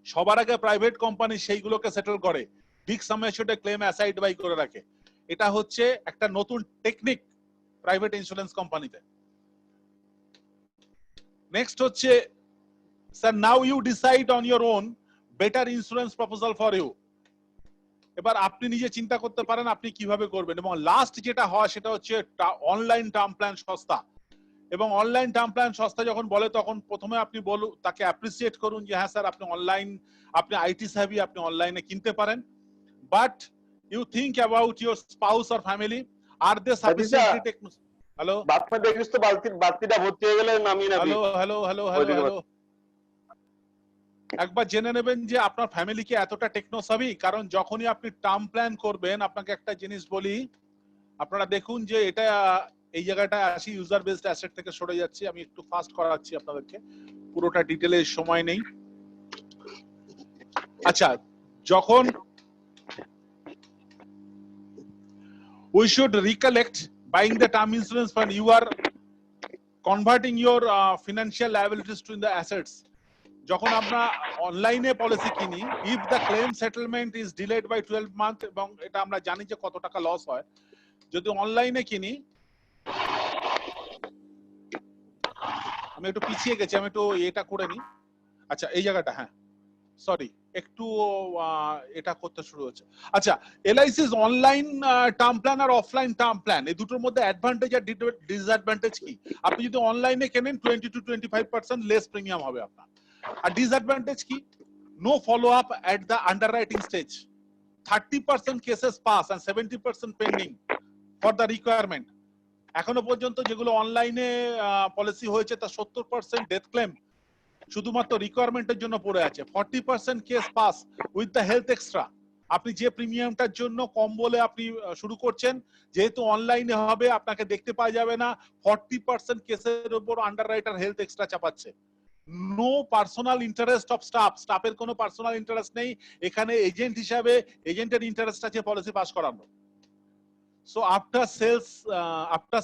সবার আগে প্রাইভেট কোম্পানি সেইগুলোকে সেটেল করে, বিগ সাম অ্যাসিওর্ড এর ক্লেম অ্যাসাইড বাই করে রাখে। এটা হচ্ছে একটা নতুন টেকনিক প্রাইভেট ইন্স্যুরেন্স কোম্পানিতে। নেক্সট হচ্ছে, sir now you decide on your own better insurance proposal for you. এবার আপনি নিজে চিন্তা করতে পারেন আপনি কিভাবে করবেন। এবং লাস্ট যেটা হয় সেটা হচ্ছে অনলাইন টার্ম প্ল্যান সস্তা। এবং অনলাইন টার্ম প্ল্যান সস্তা যখন বলে তখন প্রথমে আপনি বলুন, তাকে অ্যাপ্রিসিয়েট করুন যে হ্যাঁ স্যার আপনি অনলাইন, আপনি আইটি সাহেবি, আপনি অনলাইনে কিনতে পারেন। But you think about your spouse or family, are they sufficiently take. Hello, বাথরুমে দেখিস তো বালতিটা ভর্তি হয়ে গেলে নামিয়ে নাবি। হ্যালো হ্যালো হ্যালো হ্যালো, একবার জেনে নেবেন যে আপনার ফ্যামিলি কি এতটা টেকনোসাভি। কারণ যখনই আপনি টার্ম প্ল্যান করবেন, আপনাকে একটা জিনিস বলি, আপনারা দেখুন যে এটা এই জায়গাটা আসি, ইউজার বেসড অ্যাসেট থেকে সরে যাচ্ছি। আমি একটু ফাস্ট করাচ্ছি আপনাদেরকে, পুরোটা ডিটেলে সময় নেই। আচ্ছা, যখন we should recollect buying the term insurance fund, you are converting your financial liabilities to the assets. যখন আমরা অনলাইনে পলিসি কিনি, if the claim settlement is delayed by 12 months, এবং এটা আমরা জানি যে কত টাকা লস হয় যদি অনলাইনে কিনি। আমি একটু পিছিয়ে গেছি, আমি একটু এটা করে নি। আচ্ছা এই জায়গাটা, হ্যাঁ সরি একটু এটা করতে শুরু হচ্ছে। আচ্ছা, এলআইসিস অনলাইন টার্ম প্ল্যান আর অফলাইন টার্ম প্ল্যান, এই দুটোর মধ্যে অ্যাডভান্টেজ আর ডিসঅ্যাডভান্টেজ কি? আপনি যদি অনলাইনে কেনেন 20 to 25% লেস প্রিমিয়াম হবে আপনার। আর ডিসঅ্যাডভান্টেজ কি? No follow up at the underwriting stage, 30% cases pass and 70% pending for the requirement. এখনো পর্যন্ত যেগুলো অনলাইনে পলিসি হয়েছে তার 70% ডেথ ক্লেম শুধুমাত্র রিকোয়ারমেন্টের জন্য পড়ে আছে, 40% case pass with the health extra. আপনি যে প্রিমিয়ামটার জন্য কম বলে আপনি শুরু করছেন, যেহেতু অনলাইনে হবে আপনাকে দেখতে পাওয়া যাবে না, 40% কেসের উপর আন্ডাররাইটার হেলথ এক্সট্রা চাপাচ্ছে। No personal interest of staff, স্টাফের কোনো পার্সোনাল ইন্টারেস্ট নেই এখানে, এজেন্ট হিসাবে এজেন্টের ইন্টারেস্ট আছে পলিসি পাস করানো। সো আফটার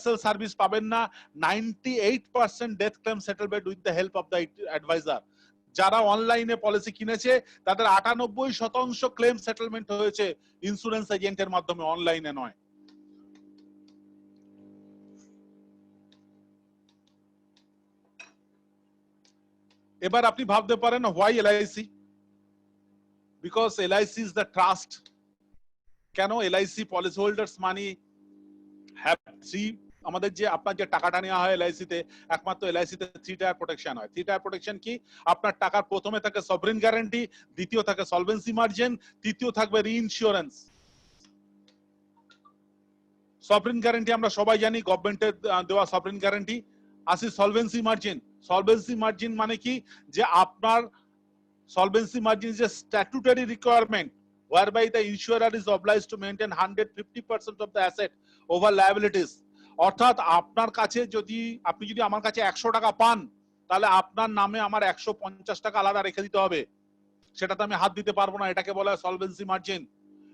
সেল সার্ভিস পাবেন না। 98% death claim settlement with the help of the advisor. যারা অনলাইনে পলিসি কিনেছে তাদের 98% ক্লেম সেটেলমেন্ট হয়েছে ইন্স্যুরেন্স এজেন্টের মাধ্যমে, অনলাইনে নয়। এবার আপনি ভাবতে পারেন why LIC? Because LIC is the trust. কেন? LIC policy holders money have three, আমাদের যে আপনার যে টাকাটা নেওয়া হয় এলআইসিতে, একমাত্র এলআইসিতে 3 টায়ার প্রোটেকশন হয়। 3 টায়ার প্রোটেকশন কি? আপনার টাকার প্রথমে থাকে সভরেন গ্যারান্টি, দ্বিতীয় থাকে সলভেন্সি মার্জিন, তৃতীয় থাকবে রিইনসিওরেন্স। সভরেন গ্যারান্টি আমরা সবাই জানি, গভর্নমেন্টের দেওয়া সভরেন গ্যারান্টি। আসি সলভেন্সি মার্জিন। সলভেন্সি মার্জিন মানে কি? যে আপনার solvency margin is a statutory requirement whereby the insurer is obliged to maintain 150% of the asset over liabilities. অর্থাৎ আপনার কাছে যদি আপনি যদি আমার কাছে 100 টাকা পান, তাহলে আপনার নামে আমার 150 টাকা আলাদা রেখে দিতে হবে, সেটাতে আমি হাত দিতে পারবো না। এটাকে বলা হয় সলভেন্সি মার্জিন।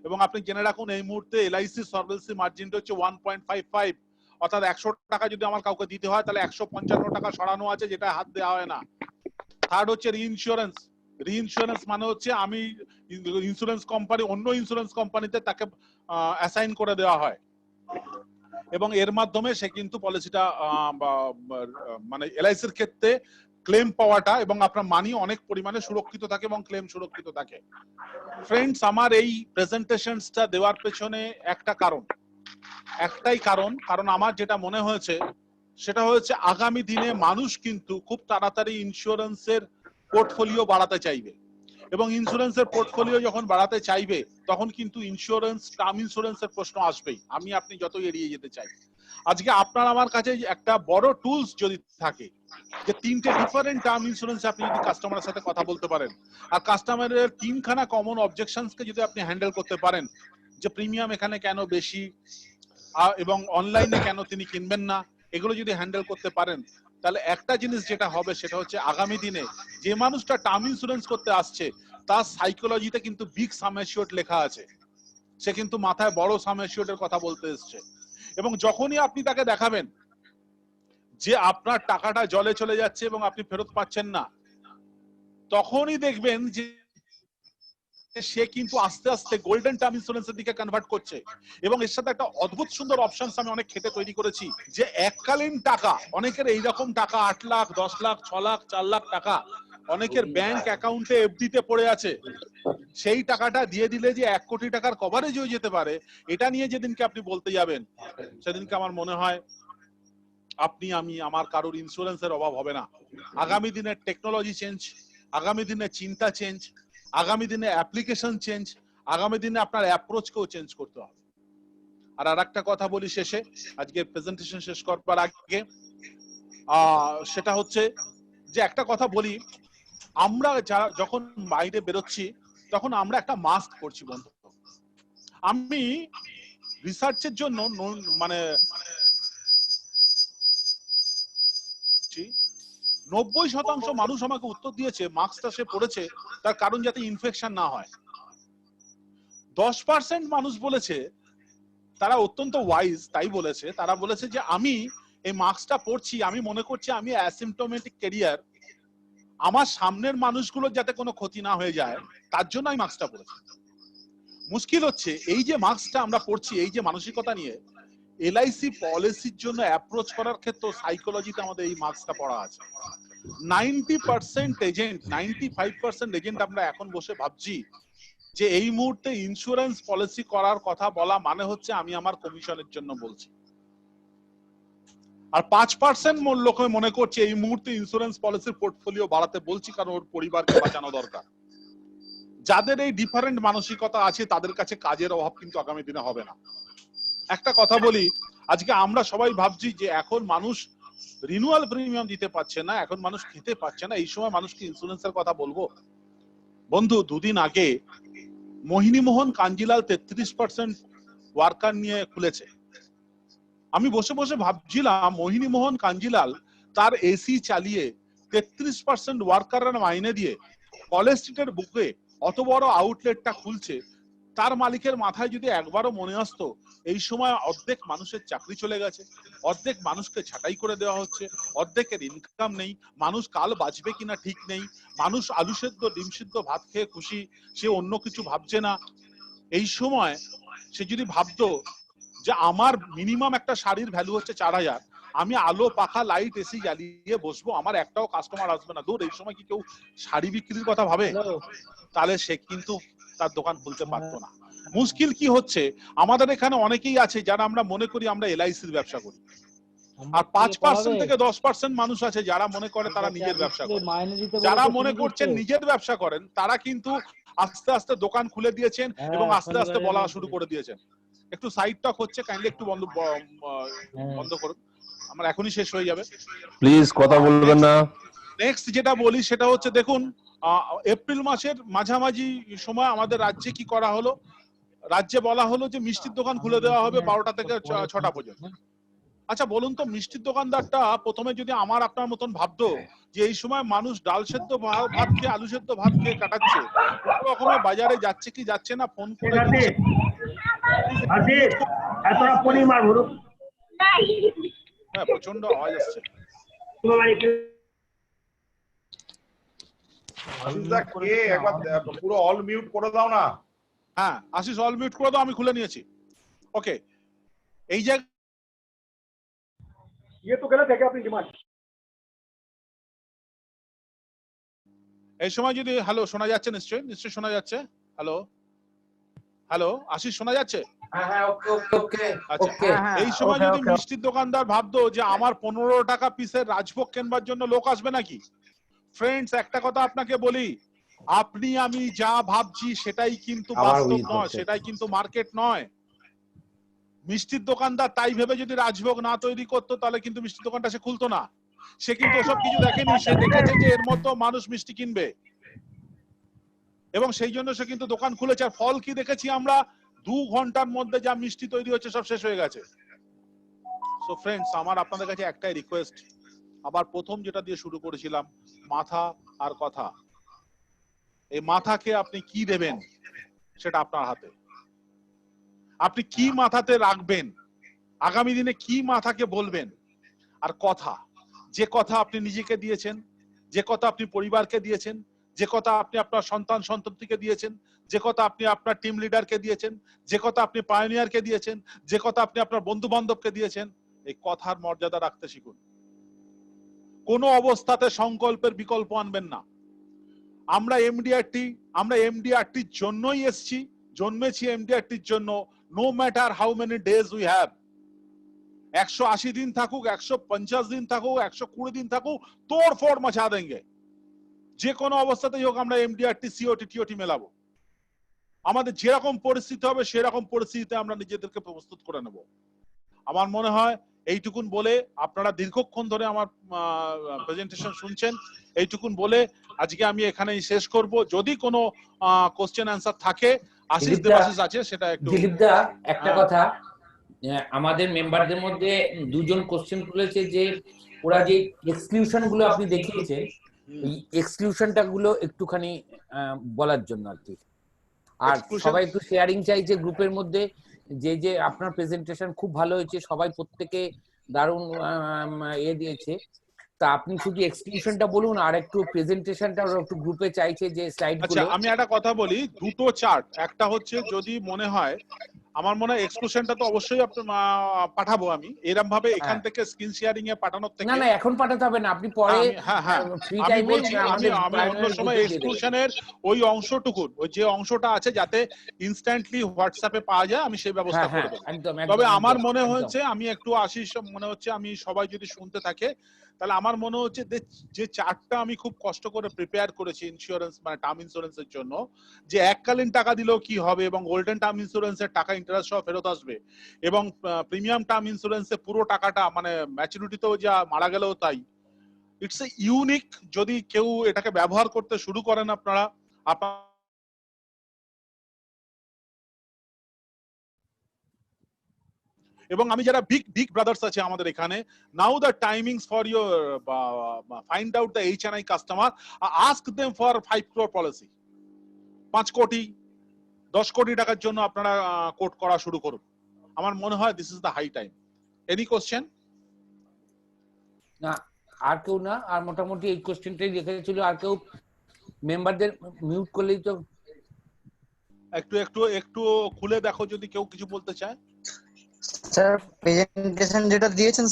এবং আপনি জেনে রাখুন এই মুহূর্তে এলআইসি সলভেন্সি মার্জিনটা হচ্ছে 1.55, অর্থাৎ 100 টাকা যদি আমার কাউকে দিতে হয় তাহলে 155 টাকা সরানো আছে, যেটা হাত দেওয়া হয় না। থার্ড হচ্ছে রিইনসিওরেন্স। রিইনসিওরেন্স মানে হচ্ছে আমি ইন্স্যুরেন্স কোম্পানি, অন্য ইন্স্যুরেন্স কোম্পানিতে তাকে অ্যাসাইন করে দেওয়া হয় এবং এর মাধ্যমে সে কিন্তু পলিসিটা মানে এলআইসির ক্ষেত্রে ক্লেম পাওয়াটা এবং আপনার মানি অনেক পরিমাণে সুরক্ষিত থাকে এবং ক্লেম সুরক্ষিত থাকে। ফ্রেন্ডস, আমার এই প্রেজেন্টেশনসটা দেওয়ার পেছনে একটাই কারণ আমার যেটা মনে হয়েছে সেটা হচ্ছে আগামী দিনে মানুষ কিন্তু খুব তাড়াতাড়ি ইন্স্যুরেন্সের পোর্টফোলিও বাড়াতে চাইবে এবং ইন্স্যুরেন্সের পোর্টফোলিও যখন বাড়াতে চাইবে তখন কিন্তু ইন্স্যুরেন্স, টার্ম ইন্স্যুরেন্সের প্রশ্ন আসবেই, আমি আপনি যতই এড়িয়ে যেতে চাই। আজকে আপনার আমার কাছে একটা বড় টুলস যদি থাকে যে 3টে ডিফারেন্ট টার্ম ইন্স্যুরেন্স আপনি যদি কাস্টমারের সাথে কথা বলতে পারেন আর কাস্টমারের 3খানা কমন অবজেকশনসকে যদি আপনি হ্যান্ডেল করতে পারেন, যে প্রিমিয়াম এখানে কেন বেশি এবং অনলাইনে কেন তিনি কিনবেন না, এগুলো যদি হ্যান্ডেল করতে পারেন, তাহলে একটা জিনিস যেটা হবে সেটা হচ্ছে আগামী দিনে যে মানুষটা টার্ম ইন্স্যুরেন্স করতে আসছে তার সাইকোলজিতে কিন্তু বিগ সাম অ্যাসিওর্ড লেখা আছে, সে কিন্তু মাথায় বড় সাম অ্যাসিওর্ডের কথা বলতে এসছে। এবং যখনই আপনি তাকে দেখাবেন যে আপনার টাকাটা জলে চলে যাচ্ছে এবং আপনি ফেরত পাচ্ছেন না, তখনই দেখবেন যে সে কিন্তু আস্তে আস্তে গোল্ডেন টার্ম ইন্স্যুরেন্সের দিকে কনভার্ট করছে। এবং এর সাথে একটা অদ্ভুত সুন্দর অপশনস আমি অনেক ক্ষেত্রে তৈরি করেছি, যে এককালীন টাকা, অনেকের এইরকম টাকা 8 লাখ, 10 লাখ, 6 লাখ, 4 লাখ টাকা অনেকের ব্যাংক অ্যাকাউন্টে এফডিতে পড়ে আছে, সেই টাকাটা দিয়ে দিলে যে 1 কোটি টাকার কভারেজ হয়ে যেতে পারে, এটা নিয়ে যেদিনকে আপনি বলতে যাবেন সেদিনকে আমার মনে হয় আপনি, আমি, আমার কারোর ইন্স্যুরেন্সের অভাব হবে না। আগামী দিনের টেকনোলজি চেঞ্জ, আগামী দিনে চিন্তা চেঞ্জ, আগামী দিনে অ্যাপ্লিকেশন চেঞ্জ, আগামী দিনে আপনার অ্যাপ্রোচকেও চেঞ্জ করতে হবে। আর আরেকটা কথা বলি শেষে, আজকে প্রেজেন্টেশন শেষ করবার আগে, সেটা হচ্ছে যে একটা কথা বলি, আমরা যখন বাইরে বেরোচ্ছি তখন আমরা একটা মাস্ক পরছি বন্ধু। আমি রিসার্চের জন্য মানে 90% মানুষ আমাকে উত্তর দিয়েছে মাস্কটা সে পরেছে তার কারণ যাতে ইনফেকশন না হয়। 10% মানুষ বলেছে, তারা অত্যন্ত ওয়াইজ, তাই বলেছে, তারা বলেছে যে আমি এই মাস্কটা পরছি, আমি মনে করছি আমি অ্যাসিম্পটোমেটিক ক্যারিয়ার, আমার সামনের মানুষগুলোর যাতে কোনো ক্ষতি না হয়ে যায় তার জন্য আমি মাস্কটা পরেছি। মুশকিল হচ্ছে এই যে মাস্কটা আমরা পরছি, এই যে মানসিকতা নিয়ে এলআইসি পলিসির জন্য অ্যাপ্রোচ করার ক্ষেত্রে সাইকোলজিতে আমাদের এই মাস্কটা পড়া আছে। 90% এজেন্ট, 95% এজেন্ট আমরা এখন বসে ভাবছি যে এই মুহূর্তে ইন্স্যুরেন্স পলিসি করার কথা বলা মানে হচ্ছে আমি আমার কমিশনের জন্য বলছি, আর 5% লোক মনে করছে এই মুহূর্তে ইন্স্যুরেন্স পলিসির পোর্টফোলিও বাড়াতে বলছি কারণ ওর পরিবারকে বাঁচানো দরকার। যাদের এই ডিফারেন্ট মানসিকতা আছে তাদের কাছে কাজের অভাব কিন্তু আগামী দিনে হবে না। একটা কথা বলি, আজকে আমরা সবাই ভাবছি যে এখন মানুষ রিনিউয়াল প্রিমিয়াম দিতে পারছে না, এখন মানুষ খেতে পারছে না, এই সময় মানুষকে ইন্স্যুরেন্সের কথা বলবো? বন্ধু, 2 দিন আগে মোহিনীমোহন কাঞ্জিলাল 33% ওয়ার্কার নিয়ে খুলেছে। আমি বসে বসে ভাবছিলাম মোহিনীমোহন কাঞ্জিলাল তার এসি চালিয়ে 33% ওয়ার্কাররা মাইনে দিয়ে কলেজ স্ট্রিটের বুকে অত বড় আউটলেটটা খুলছে, তার মালিকের মাথায় যদি একবারও মনে আসতো এই সময় অর্ধেক মানুষের চাকরি চলে গেছে, অর্ধেক মানুষকে ছাঁটাই করে দেওয়া হচ্ছে, অর্ধেকের ইনকাম নেই, মানুষ কাল বাঁচবে কিনা ঠিক নেই, মানুষ আলু সেদ্ধ ডিম সিদ্ধ ভাত খেয়ে খুশি, সে অন্য কিছু ভাবছে না, এই সময় সে যদি ভাবতো যে আমার মিনিমাম একটা শাড়ির ভ্যালু হচ্ছে 4000, আমি আলো পাখা লাইট এসি জ্বালিয়ে বসবো, আমার একটাও কাস্টমার আসবে না, দূর এই সময় কি কেউ শাড়ি বিক্রির কথা ভাবে? তাহলে সে কিন্তু তার দোকান খুলতে পারতো না। মুশকিল কি হচ্ছে, আমাদের এখানে অনেকেই আছে যারা আমরা মনে করি আমরা এলআইসির ব্যবসা করি, আর 5% থেকে 10% মানুষ আছে যারা মনে করে তারা নিজের ব্যবসা করে। যারা মনে করছেন নিজের ব্যবসা করেন তারা কিন্তু আস্তে আস্তে দোকান খুলে দিয়েছেন এবং আস্তে আস্তে বলা শুরু করে দিয়েছেন। একটু সাইড টক হচ্ছে, কাইন্ডলি একটু বন্ধ করুন, আমার এখনই শেষ হয়ে যাবে, প্লিজ কথা বলবেন না। নেক্সট যেটা বলি সেটা হচ্ছে, দেখুন এপ্রিল মাসের মাঝামাঝি সময় আমাদের রাজ্যে কি করা হলো, রাজ্যে বলা হলো যে মিষ্টির দোকান খুলে দেওয়া হবে 12টা থেকে 6টা পর্যন্ত। আচ্ছা বলুন তো, মিষ্টির দোকানদারটা প্রথমে যদি আমার আপনার মতন ভাবতো যে এই সময় মানুষ ডাল সেদ্ধ ভাত খেয়ে আলু সেদ্ধ ভাত খেয়ে কাটাচ্ছে, কোনো রকমের বাজারে যাচ্ছে কি যাচ্ছে না ফোন করে হ্যাঁ প্রচন্ড আওয়াজ আসছে। পুরো অল মিউট করে দাও না। হ্যাঁ আশিস অল মিউট করে দাও, আমি খুলে নিয়েছি। ওকে, এই জায়গায় এই সময় যদি হ্যালো শোনা যাচ্ছে, নিশ্চয়ই শোনা যাচ্ছে। হ্যালো হ্যালো আশিস শোনা যাচ্ছে? আচ্ছা, এই সময় যদি মিষ্টির দোকানদার ভাবতো যে আমার 15 টাকা পিসের রাজভোগ কেনবার জন্য লোক আসবে নাকি? ফ্রেন্ডস একটা কথা আপনাকে বলি, আপনি আমি যা ভাবছি সেটাই কিন্তু বাস্তব নয়, সেটাই কিন্তু মার্কেট নয়। মিষ্টির দোকানদার তাই ভেবে যদি রাজভোগ না তৈরি করতো তাহলে কিন্তু মিষ্টির দোকানটা সে খুলতো না। সে কিন্তু এসব কিছু দেখেনি, সে দেখেছে যে এর মতো মানুষ মিষ্টি কিনবে এবং সেই জন্য সে কিন্তু দোকান খুলেছে। আর ফল কি দেখেছি আমরা, 2 ঘন্টার মধ্যে যা মিষ্টি তৈরি হচ্ছে সব শেষ হয়ে গেছে। সো ফ্রেন্ডস, আমার আপনাদের কাছে একটাই রিকোয়েস্ট, আবার প্রথম যেটা দিয়ে শুরু করেছিলাম, মাথা আর কথা। এই মাথাকে আপনি কি দেবেন সেটা আপনার হাতে। আপনি কি মাথাতে রাখবেন, আগামী দিনে কি মাথাকে বলবেন, আর কথা, যে কথা আপনি নিজেকে দিয়েছেন, যে কথা আপনি পরিবারকে দিয়েছেন, যে কথা আপনি আপনার সন্তান সন্ততিকে দিয়েছেন, যে কথা আপনি আপনার টিম লিডারকে দিয়েছেন, যে কথা আপনি পায়োনিয়ারকে দিয়েছেন, যে কথা আপনি আপনার বন্ধু বান্ধবকে দিয়েছেন, এই কথার মর্যাদা রাখতে শিখুন। কোনো অবস্থাতে সংকল্পের বিকল্প আনবেন না। আমরা এমডিআরটির জন্যই এসেছি, জন্মেছি এমডিআরটির জন্য। No matter how many days we have, 180 দিন থাকুক, 150 দিন থাকুক, 120 দিন থাকুক, তোড় ফোড় মচা দেंगे। যে কোনো অবস্থাতেই হোক আমরা এমডিআরটি সিওটি টিওটি মেলাবো। আমাদের যেরকম পরিস্থিতি হবে সেরকম পরিস্থিতিতে আমরা নিজেদেরকে প্রস্তুত করে নেব। আমার মনে হয় এইটুকুন বলে, আপনারা দীর্ঘক্ষণ ধরে আমার প্রেজেন্টেশন শুনছেন, এইটুকুন বলে আজকে আমি এখানেই শেষ করব। যদি কোনো কোশ্চেন অ্যান্সার থাকে, আশিস দেবাশিস আছে, সেটা একটু। দিলীপদা একটা কথা, আমাদের মেম্বারদের মধ্যে 2 জন কোশ্চেন তুলেছে যে ওরা যে এক্সক্লুশন গুলো আপনি দেখিয়েছেন, এই এক্সক্লুশনটা গুলো একটুখানি বলার জন্য আর কি। আর সবাই একটু শেয়ারিং চাইছে গ্রুপের মধ্যে, যে আপনার প্রেজেন্টেশন খুব ভালো হয়েছে, সবাই প্রত্যেকে দারুণ দিয়েছে, তা আপনি শুধু এক্সক্লুশনটা বলুন আর একটু প্রেজেন্টেশনটা একটু গ্রুপে চাইছে যে স্লাইডগুলো। আচ্ছা আমি একটা কথা বলি, দুটো চার্ট, একটা হচ্ছে যদি মনে হয়, আমার মনে হয় এক্সক্লুশনটা তো অবশ্যই পাঠাবো আমি এরকম ভাবে এখান থেকে স্ক্রিন শেয়ারিং এ পাঠানোর থেকে। না এখন পাঠাতে হবে না, আপনি পরে ফ্রি টাইমে আমি অন্য সময় এক্সক্লুশনের ওই অংশটুকু, ওই যে অংশটা আছে যাতে ইনস্ট্যান্টলি হোয়াটসঅ্যাপে পাওয়া যায়, আমি সেই ব্যবস্থা করে দেব। তবে আমার মনে হচ্ছে, আমি একটু আশিস মনে হচ্ছে, আমি সবাই যদি শুনতে থাকে তাহলে আমার মনে হচ্ছে যে চার্টটা আমি খুব কষ্ট করে প্রিপেয়ার করেছি ইন্স্যুরেন্স মানে টার্ম ইন্স্যুরেন্সের জন্য, যে এককালীন টাকা দিলেও কি হবে এবং গোল্ডেন টার্ম ইন্স্যুরেন্সের টাকা ইন্টারেস্ট সহ ফেরত আসবে এবং প্রিমিয়াম টার্ম ইন্স্যুরেন্সে পুরো টাকাটা মানে ম্যাচুরিটিতেও যা মারা গেলেও তাই। ইটস এ ইউনিক, যদি কেউ এটাকে ব্যবহার করতে শুরু করেন আপনারা এবং আমি যারা বিগ বিগ ব্রাদার্স আছে আমাদের এখানে, now the timings for your find out the HNI customer, ask them for 5 crore policy. 5 কোটি 10 কোটি টাকার জন্য আপনারা কোট করা শুরু করুন। আমার মনে হয় this is the high time. Any question? না, আর কেউ না, আর মোটামুটি এই কোশ্চেনটাই রেখেছিল। আর কেউ মেম্বারদের মিউট করলেই তো। একটু একটু একটু খুলে দেখো যদি কেউ কিছু বলতে চায়। স্যার প্রেজেন্টেশন যেটা দিয়েছেন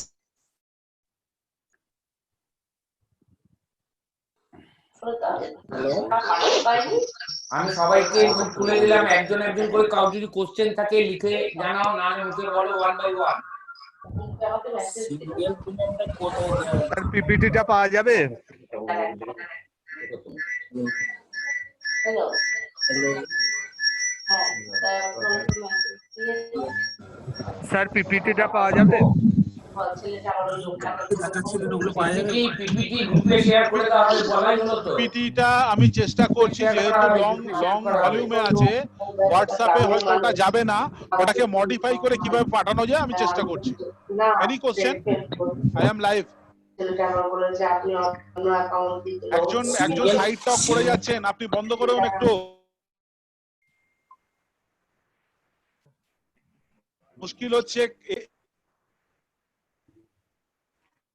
আমি সবাইকে মিউট খুলে দিলাম। একজন একজন করে কাউ যদি কোশ্চেন থাকে লিখে জানাও, না মুখে বলো 1 by 1। স্যার পিপিটিটা পাওয়া যাবে? স্যার পিপিটিটা পাওয়া যাবে? পিপিটিটা আমি চেষ্টা করছি, যেহেতু লং ভলিউমে আছে, হোয়াটসঅ্যাপে হয়তো ওটা যাবে না, ওটাকে মডিফাই করে কিভাবে পাঠানো যায় আমি চেষ্টা করছি। Any question? I am live. একজন সাইড টক করে যাচ্ছেন, আপনি বন্ধ করুন একটু।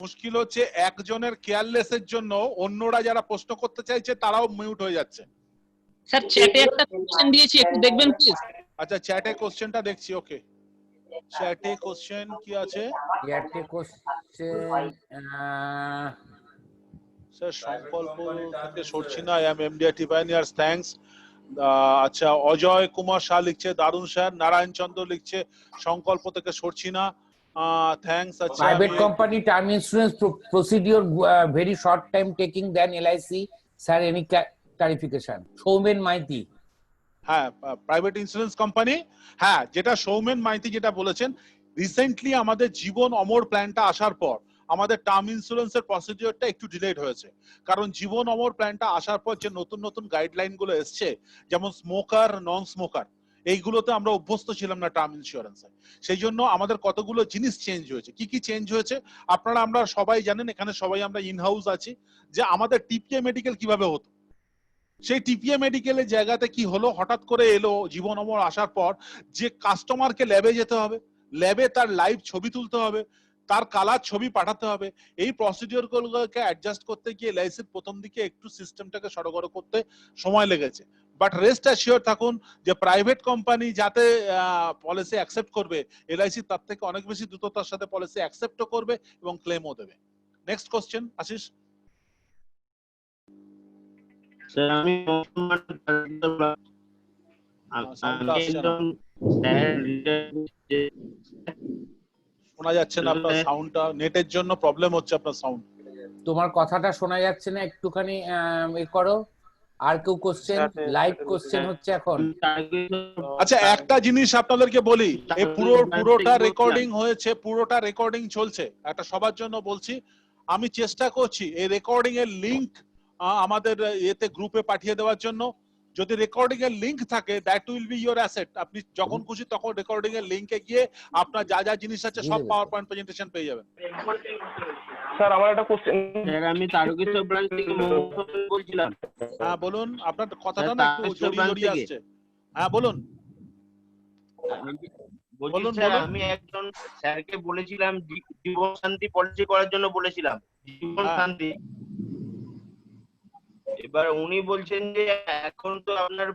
মুশকিল হচ্ছে একজনের কেয়ারলেসের জন্য অন্যরা যারা প্রশ্ন করতে চাইছে তারাও মিউট হয়ে যাচ্ছে। স্যার চ্যাটে একটা কোশ্চেন দিয়েছি, একটু দেখবেন প্লিজ। আচ্ছা, চ্যাটে কোশ্চেনটা দেখছি। ওকে, চ্যাটে কোশ্চেন কি আছে? চ্যাটে কোশ্চেন স্যার সংকল্প থেকে সরছি না, আই এম এমডিআইটি পাইনিয়ার্স, থ্যাঙ্কস। আচ্ছা, অজয় কুমার শাহ লিখছে দারুন স্যার। নারায়ণ চন্দ্র লিখছে সংকল্প থেকে সরছি না, থ্যাঙ্কস। আচ্ছা, private company term insurance procedure very short time taking then LIC, sir any clarification? Soumen Maiti. হ্যাঁ, প্রাইভেট ইন্স্যুরেন্স কোম্পানি, হ্যাঁ, যেটা সৌমেন মাইতি যেটা বলেছেন, রিসেন্টলি আমাদের জীবন অমর প্ল্যানটা আসার পর আমাদের টার্ম ইন্স্যুরেন্সের প্রসিডিওরটা একটু ডিলেড হয়েছে। কারণ জীবন অমর প্ল্যানটা আসার পর যে নতুন নতুন গাইডলাইন গুলো এসছে, যেমন স্মোকার, নন স্মোকার, এইগুলোতে আমরা অভ্যস্ত ছিলাম না টার্ম ইন্স্যুরেন্সে। সেই জন্য আমাদের কতগুলো জিনিস চেঞ্জ হয়েছে। কি কি চেঞ্জ হয়েছে আমরা সবাই জানেন, এখানে সবাই আমরা ইন হাউস আছি, যে আমাদের টিপিএ মেডিকেল কিভাবে হতো। সেই টিপিএ মেডিকেলের জায়গাতে কি হলো, হঠাৎ করে এলো জীবন অমর আসার পর যে কাস্টমারকে ল্যাবে যেতে হবে, ল্যাবে তার লাইভ ছবি তুলতে হবে, তার কালার ছবি পাঠাতে হবে। এই প্রসিডিওর গুলোকে অ্যাডজাস্ট করতে গিয়ে LICর প্রথম দিকে একটু সিস্টেমটাকে সরগর করতে সময় লেগেছে। বাট রেস্ট অ্যাসিওর থাকুন যে প্রাইভেট কোম্পানি যাতে পলিসি অ্যাকসেপ্ট করবে, LIC তার থেকে অনেক বেশি দ্রুততার সাথে পলিসি অ্যাকসেপ্টও করবে এবং ক্লেমও দেবে। Next question, Ashis. স্যার আমি শোনা যাচ্ছে না আপনার সাউন্ডটা, নেটের জন্য প্রবলেম হচ্ছে আপনার সাউন্ড। তোমার কথাটা শোনা যাচ্ছে না, একটুখানি এ করো। আর কেউ কোশ্চেন? লাইভ কোশ্চেন হচ্ছে এখন। আচ্ছা, একটা জিনিস আপনাদেরকে বলি, এই পুরোটা রেকর্ডিং হয়েছে, পুরোটা রেকর্ডিং চলছে, একটা সবার জন্য বলছি। আমি চেষ্টা করছি এই রেকর্ডিং এর লিংক আমাদের এতে গ্রুপে পাঠিয়ে দেওয়ার জন্য। যদি রেকর্ডিং এর লিংক থাকে, that will be your asset. আপনি যখন খুশি তখন রেকর্ডিং এর লিংকে গিয়ে আপনার যা যা জিনিস আছে সব পাওয়ার পয়েন্ট প্রেজেন্টেশন পেয়ে যাবেন। স্যার আমার একটা কোশ্চেন। স্যার আমি তারকেশ্বর ব্রাঞ্চ থেকে বলছিলাম। হ্যাঁ বলুন, আপনার কথাটা না একটু জড়িয়ে আসছে। হ্যাঁ বলুন। বলুন স্যার, আমি একজন স্যারকে বলেছিলাম জীবন শান্তি পলিসি করার জন্য বলেছিলাম, জীবন শান্তি। এবার উনি বলছেন যে এখন তো আপনার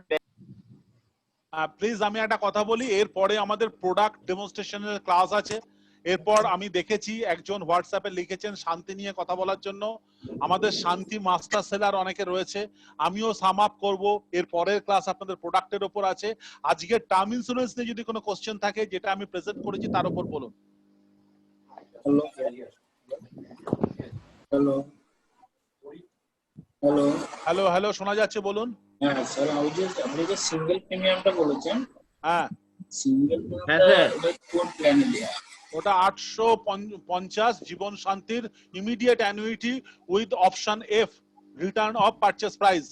প্লিজ আমি একটা কথা বলি, এরপরে আমাদের প্রোডাক্ট ডেমনস্ট্রেশনের ক্লাস আছে। এরপর আমি দেখেছি একজন হোয়াটসঅ্যাপে লিখেছেন শান্তি নিয়ে কথা বলার জন্য। আমাদের শান্তি মাস্টার সেলার অনেকে রয়েছে, আমিও সাম আপ করবো। এর পরের ক্লাস আপনাদের প্রোডাক্টের উপর আছে। আজকে টার্ম ইন্স্যুরেন্স নিয়ে যদি কোনো কোশ্চেন থাকে যেটা আমি প্রেজেন্ট করেছি তার উপর বলুন। হ্যালো হ্যালো, শোনা যাচ্ছে, বলুন। হ্যাঁ স্যার, আপনি যে সিঙ্গেল প্রিমিয়ামটা বলেছেন, হ্যাঁ সিঙ্গেল প্রিমিয়ামটা কোন প্ল্যানে দেয়া? ওটা 850 জীবন শান্তির immediate annuity with option F, return of purchase price.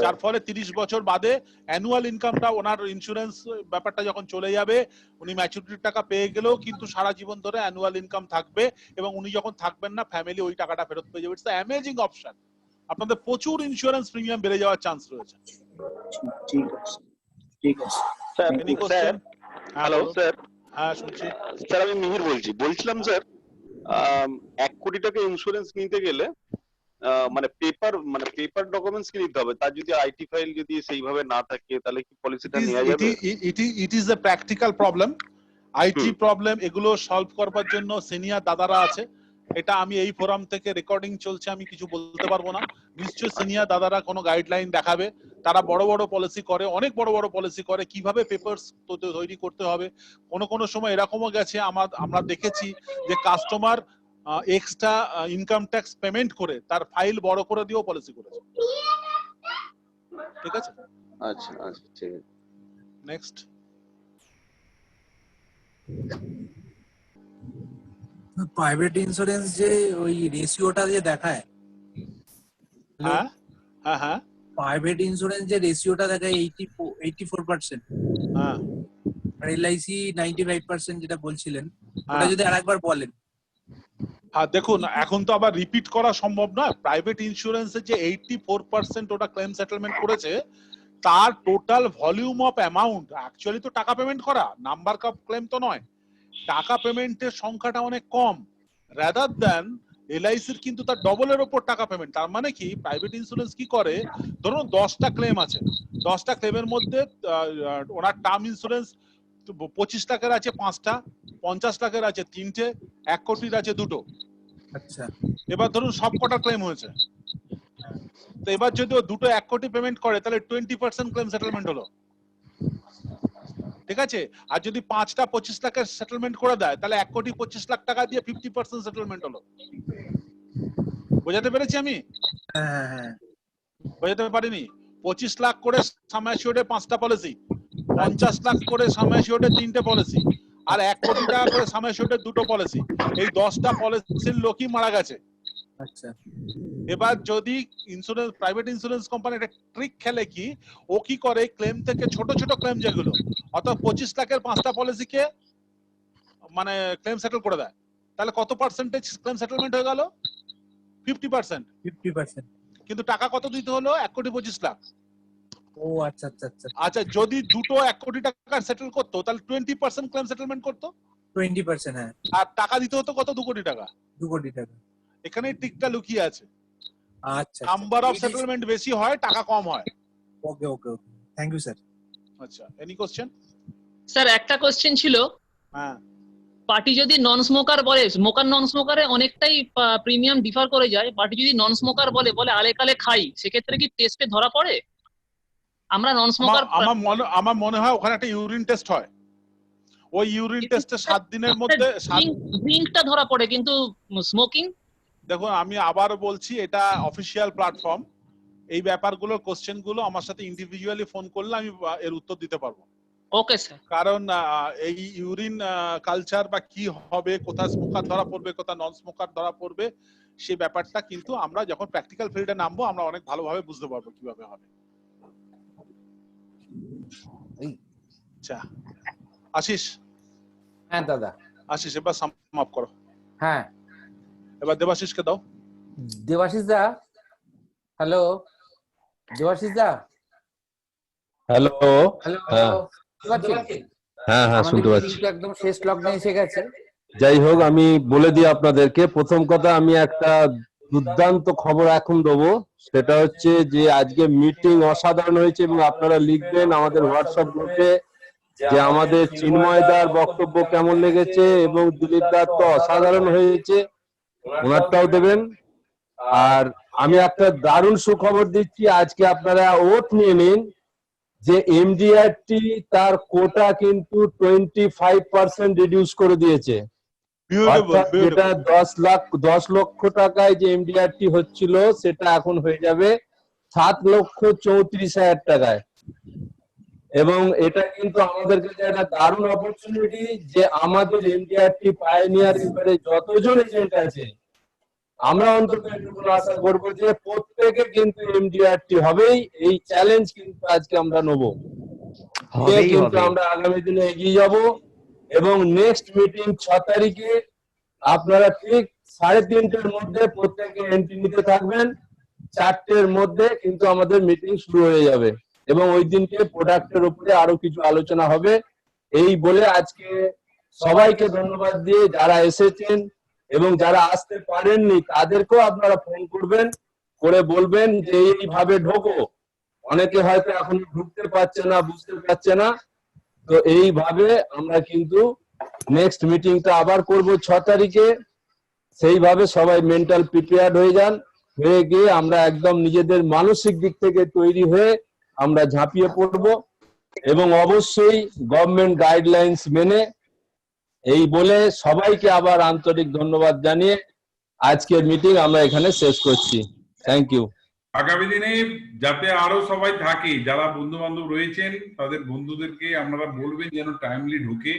যার ফলে 30 বছর বাদে অ্যানুয়াল ইনকামটা ওনার ইন্স্যুরেন্স ব্যাপারটা যখন চলে যাবে, উনি ম্যাচুরিটির টাকা পেয়ে গেলেও কিন্তু সারা জীবন ধরে অ্যানুয়াল ইনকাম থাকবে, এবং উনি যখন থাকবেন না ফ্যামিলি ওই টাকাটা ফেরত পেয়ে যাবে। It's the amazing option. আপনাদের প্রচুর ইন্স্যুরেন্স প্রিমিয়াম বেড়ে যাওয়ার চান্স রয়েছে। ঠিক আছে, ঠিক আছে। Any question? Hello sir. হ্যাঁ শুনছি স্যার, আমি মিহির বলছিলাম স্যার, 1 কোটি টাকা ইন্স্যুরেন্স নিতে গেলে মানে পেপার ডকুমেন্টস কি নিতে হবে? তার যদি আইটি ফাইল যদি সেইভাবে না থাকে তাহলে কি পলিসিটা নেওয়া যাবে? It is a practical problem, IT problem. এগুলো সলভ করবার জন্য সিনিয়র দাদারা আছে। এটা আমি এই ফোরাম থেকে রেকর্ডিং চলছে, আমি কিছু বলতে পারবো না। নিশ্চয়ই সিনিয়র দাদারা কোনো গাইডলাইন দেখাবে। তারা বড় বড় পলিসি করে, অনেক বড় বড় পলিসি করে, কিভাবে পেপারস তৈরি করতে হবে। কোনো সময় এরকমও গেছে আমরা দেখেছি যে customer extra income tax payment করে তার ফাইল বড় করে দিয়েও পলিসি করেছে। ঠিক আছে, আচ্ছা আচ্ছা, ঠিক আছে। নেক্সট। প্রাইভেট ইন্স্যুরেন্স যে ওই রেশিওটা যে দেখায়, হ্যাঁ হ্যাঁ হ্যাঁ, প্রাইভেট ইন্স্যুরেন্স যে রেশিওটা দেখায় 84%, হ্যাঁ, আর এলআইসি 95% যেটা বলছিলেন, ওটা যদি আরেকবার বলেন। হ্যাঁ দেখুন, এখন তো আবার রিপিট করা সম্ভব না। প্রাইভেট ইন্স্যুরেন্সের যে 84% ওটা ক্লেম সেটেলমেন্ট করেছে, তার total volume of amount, actually তো টাকা পেমেন্ট করা, নাম্বার অফ ক্লেম তো নয়, টাকা পেমেন্টের সংখ্যাটা অনেক কম রাদার দ্যান এলআইসির কিন্তু তার ডবলের ওপর টাকা পেমেন্ট। তার মানে কি, প্রাইভেট ইন্স্যুরেন্স কি করে, ধরুন 10টা ক্লেম আছে, 10টা ক্লেমের মধ্যে ওনার টার্ম ইন্স্যুরেন্স 25 লাখের আছে 5টা, 50 লাখের আছে 3টে, 1 কোটির আছে 2টো। আচ্ছা, এবার ধরুন সব কটা ক্লেম হয়েছে, তো এবার যদি ও 2টো 1 কোটি পেমেন্ট করে তাহলে 20% ক্লেম সেটেলমেন্ট হলো। ঠিক আছে, আর যদি 5টা 25 লাখের সেটেলমেন্ট করে দেয় তাহলে 1 কোটি 25 লাখ টাকা দিয়ে 50% সেটেলমেন্ট হলো। বোঝাতে পেরেছি আমি? হ্যাঁ হ্যাঁ, বোঝাতে পারিনি? 25 লাখ করে সাম অ্যাসিওর্ডে 5টা পলিসি, 50 লাখ করে সাম অ্যাসিওর্ডে 3টে পলিসি, আর 1 কোটি টাকা করে সাম অ্যাসিওর্ডে 2টো পলিসি। এই 10টা পলিসির লোকই মারা গেছে। আচ্ছা, এবার যদি ইন্স্যুরেন্স, প্রাইভেট ইন্স্যুরেন্স কোম্পানি একটা ট্রিক খেলে কি, ও কি করে, ক্লেম থেকে ছোট ছোট ক্লেম যেগুলো, অর্থাৎ 25 লাখের 5টা পলিসিকে মানে ক্লেম সেটেল করে দেয়। তাহলে কত পার্সেন্টেজ ক্লেম সেটেলমেন্ট হয়ে গেল? 50%। 50%। কিন্তু টাকা কত দিতে হলো? 1 কোটি 25 লাখ। ও আচ্ছা আচ্ছা আচ্ছা। আচ্ছা, যদি দুটো 1 কোটি টাকা সেটেল করতো তাহলে 20% ক্লেম সেটেলমেন্ট করতো। 20%, হ্যাঁ। আর টাকা দিতে হতো কত? 2 কোটি টাকা। 2 কোটি টাকা। এখানে ট্রিকটা লুকিয়ে আছে। আচ্ছা, নাম্বার অফ সেটেলমেন্ট বেশি হয়, টাকা কম হয়। ওকে ওকে ওকে, থ্যাংক ইউ স্যার। আচ্ছা, এনি কোশ্চেন? স্যার একটা কোশ্চেন ছিল, হ্যাঁ, পার্টি যদি নন স্মোকার বলে, স্মোকার নন স্মোকারে অনেকটাই প্রিমিয়াম ডিফার করে যায়। পার্টি যদি নন স্মোকার বলে আলে কালে খাই, সেক্ষেত্রে কি টেস্টে ধরা পড়ে? আমরা নন স্মোকার, আমার মনে হয় ওখানে একটা ইউরিন টেস্ট হয়। ওই ইউরিন টেস্টে 7 দিনের মধ্যে ড্রিঙ্কটা ধরা পড়ে, কিন্তু স্মোকিং। দেখুন, আমি আবার বলছি, এটা অফিসিয়াল প্ল্যাটফর্ম। এই ব্যাপারগুলোর কোশ্চেন গুলো আমার সাথে ইন্ডিভিজুয়ালি ফোন করলে আমি এর উত্তর দিতে পারবো। Okay sir. কারণ এই ইউরিন কালচার বা কি হবে, কোথায় স্মোকার ধরা পড়বে, কোথায় নন স্মোকার ধরা পড়বে, সেই ব্যাপারটা কিন্তু আমরা যখন প্র্যাকটিক্যাল ফিল্ডে নামবো আমরা অনেক ভালোভাবে বুঝতে পারবো কিভাবে হবে। আচ্ছা আশিস। হ্যাঁ দাদা। আশিস, এবার সাম আপ করো। হ্যাঁ, এবার দেবাশিসকে দাও। দেবাশিস দা, হ্যালো। দেবাশিস দা, হ্যালো। হ্যালো। হ্যাঁ হ্যাঁ, শুনতে পাচ্ছি। একদম শেষ লগ্নে এসে গেছে। যাই হোক, আমি বলে দিই আপনাদেরকে। প্রথম কথা, আমি একটা দুর্দান্ত খবর এখন দেবো। সেটা হচ্ছে যে আজকে মিটিং অসাধারণ হয়েছে, এবং আপনারা লিখবেন আমাদের হোয়াটসঅ্যাপ গ্রুপে যে আমাদের চিন্ময়দার বক্তব্য কেমন লেগেছে, এবং দিলীপ দার তো অসাধারণ হয়েছে, ওনারটাও দেবেন। আর আমি একটা দারুণ সুখবর দিচ্ছি, আজকে আপনারা ওট নিয়ে নিন যে এমডিআরটি তার কোটা কিন্তু 25% রিডিউস করে দিয়েছে। যেটা 10 লক্ষ টাকায় যে এমডিআরটি হচ্ছিল, সেটা এখন হয়ে যাবে 7,34,000 টাকায়। এবং এটা কিন্তু আমাদের কাছে একটা দারুণ অপরচুনিটি যে আমাদের এমডিআরটি পায়োনিয়ার এবারে যতজন এজেন্ট আছে, আমরা অন্তত এটুকু আশা করবো যে প্রত্যেকে কিন্তু এমডিআরটি হবেই, এই চ্যালেঞ্জ কিন্তু আজকে আমরা নেবো, কিন্তু আমরা আগামী দিনে এগিয়ে যাব। এবং নেক্সট মিটিং 6 তারিখে আপনারা ঠিক 3:30-র মধ্যে প্রত্যেকে এন্ট্রি নিতে থাকবেন। 4টের মধ্যে কিন্তু আমাদের মিটিং শুরু হয়ে যাবে এবং ওই দিনকে প্রোডাক্টের উপরে আরো কিছু আলোচনা হবে। এই বলে আজকে সবাইকে ধন্যবাদ দিয়ে যারা এসেছেন এবং যারা আসতে পারেননি তাদেরকেও আপনারা ফোন করবেন, করে বলবেন যে এইভাবে ঢোকো। অনেকে হয়তো এখন ঢুকতে পারছে না, বুঝতে পারছে না, তো এইভাবে আমরা কিন্তু নেক্সট মিটিংটা আবার করব 6 তারিখে। সেইভাবে সবাই মেন্টাল প্রিপেয়ার্ড হয়ে যান, হয়ে গিয়ে আমরা একদম নিজেদের মানসিক দিক থেকে তৈরি হয়ে আমরা ঝাঁপিয়ে পড়ব এবং অবশ্যই গভর্নমেন্ট গাইডলাইন্স মেনে। এই বলে সবাইকে আবার আন্তরিক ধন্যবাদ জানিয়ে আজকের মিটিং আমরা এখানে শেষ করছি। Thank you. আগামী দিনে যাতে আরো সবাই থাকে, যারা বন্ধু বান্ধব রয়েছেন তাদের বন্ধুদেরকে আপনারা বলবেন যেন টাইমলি ঢুকে,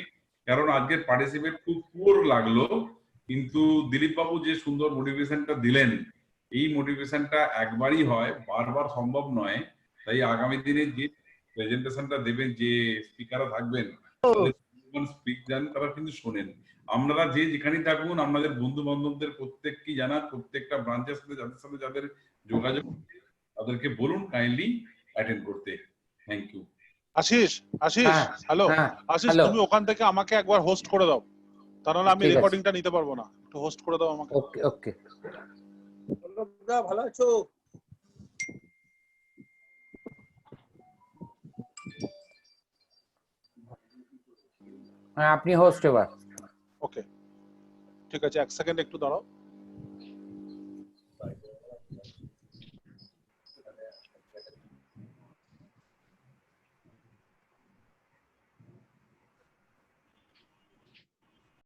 কারণ আজকের পার্টিসিপেট খুব পুয়ার লাগলো, কিন্তু দিলীপ বাবু যে সুন্দর মোটিভেশনটা দিলেন, এই মোটিভেশনটা একবারই হয়, বারবার সম্ভব নয়। তাই আগামী দিনে যে প্রেজেন্টেশনটা দেবেন, যে স্পিকাররা থাকবেন স্পিক জানেন তারা কিন্তু শোনেন। আপনারা যে যেখানেই থাকুন আপনাদের বন্ধু বান্ধবদের প্রত্যেককে জানান, প্রত্যেকটা ব্রাঞ্চের সাথে যাদের যোগাযোগ তাদেরকে বলুন কাইন্ডলি অ্যাটেন্ড করতে। Thank you. Ashish, hello Ashish, তুমি ওখান থেকে আমাকে একবার হোস্ট করে দাও, তাহলে আমি রেকর্ডিংটা নিতে পারবো না। একটু হোস্ট করে দাও আমাকে। ওকে ওকে। ভালো আছো? হ্যাঁ, আপনি হোস্ট এবার। ওকে, ঠিক আছে, 1 সেকেন্ড একটু দাঁড়াও।